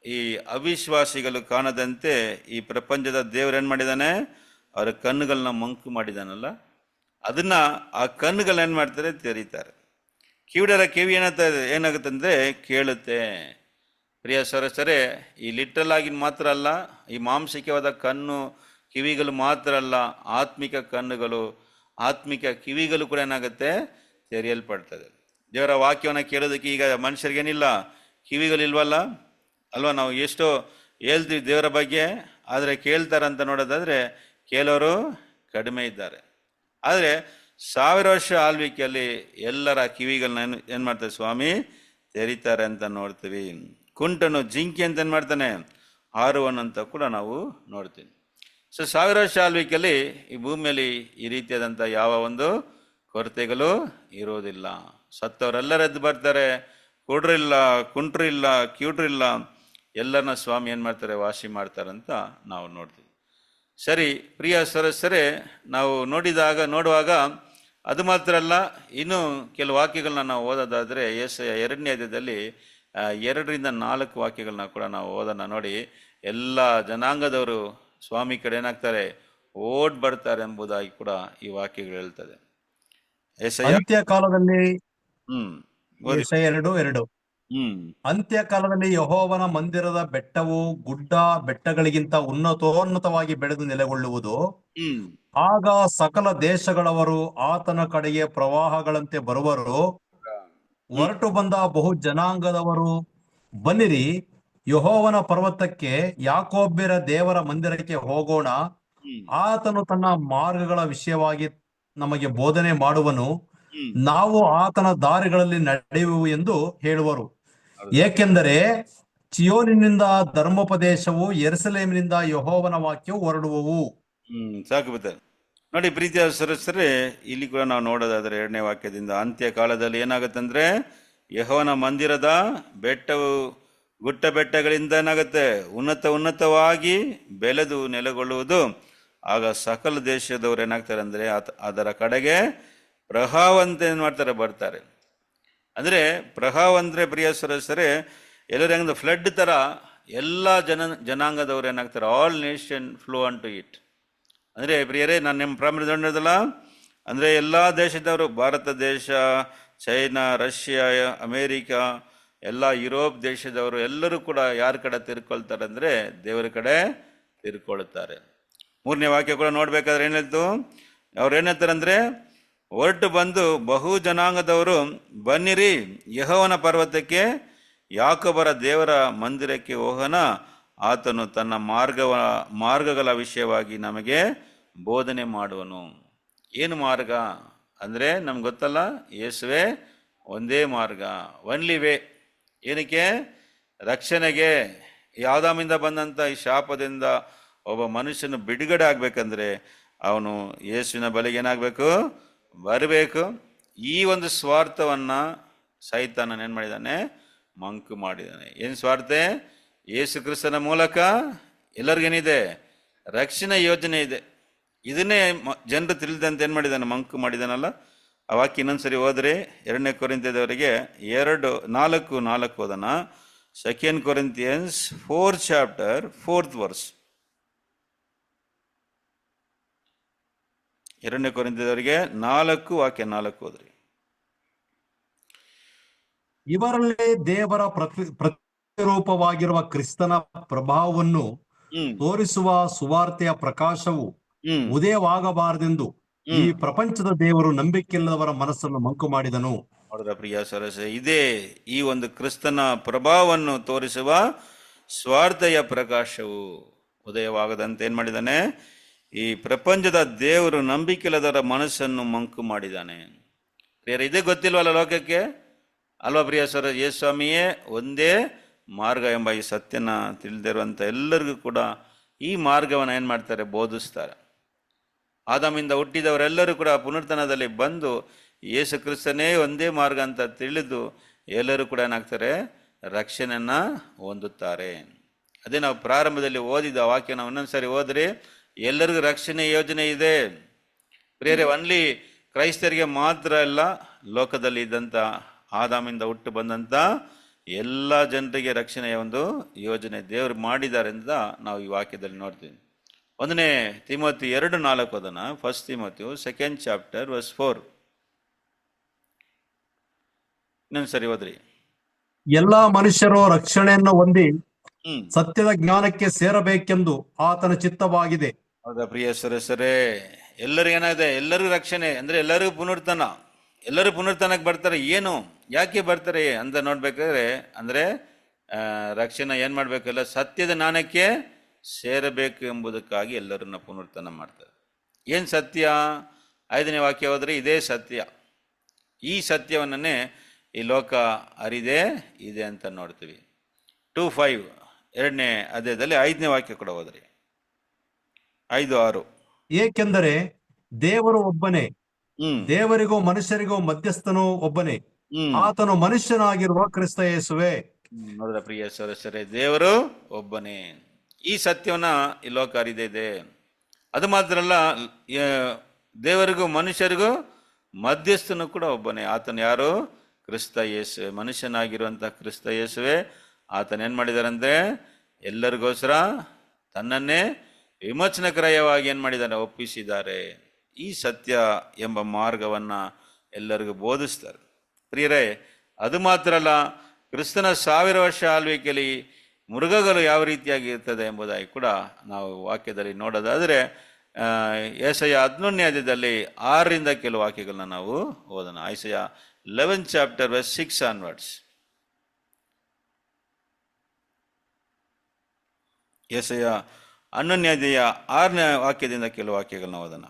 ಈ ಅವಿಶ್ವಾಸಿಗಳು ಕಾಣದಂತೆ ಈ ಪ್ರಪಂಚದ ದೇವರು ಏನ್ ಮಾಡಿದಾನೆ, ಅವರ ಕಣ್ಣುಗಳನ್ನ ಮಂಕು ಮಾಡಿದಾನಲ್ಲ, ಅದನ್ನ ಆ ಕಣ್ಣುಗಳನ್ನ ಏನ್ ಮಾಡ್ತಾರೆ, ತೆರೀತಾರೆ. ಕಿವುಡರ ಕಿವಿ ಏನಾಗುತ್ತೆ ಅಂದ್ರೆ ಕೇಳುತ್ತೆ. ಪ್ರಿಯ ಸರಸರೇ, ಈ ಲಿಟ್ರಲ್ ಆಗಿ ಮಾತ್ರ ಅಲ್ಲ, ಈ ಮಾಂಸಿಕವಾದ ಕಣ್ಣು ಕಿವಿಗಳು ಮಾತ್ರ ಅಲ್ಲ, ಆತ್ಮಿಕ ಕಣ್ಣುಗಳು, ಆತ್ಮಿಕ ಕಿವಿಗಳು ಕೂಡ ಏನಾಗುತ್ತೆ, ತೆರೆಯಲ್ಪಡ್ತದೆ. ದೇವರ ವಾಕ್ಯವನ್ನು ಕೇಳೋದಕ್ಕೆ ಈಗ ಮನುಷ್ಯರಿಗೇನಿಲ್ಲ, ಕಿವಿಗಳಿಲ್ವಲ್ಲ ಅಲ್ವಾ. ನಾವು ಎಷ್ಟೋ ಹೇಳ್ತೀವಿ ದೇವರ ಬಗ್ಗೆ, ಆದರೆ ಕೇಳ್ತಾರಂತ ನೋಡೋದಾದ್ರೆ ಕೇಳೋರು ಕಡಿಮೆ ಇದ್ದಾರೆ. ಆದರೆ 1000 ವರ್ಷ ಆಳ್ವಿಕೆಯಲ್ಲಿ ಎಲ್ಲರ ಕಿವಿಗಳನ್ನ ಏನ್ ಮಾಡ್ತಾರೆ, ಸ್ವಾಮಿ ತೆರೀತಾರೆ ಅಂತ ನೋಡ್ತೀವಿ. ಕುಂಟನು ಜಿಂಕೆ ಅಂತ ಏನ್ ಮಾಡ್ತಾನೆ, ಹಾರುವನಂತ ಕೂಡ ನಾವು ನೋಡ್ತೀವಿ. ಸೊ 1000 ವರ್ಷ ಆಳ್ವಿಕೆಯಲ್ಲಿ ಈ ಭೂಮಿಯಲ್ಲಿ ಈ ರೀತಿಯಾದಂಥ ಯಾವ ಒಂದು ಕೊರತೆಗಳು ಇರೋದಿಲ್ಲ. ಸತ್ತವರೆಲ್ಲರೂ ಎದ್ದು ಬರ್ತಾರೆ, ಕುಡ್ರಿಲ್ಲ, ಕುಂಟ್ರಿಲ್ಲ, ಕಿವುಡ್ರಿಲ್ಲ, ಎಲ್ಲರನ್ನ ಸ್ವಾಮಿ ಏನು ಮಾಡ್ತಾರೆ, ವಾಸಿ ಮಾಡ್ತಾರಂತ ನಾವು ನೋಡ್ತೀವಿ. ಸರಿ ಪ್ರಿಯ ಸರಸರೇ, ನಾವು ನೋಡುವಾಗ ಅದು ಮಾತ್ರ ಅಲ್ಲ, ಇನ್ನೂ ಕೆಲವು ವಾಕ್ಯಗಳನ್ನ ನಾವು ಓದೋದಾದರೆ ಯೆಶಾಯ 2ನೇ ಅಧ್ಯಾಯದಲ್ಲಿ 2ರಿಂದ 4 ವಾಕ್ಯಗಳನ್ನ ಕೂಡ ನಾವು ಓದೋಣ. ನೋಡಿ, ಎಲ್ಲ ಜನಾಂಗದವರು ಸ್ವಾಮಿ ಕಡೆ ಏನಾಗ್ತಾರೆ, ಓಡ್ ಬರ್ತಾರೆ ಎಂಬುದಾಗಿ ಕೂಡ ಈ ವಾಕ್ಯಗಳು ಹೇಳ್ತದೆ. ಅಂತ್ಯಕಾಲದಲ್ಲಿ ಅಂತ್ಯಕಾಲದಲ್ಲಿ ಯೆಹೋವನ ಮಂದಿರದ ಬೆಟ್ಟವು ಗುಡ್ಡ ಬೆಟ್ಟಗಳಿಗಿಂತ ಉನ್ನತೋನ್ನತವಾಗಿ ಬೆಳೆದು ನೆಲೆಗೊಳ್ಳುವುದು. ಆಗ ಸಕಲ ದೇಶಗಳವರು ಆತನ ಕಡೆಗೆ ಪ್ರವಾಹಗಳಂತೆ ಬರುವರು. ಹೊರಟು ಬಂದ ಬಹು ಜನಾಂಗದವರು ಬನ್ನಿರಿ, ಯೆಹೋವನ ಪರ್ವತಕ್ಕೆ ಯಾಕೋಬ್ಯರ ದೇವರ ಮಂದಿರಕ್ಕೆ ಹೋಗೋಣ. ಹ್ಮ್ ಆತನು ತನ್ನ ಮಾರ್ಗಗಳ ವಿಷಯವಾಗಿ ನಮಗೆ ಬೋಧನೆ ಮಾಡುವನು. ಹ್ಮ್ ನಾವು ಆತನ ದಾರಿಗಳಲ್ಲಿ ನಡೆಯುವೆವು ಎಂದು ಹೇಳುವರು. ಹೌದಾ? ಏಕೆಂದರೆ ಚಿಯೋನಿನಿಂದ ಧರ್ಮೋಪದೇಶವು, ಯೆರೂಸಲೇಮಿನಿಂದ ಯೆಹೋವನ ವಾಕ್ಯವು ಹೊರಡುವವು. ಸಾಕು ಬತ್ತೆ. ನೋಡಿ ಪ್ರೀತಿಯ ಸದಸ್ಯರೇ, ಇಲ್ಲಿ ಕೂಡ ನಾವು ನೋಡೋದಾದ್ರೆ 2ನೇ ವಾಕ್ಯದಿಂದ, ಅಂತ್ಯ ಕಾಲದಲ್ಲಿ ಏನಾಗುತ್ತಂದ್ರೆ ಯೆಹೋವನ ಮಂದಿರದ ಬೆಟ್ಟವು ಗುಟ್ಟ ಬೆಟ್ಟಗಳಿಂದ ಏನಾಗುತ್ತೆ, ಉನ್ನತವಾಗಿ ಬೆಳೆದು ನೆಲೆಗೊಳ್ಳುವುದು. ಆಗ ಸಕಲ ದೇಶದವ್ರು ಏನಾಗ್ತಾರೆ ಅಂದ್ರೆ ಅದರ ಕಡೆಗೆ ಪ್ರವಾಹವಂತೆ ಏನ್ ಮಾಡ್ತಾರೆ, ಬರ್ತಾರೆ. ಅಂದ್ರೆ ಪ್ರವಾಹ ಅಂದ್ರೆ ಪ್ರಿಯ ಸದಸ್ಯರೇ, ಎಲ್ಲರೂ ಹೆಂಗ ಫ್ಲಡ್ ತರ ಎಲ್ಲ ಜನಾಂಗದವ್ರು ಏನಾಗ್ತಾರೆ, all nation flow unto it. ಅಂದ್ರೆ ಪ್ರಿಯರೇ, ನಾನು ನಿಮ್ಮ ಪ್ರಾರಂಭದಲ್ಲ ಅಂದ್ರೆ ಎಲ್ಲಾ ದೇಶದವರು, ಭಾರತ ದೇಶ, ಚೈನಾ, ರಷ್ಯಾ, ಅಮೇರಿಕಾ, ಎಲ್ಲ ಯುರೋಪ್ ದೇಶದವರು ಎಲ್ಲರೂ ಕೂಡ ಯಾರ ಕಡೆ ತಿರ್ಕೊಳ್ತಾರೆ ಅಂದ್ರೆ ದೇವರ ಕಡೆ ತಿರ್ಕೊಳ್ತಾರೆ. 3ನೇ ವಾಕ್ಯ ಕೂಡ ನೋಡ್ಬೇಕಾದ್ರೆ ಏನ್ ಹೇಳ್ತು, ಅವ್ರು ಏನ್ ಹೇಳ್ತಾರೆ ಅಂದ್ರೆ, ಹೊರಟು ಬಂದು ಬಹು ಜನಾಂಗದವರು ಬನ್ನಿರಿ, ಯೆಹೋವನ ಪರ್ವತಕ್ಕೆ ಯಾಕೋಬರ ದೇವರ ಮಂದಿರಕ್ಕೆ ಹೋಗೋಣ. ಆತನು ತನ್ನ ಮಾರ್ಗಗಳ ವಿಷಯವಾಗಿ ನಮಗೆ ಬೋಧನೆ ಮಾಡುವನು. ಏನು ಮಾರ್ಗ ಅಂದ್ರೆ ನಮ್ಗೆ ಗೊತ್ತಲ್ಲ, ಯೇಸುವೆ ಒಂದೇ ಮಾರ್ಗ, ಒನ್ಲಿ ವೇ. ಏನಕ್ಕೆ? ರಕ್ಷಣೆಗೆ. ಆದಾಮಿಂದ ಬಂದಂತ ಈ ಶಾಪದಿಂದ ಒಬ್ಬ ಮನುಷ್ಯನು ಬಿಡುಗಡೆ ಆಗ್ಬೇಕಂದ್ರೆ ಅವನು ಯೇಸುವಿನ ಬಳಿಗೆ ಏನಾಗಬೇಕು, ಬರಬೇಕು. ಈ ಒಂದು ಸ್ವಾರ್ಥವನ್ನ ಸೈತಾನನ ಏನ್ ಮಾಡಿದ್ದಾನೆ, ಮಂಕು ಮಾಡಿದ್ದಾನೆ. ಏನ್ ಸ್ವಾರ್ಥ? ಯೇಸು ಕ್ರಿಸ್ತನ ಮೂಲಕ ಎಲ್ಲರಿಗೇನಿದೆ, ರಕ್ಷಣೆ ಯೋಜನೆ ಇದೆ. ಇದನ್ನೇ ಜನರು ತಿಳಿದಂತೆ ಏನ್ ಮಾಡಿದ್ದಾನೆ, ಮಂಕು ಮಾಡಿದಾನಲ್ಲ. ಆ ವಾಕ್ಯ ಇನ್ನೊಂದ್ಸರಿ ಹೋದ್ರೆ 2ನೇ ಕೊರಿಂಥದವರಿಗೆ 2:4 ಓದೋಣ. 2 Corinthians 4th chapter 4th verse. 2ನೇ ಕೊರಿಂಥದವರಿಗೆ 4:4 ಓದ್ರಿ. ಇವರಲ್ಲಿ ದೇವರ ಪ್ರತಿರೂಪವಾಗಿರುವ ಕ್ರಿಸ್ತನ ಪ್ರಭಾವವನ್ನು ತೋರಿಸುವ ಸುವಾರ್ತೆಯ ಪ್ರಕಾಶವು ಉದಯವಾಗಬಾರದೆಂದು ಈ ಪ್ರಪಂಚದ ದೇವರು ನಂಬಿಕೆಯಿಲ್ಲದವರ ಮನಸ್ಸನ್ನು ಮಂಕು ಮಾಡಿದನು. ನೋಡಿದ ಪ್ರಿಯ ಸರಸ, ಇದೇ ಈ ಒಂದು ಕ್ರಿಸ್ತನ ಪ್ರಭಾವವನ್ನು ತೋರಿಸುವ ಸ್ವಾರ್ಥೆಯ ಪ್ರಕಾಶವು ಉದಯವಾಗದಂತೆ ಏನ್ ಮಾಡಿದಾನೆ, ಈ ಪ್ರಪಂಚದ ದೇವರು ನಂಬಿಕೆಯಿಲ್ಲದವರ ಮನಸ್ಸನ್ನು ಮಂಕು ಮಾಡಿದ್ದಾನೆ. ಇದೇ ಗೊತ್ತಿಲ್ವಲ್ಲ ಲೋಕಕ್ಕೆ ಅಲ್ವಾ ಪ್ರಿಯ ಸರ? ಯೇಸ್ವಾಮಿಯೇ ಒಂದೇ ಮಾರ್ಗ ಎಂಬ ಈ ಸತ್ಯನ ತಿಳಿದಿರುವಂತ ಎಲ್ಲರಿಗೂ ಕೂಡ ಈ ಮಾರ್ಗವನ್ನು ಏನ್ ಮಾಡ್ತಾರೆ, ಬೋಧಿಸ್ತಾರೆ. ಆದಾಮಿಂದ ಹುಟ್ಟಿದವರೆಲ್ಲರೂ ಕೂಡ ಪುನರ್ತನದಲ್ಲಿ ಬಂದು ಯೇಸು ಕ್ರಿಸ್ತನೇ ಒಂದೇ ಮಾರ್ಗ ಅಂತ ತಿಳಿದು ಎಲ್ಲರೂ ಕೂಡ ಏನಾಗ್ತಾರೆ, ರಕ್ಷಣೆಯನ್ನ ಹೊಂದುತ್ತಾರೆ. ಅದೇ ನಾವು ಪ್ರಾರಂಭದಲ್ಲಿ ಓದಿದ ವಾಕ್ಯ ನಾವು ಇನ್ನೊಂದ್ಸರಿ ಓದ್ರಿ, ಎಲ್ಲರಿಗೂ ರಕ್ಷಣೆ ಯೋಜನೆ ಇದೆ ಪ್ರಿಯರೇ. ಒನ್ಲಿ ಕ್ರೈಸ್ತರಿಗೆ ಮಾತ್ರ ಅಲ್ಲ, ಲೋಕದಲ್ಲಿ ಇದ್ದಂತ ಆದಾಮಿಂದ ಹುಟ್ಟು ಬಂದಂತ ಎಲ್ಲ ಜನರಿಗೆ ರಕ್ಷಣೆಯ ಒಂದು ಯೋಜನೆ ದೇವರು ಮಾಡಿದ್ದಾರೆ ಅಂತ ನಾವು ಈ ವಾಕ್ಯದಲ್ಲಿ ನೋಡ್ತೀವಿ. 1ನೇ ತಿಮೋಥಿ 2:4 ಓದೋಣ. 1 Timothy 2nd chapter verse 4. ಇನ್ನೊಂದ್ಸರಿ ಓದ್ರಿ. ಎಲ್ಲಾ ಮನುಷ್ಯರು ರಕ್ಷಣೆಯನ್ನು ಹೊಂದಿ ಸತ್ಯದ ಜ್ಞಾನಕ್ಕೆ ಸೇರಬೇಕೆಂದು ಆತನ ಚಿತ್ತವಾಗಿದೆ. ಹೌದಾ ಪ್ರಿಯ ಸರಸರೇ? ಎಲ್ಲರಿಗೂ ಏನಾಗಿದೆ, ಎಲ್ಲರಿಗೂ ರಕ್ಷಣೆ ಅಂದ್ರೆ ಎಲ್ಲರಿಗೂ ಪುನರ್ತನ, ಎಲ್ಲರೂ ಪುನರ್ತನಕ್ಕೆ ಬರ್ತಾರೆ. ಏನು, ಯಾಕೆ ಬರ್ತಾರೆ ಅಂತ ನೋಡ್ಬೇಕಾದ್ರೆ ಅಂದ್ರೆ ರಕ್ಷಣೆ ಏನ್ ಮಾಡ್ಬೇಕಲ್ಲ, ಸತ್ಯದ ಜ್ಞಾನಕ್ಕೆ ಸೇರಬೇಕು ಎಂಬುದಕ್ಕಾಗಿ ಎಲ್ಲರನ್ನ ಪುನರ್ತನ ಮಾಡ್ತಾರೆ. ಏನ್ ಸತ್ಯ? 5ನೇ ವಾಕ್ಯ ಹೋದ್ರೆ ಇದೇ ಸತ್ಯ. ಈ ಸತ್ಯವನ್ನೇ ಈ ಲೋಕ ಅರಿದೇ ಇದೆ ಅಂತ ನೋಡ್ತೀವಿ. 2:5 2ನೇ ಅಧ್ಯಾಯದಲ್ಲಿ 5ನೇ ವಾಕ್ಯ ಕೂಡ ಹೋದ್ರಿ. 5:6. ಏಕೆಂದರೆ ದೇವರು ಒಬ್ಬನೇ, ದೇವರಿಗೂ ಮನುಷ್ಯರಿಗೂ ಮಧ್ಯಸ್ಥನು ಒಬ್ಬನೇ, ಆತನು ಮನುಷ್ಯನಾಗಿರುವ ಕ್ರಿಸ್ತ ಯೇಸುವೆ. ನೋಡ್ರ ಪ್ರಿಯ ಸರಸರೇ, ದೇವರು ಒಬ್ಬನೇ. ಈ ಸತ್ಯವನ್ನ ಈ ಲೋಕ ಅರಿದಿದೆ. ಅದು ಮಾತ್ರ ಅಲ್ಲ, ದೇವರಿಗೂ ಮನುಷ್ಯರಿಗೂ ಮಧ್ಯಸ್ಥನು ಕೂಡ ಒಬ್ಬನೇ. ಆತನು ಯಾರು? ಕ್ರಿಸ್ತ ಯೇಸುವೆ, ಮನುಷ್ಯನಾಗಿರುವಂತ ಕ್ರಿಸ್ತ ಯೇಸುವೆ. ಆತನ ಏನ್ ಮಾಡಿದಾರಂದ್ರೆ ಎಲ್ಲರಿಗೋಸ್ಕರ ತನ್ನನ್ನೇ ವಿಮೋಚನಕ್ರಯವಾಗಿ ಏನ್ ಮಾಡಿದಾರೆ, ಒಪ್ಪಿಸಿದ್ದಾರೆ. ಈ ಸತ್ಯ ಎಂಬ ಮಾರ್ಗವನ್ನ ಎಲ್ಲರಿಗೂ ಬೋಧಿಸ್ತಾರೆ ಪ್ರಿಯರೇ. ಅದು ಮಾತ್ರ ಅಲ್ಲ, ಕ್ರಿಸ್ತನ 1000 ವರ್ಷ ಆಳ್ವಿಕೆಯಲ್ಲಿ ಮೃಗಗಳು ಯಾವ ರೀತಿಯಾಗಿ ಇರ್ತದೆ ಎಂಬುದಾಗಿ ಕೂಡ ನಾವು ವಾಕ್ಯದಲ್ಲಿ ನೋಡೋದಾದ್ರೆ ಯೆಶಾಯ 11ನೇ ಅಧ್ಯಾಯದಲ್ಲಿ 6ರಿಂದ ಕೆಲವು ವಾಕ್ಯಗಳನ್ನ ನಾವು ಓದೋಣ. ಯೆಶಾಯ 11th chapter verse 6 onwards. ಯೆಶಯ 11ನೇ ಅಧ್ಯಾಯ 6ನೇ ವಾಕ್ಯದಿಂದ ಕೆಲವು ವಾಕ್ಯಗಳನ್ನ ಓದೋಣ.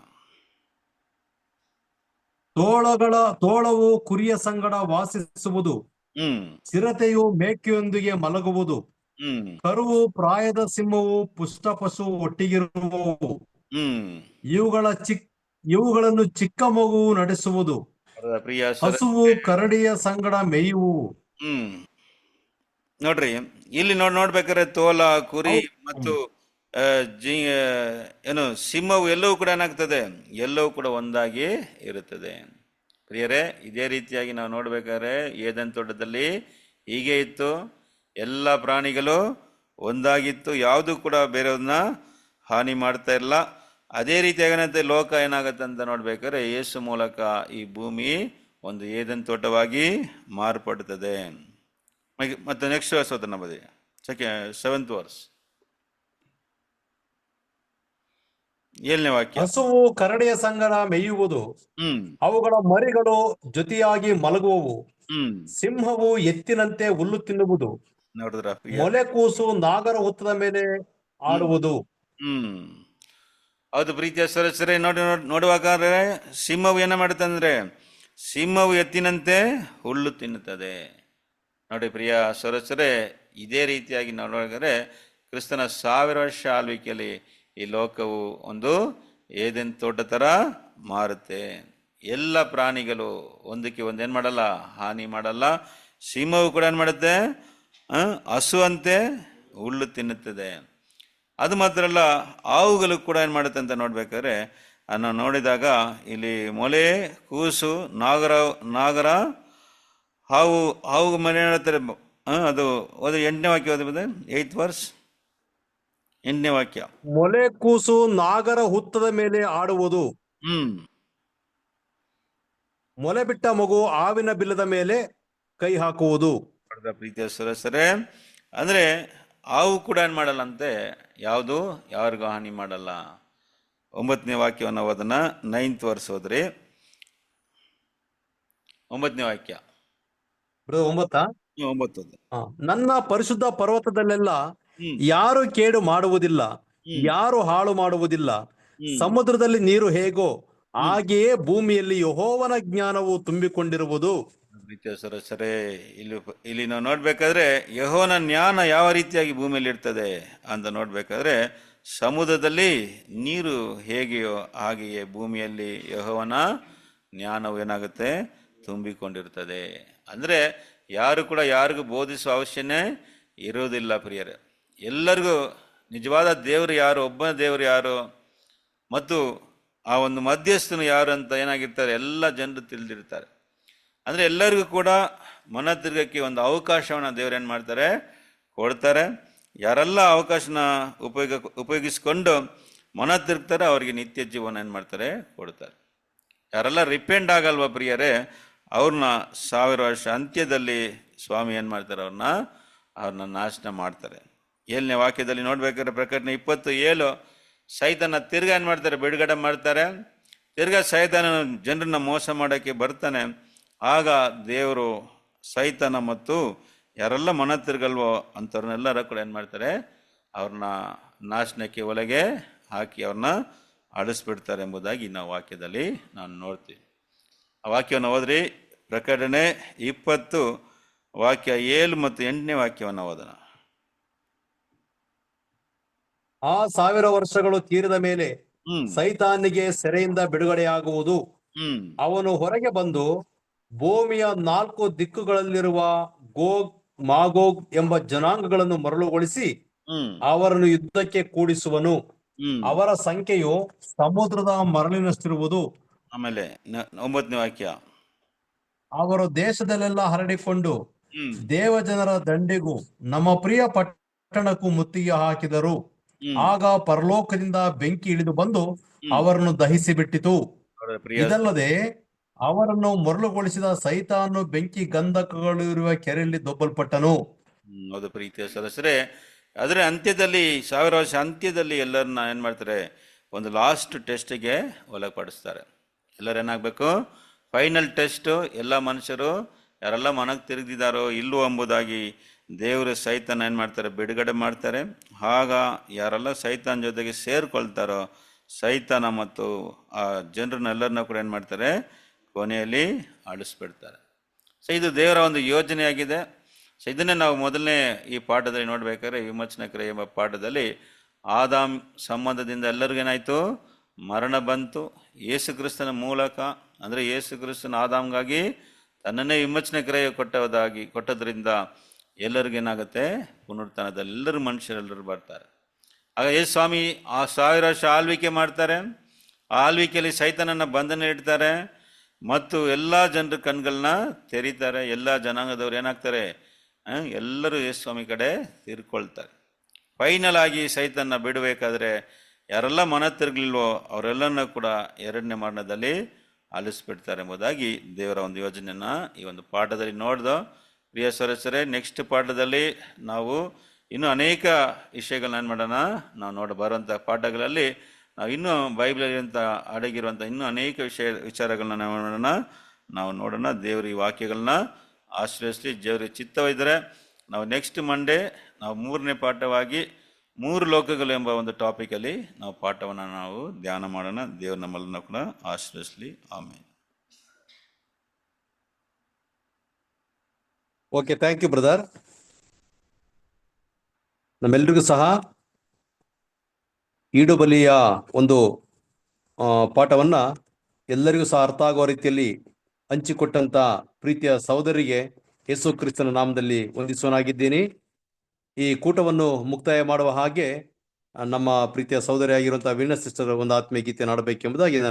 ತೋಳವು ಕುರಿಯ ಸಂಗಡ ವಾಸಿಸುವುದು, ಚಿರತೆಯು ಮೇಕೆಯೊಂದಿಗೆ ಮಲಗುವುದು, ಕರುವು ಪ್ರಾಯದ ಸಿಂಹವು ಪುಷ್ಟ ಪಶು ಒಟ್ಟಿಗಿರುವವು, ಇವುಗಳನ್ನು ಚಿಕ್ಕ ಮಗುವು ನಡೆಸುವುದು, ಪ್ರಿಯ ಹಸುವು ಕರಡಿಯ ಸಂಗಡ ಮೇಯುವು. ನೋಡ್ರಿ, ಇಲ್ಲಿ ನೋಡ್ಬೇಕಾದ್ರೆ ತೋಲ, ಕುರಿ ಮತ್ತು ಏನು ಸಿಂಹವು ಎಲ್ಲವೂ ಕೂಡ ಏನಾಗ್ತದೆ, ಎಲ್ಲವೂ ಕೂಡ ಒಂದಾಗಿ ಇರುತ್ತದೆ. ಪ್ರಿಯರೇ, ಇದೇ ರೀತಿಯಾಗಿ ನಾವು ನೋಡ್ಬೇಕಾದ್ರೆ ಏದೆನ್ ತೋಟದಲ್ಲಿ ಹೀಗೆ ಇತ್ತು. ಎಲ್ಲ ಪ್ರಾಣಿಗಳು ಒಂದಾಗಿತ್ತು, ಯಾವುದು ಕೂಡ ಬೇರೆಯವ್ರನ್ನ ಹಾನಿ ಮಾಡ್ತಾ ಇಲ್ಲ. ಅದೇ ರೀತಿಯಾಗಿ ಲೋಕ ಏನಾಗತ್ತೆ ಅಂತ ನೋಡ್ಬೇಕಾದ್ರೆ ಯೇಸು ಮೂಲಕ ಈ ಭೂಮಿ ಒಂದು ಏದೆನ್ ತೋಟವಾಗಿ ಮಾರ್ಪಡುತ್ತದೆ. ಮತ್ತೆ ನೆಕ್ಸ್ಟ್ ವರ್ಸ್ ಓದೋಣ ಬದಿ, 7th ವರ್ಸ್, 7ನೇ ವಾಕ್ಯ. ಹಸುವು ಕರಡಿಯ ಸಂಗಡ ಮೇಯುವುದು, ಅವುಗಳ ಮರಿಗಳು ಜೊತೆಯಾಗಿ ಮಲಗುವವು, ಸಿಂಹವು ಎತ್ತಿನಂತೆ ಹುಲ್ಲು ತಿನ್ನುವುದು, ನೋಡಿದ್ರ, ಮೊಲೆಕೂಸು ನಾಗರ ಹುತ್ತದ ಮೇಲೆ ಆಡುವುದು. ಹೌದು ಪ್ರೀತಿಯ ಸರಸರೇ, ನೋಡುವಾಗಾದ್ರೆ ಸಿಂಹವು ಏನ ಮಾಡುತ್ತೆ ಅಂದ್ರೆ, ಸಿಂಹವು ಎತ್ತಿನಂತೆ ಹುಲ್ಲು ತಿನ್ನುತ್ತದೆ. ನೋಡಿ ಪ್ರಿಯ ಸರಸರೇ, ಇದೇ ರೀತಿಯಾಗಿ ನಾವು ನೋಡಿದರೆ ಕ್ರಿಸ್ತನ 1000 ವರ್ಷ ಆಳ್ವಿಕೆಯಲ್ಲಿ ಈ ಲೋಕವು ಒಂದು ಏದೆನ್ ತೋಟ ತರ ಮಾರುತ್ತೆ. ಎಲ್ಲ ಪ್ರಾಣಿಗಳು ಒಂದಕ್ಕೆ ಒಂದು ಏನ್ ಮಾಡಲ್ಲ, ಹಾನಿ ಮಾಡಲ್ಲ. ಸಿಂಹವು ಕೂಡ ಏನ್ ಮಾಡುತ್ತೆ, ಹಸು ಅಂತೆ ಹುಲ್ಲು ತಿನ್ನುತ್ತದೆ. ಅದು ಮಾತ್ರ ಅಲ್ಲ, ಹಾವುಗಳು ಕೂಡ ಏನ್ ಮಾಡುತ್ತೆ ಅಂತ ನೋಡ್ಬೇಕಾದ್ರೆ ನಾವು ನೋಡಿದಾಗ ಇಲ್ಲಿ ಮೊಲೆ, ಕೂಸು, ನಾಗರ, ಹಾವು ಮನೆ ಹೇಳ್ತಾರೆ. ಅದು 8ನೇ ವಾಕ್ಯ ಓದಬಹುದು, 8th ವರ್ಸ್, 8ನೇ ವಾಕ್ಯ. ಮೊಲೆ ಕೂಸು ನಾಗರ ಹುತ್ತದ ಮೇಲೆ ಆಡುವುದು, ಮೊಲೆ ಬಿಟ್ಟ ಮಗು ಹಾವಿನ ಬಿಲ್ಲದ ಮೇಲೆ ಕೈ ಹಾಕುವುದು. ಪ್ರೀತಿಯ ಸರಸರೇ, ಅಂದ್ರೆ ಹಾವು ಕೂಡ ಏನ್ ಮಾಡಲ್ಲ ಅಂತೆ, ಯಾವುದು ಯಾರಿಗೂ ಹಾನಿ ಮಾಡಲ್ಲ. 9ನೇ ವಾಕ್ಯವನ್ನು ಓದೋಣ, 9th ವರ್ಸ್ ಹೋದ್ರಿ, 9ನೇ ವಾಕ್ಯ. 9. ನನ್ನ ಪರಿಶುದ್ಧ ಪರ್ವತದಲ್ಲೆಲ್ಲ ಯಾರು ಕೇಡು ಮಾಡುವುದಿಲ್ಲ, ಯಾರು ಹಾಳು ಮಾಡುವುದಿಲ್ಲ. ಸಮುದ್ರದಲ್ಲಿ ನೀರು ಹೇಗೋ ಹಾಗೆಯೇ ಭೂಮಿಯಲ್ಲಿ ಯೆಹೋವನ ಜ್ಞಾನವು ತುಂಬಿಕೊಂಡಿರುವುದು. ಪ್ರೀತಿಯ ಸರಸರೇ, ಇಲ್ಲಿ ನಾವು ನೋಡ್ಬೇಕಾದ್ರೆ ಯೆಹೋವನ ಜ್ಞಾನ ಯಾವ ರೀತಿಯಾಗಿ ಭೂಮಿಯಲ್ಲಿ ಇರ್ತದೆ ಅಂತ ನೋಡ್ಬೇಕಾದ್ರೆ, ಸಮುದ್ರದಲ್ಲಿ ನೀರು ಹೇಗೆಯೋ ಹಾಗೆಯೇ ಭೂಮಿಯಲ್ಲಿ ಯೆಹೋವನ ಜ್ಞಾನವು ಏನಾಗುತ್ತೆ, ತುಂಬಿಕೊಂಡಿರ್ತದೆ. ಅಂದ್ರೆ ಯಾರು ಕೂಡ ಯಾರಿಗೂ ಬೋಧಿಸುವ ಅವಶ್ಯನೇ ಇರೋದಿಲ್ಲ ಪ್ರಿಯರೇ. ಎಲ್ಲರಿಗೂ ನಿಜವಾದ ದೇವರು ಯಾರು, ಒಬ್ಬನ ದೇವರು ಯಾರು ಮತ್ತು ಆ ಒಂದು ಮಧ್ಯಸ್ಥನು ಯಾರು ಅಂತ ಏನಾಗಿರ್ತಾರೆ, ಎಲ್ಲ ಜನರು ತಿಳಿದಿರ್ತಾರೆ. ಅಂದ್ರೆ ಎಲ್ಲರಿಗೂ ಕೂಡ ಮನ ತಿರ್ಗಕ್ಕೆ ಒಂದು ಅವಕಾಶವನ್ನು ದೇವರು ಏನ್ ಮಾಡ್ತಾರೆ, ಕೊಡ್ತಾರೆ. ಯಾರೆಲ್ಲ ಅವಕಾಶನ ಉಪಯೋಗಿಸ್ಕೊಂಡು ಮನ ತಿರುಗ್ತಾರೆ, ಅವರಿಗೆ ನಿತ್ಯ ಜೀವನ ಏನ್ ಮಾಡ್ತಾರೆ, ಕೊಡ್ತಾರೆ. ಯಾರೆಲ್ಲ ರಿಪೆಂಡ್ ಆಗಲ್ವ ಪ್ರಿಯರೇ, ಅವ್ರನ್ನ 1000 ವರ್ಷ ಅಂತ್ಯದಲ್ಲಿ ಸ್ವಾಮಿ ಏನ್ ಮಾಡ್ತಾರೆ, ಅವ್ರನ್ನ ನಾಶನ ಮಾಡ್ತಾರೆ. 7ನೇ ವಾಕ್ಯದಲ್ಲಿ ನೋಡ್ಬೇಕಾದ್ರೆ ಪ್ರಕಟಣೆ 27, ಸೈತಾನ ತಿರ್ಗಾ ಏನ್ ಮಾಡ್ತಾರೆ, ಬಿಡುಗಡೆ ಮಾಡ್ತಾರೆ. ತಿರ್ಗಾ ಸೈತಾನ ಜನರನ್ನ ಮೋಸ ಮಾಡೋಕ್ಕೆ ಬರ್ತಾನೆ. ಆಗ ದೇವರು ಸೈತಾನ ಮತ್ತು ಯಾರೆಲ್ಲ ಮನ ತಿರ್ಗಲ್ವೋ ಅಂಥವ್ರನ್ನೆಲ್ಲರ ಕೂಡ ಏನ್ ಮಾಡ್ತಾರೆ, ಅವ್ರನ್ನ ನಾಶನಕ್ಕೆ ಒಳಗೆ ಹಾಕಿ ಅವ್ರನ್ನ ಅಳಿಸ್ಬಿಡ್ತಾರೆ ಎಂಬುದಾಗಿ ನಾವು ವಾಕ್ಯದಲ್ಲಿ ನಾನು ನೋಡ್ತೀವಿ. ಆ ವಾಕ್ಯವನ್ನು ಓದ್ರಿ, ಪ್ರಕಟಣೆ 20 ವಾಕ್ಯ 7 ಮತ್ತು 8ನೇ ವಾಕ್ಯವನ್ನು ಓದೋಣ. ಆ 1000 ವರ್ಷಗಳು ತೀರಿದ ಮೇಲೆ ಸೈತಾನಿಗೆ ಸೆರೆಯಿಂದ ಬಿಡುಗಡೆಯಾಗುವುದು. ಅವನು ಹೊರಗೆ ಬಂದು ಭೂಮಿಯ 4 ದಿಕ್ಕುಗಳಲ್ಲಿರುವ ಗೋಗ್ ಮಾಗೋಗ್ ಎಂಬ ಜನಾಂಗಗಳನ್ನು ಮರಳುಗೊಳಿಸಿ ಅವರನ್ನು ಯುದ್ಧಕ್ಕೆ ಕೂಡಿಸುವನು. ಅವರ ಸಂಖ್ಯೆಯು ಸಮುದ್ರದ ಮರಳಿನಷ್ಟಿರುವುದು. ಆಮೇಲೆ 9ನೇ ವಾಕ್ಯ. ಅವರು ದೇಶದಲ್ಲೆಲ್ಲ ಹರಡಿಕೊಂಡು ದೇವಜನರ ದಂಡೆಗೂ ನಮ್ಮ ಪ್ರಿಯ ಪಟ್ಟಣಕ್ಕೂ ಮುತ್ತಿಗೆ ಹಾಕಿದರು. ಆಗ ಪರಲೋಕದಿಂದ ಬೆಂಕಿ ಇಳಿದು ಬಂದು ಅವರನ್ನು ದಹಿಸಿ ಬಿಟ್ಟಿತು. ಇದಲ್ಲದೆ ಅವರನ್ನು ಮರಳುಗೊಳಿಸಿದ ಸೈತಾನು ಬೆಂಕಿ ಗಂಧಕಗಳಿರುವ ಕೆರೆಯಲ್ಲಿ ದೊಬ್ಬಲ್ಪಟ್ಟನು. ಹೌದು ಪ್ರೀತಿಯ ಸದಸ್ಯರೇ, ಅದರ ಅಂತ್ಯದಲ್ಲಿ 1000 ವರ್ಷ ಅಂತ್ಯದಲ್ಲಿ ಎಲ್ಲರನ್ನ ಏನ್ ಮಾಡ್ತಾರೆ, ಒಂದು ಲಾಸ್ಟ್ ಟೆಸ್ಟ್ಗೆ ಒಳಪಡಿಸ್ತಾರೆ. ಎಲ್ಲರೂ ಏನಾಗಬೇಕು, ಫೈನಲ್ ಟೆಸ್ಟ್. ಎಲ್ಲ ಮನುಷ್ಯರು ಯಾರೆಲ್ಲ ಮನಕ್ಕೆ ತಿರುಗಿದಾರೋ ಇಲ್ಲವೋ ಎಂಬುದಾಗಿ ದೇವರು ಸೈತಾನ ಏನು ಮಾಡ್ತಾರೆ, ಬಿಡುಗಡೆ ಮಾಡ್ತಾರೆ. ಆಗ ಯಾರೆಲ್ಲ ಸೈತಾನ್ ಜೊತೆಗೆ ಸೇರ್ಕೊಳ್ತಾರೋ ಸೈತಾನ ಮತ್ತು ಆ ಜನರನ್ನೆಲ್ಲರನ್ನ ಕೂಡ ಏನು ಮಾಡ್ತಾರೆ, ಕೊನೆಯಲ್ಲಿ ಅಳಿಸ್ಬಿಡ್ತಾರೆ. ಸೊ ಇದು ದೇವರ ಒಂದು ಯೋಜನೆಯಾಗಿದೆ. ಸೊ ಇದನ್ನೇ ನಾವು ಮೊದಲನೇ ಈ ಪಾಠದಲ್ಲಿ ನೋಡ್ಬೇಕಾದ್ರೆ, ವಿಮೋಚನಾ ಕ್ರಿಯೆ ಎಂಬ ಪಾಠದಲ್ಲಿ ಆದಾಮ್ ಸಂಬಂಧದಿಂದ ಎಲ್ಲರಿಗೇನಾಯಿತು, ಮರಣ ಬಂತು. ಯೇಸು ಕ್ರಿಸ್ತನ ಮೂಲಕ, ಅಂದರೆ ಯೇಸು ಕ್ರಿಸ್ತನ ಆದಾಮ್ಗಾಗಿ ತನ್ನನ್ನೇ ವಿಮೋಚನಾ ಕ್ರಿಯೆ ಕೊಟ್ಟದ್ರಿಂದ ಎಲ್ಲರಿಗೇನಾಗುತ್ತೆ, ಪುನರುತ್ಥಾನದಲ್ಲಿ ಎಲ್ಲರೂ ಮನುಷ್ಯರೆಲ್ಲರೂ ಬರ್ತಾರೆ. ಆಗ ಯೇಸು ಸ್ವಾಮಿ ಆ 1000 ವರ್ಷ ಆಳ್ವಿಕೆ ಮಾಡ್ತಾರೆ. ಆ ಆಳ್ವಿಕೆಯಲ್ಲಿ ಸೈತಾನನ ಬಂಧನ ಇಡ್ತಾರೆ ಮತ್ತು ಎಲ್ಲ ಜನರ ಕಣ್ಗಳನ್ನ ತೆರೀತಾರೆ. ಎಲ್ಲ ಜನಾಂಗದವ್ರು ಏನಾಗ್ತಾರೆ, ಎಲ್ಲರೂ ಯೇಸು ಸ್ವಾಮಿ ಕಡೆ ತಿರ್ಕೊಳ್ತಾರೆ. ಫೈನಲ್ ಆಗಿ ಸೈತಾನ ಬಿಡಬೇಕಾದ್ರೆ ಯಾರೆಲ್ಲ ಮನ ತಿರುಗಲಿಲ್ವೋ ಅವರೆಲ್ಲನೂ ಕೂಡ ಎರಡನೇ ಮರಣದಲ್ಲಿ ಅಲಿಸ್ಬಿಡ್ತಾರೆ ಎಂಬುದಾಗಿ ದೇವರ ಒಂದು ಯೋಜನೆಯನ್ನ ಈ ಒಂದು ಪಾಠದಲ್ಲಿ ನೋಡ್ದೋ. ಪ್ರಿಯ ಸದಸ್ಯರೇ, ನೆಕ್ಸ್ಟ್ ಪಾಠದಲ್ಲಿ ನಾವು ಇನ್ನೂ ಅನೇಕ ವಿಷಯಗಳನ್ನ ಏನು ಮಾಡೋಣ, ನಾವು ಬರುವಂಥ ಪಾಠಗಳಲ್ಲಿ ನಾವು ಇನ್ನೂ ಬೈಬಲಲ್ಲಿರುವಂಥ ಅಡಗಿರುವಂಥ ಇನ್ನೂ ಅನೇಕ ವಿಚಾರಗಳನ್ನ ನಾವು ನೋಡೋಣ. ದೇವ್ರ ಈ ವಾಕ್ಯಗಳನ್ನ ಆಶ್ರಯಿಸಲಿ. ದೇವ್ರಿಗೆ ಚಿತ್ತವಿದ್ದರೆ ನಾವು ನೆಕ್ಸ್ಟ್ ಮಂಡೇ ನಾವು 3ನೇ ಪಾಠವಾಗಿ 3 ಲೋಕಗಳು ಎಂಬ ಒಂದು ಟಾಪಿಕಲ್ಲಿ ನಾವು ಪಾಠವನ್ನು ನಾವು ಧ್ಯಾನ ಮಾಡೋಣ. ದೇವ್ರು ನಮ್ಮನ್ನು ಕೂಡ ಆಶ್ರಯಿಸಲಿ. ಆಮೇಲೆ ಓಕೆ, ಥ್ಯಾಂಕ್ ಯು ಬ್ರದರ್. ನಮ್ಮೆಲ್ಲರಿಗೂ ಸಹ ಈಡು ಬಲಿಯ ಒಂದು ಪಾಠವನ್ನ ಎಲ್ಲರಿಗೂ ಸಹ ಅರ್ಥ ಆಗುವ ರೀತಿಯಲ್ಲಿ ಹಂಚಿಕೊಟ್ಟಂತ ಪ್ರೀತಿಯ ಸಹೋದರಿಗೆ ಯೇಸು ಕ್ರಿಸ್ತನ ನಾಮದಲ್ಲಿ ವಂದಿಸುವನಾಗಿದ್ದೀನಿ. ಈ ಕೂಟವನ್ನು ಮುಕ್ತಾಯ ಮಾಡುವ ಹಾಗೆ ನಮ್ಮ ಪ್ರೀತಿಯ ಸಹೋದರಿಯಾಗಿರುವಂತಹ ವೀಣಾ ಸಿಸ್ಟರ್ ಒಂದು ಆತ್ಮೀಯ ಗೀತೆ ಹಾಡಬೇಕೆಂಬುದಾಗಿ ನಾನು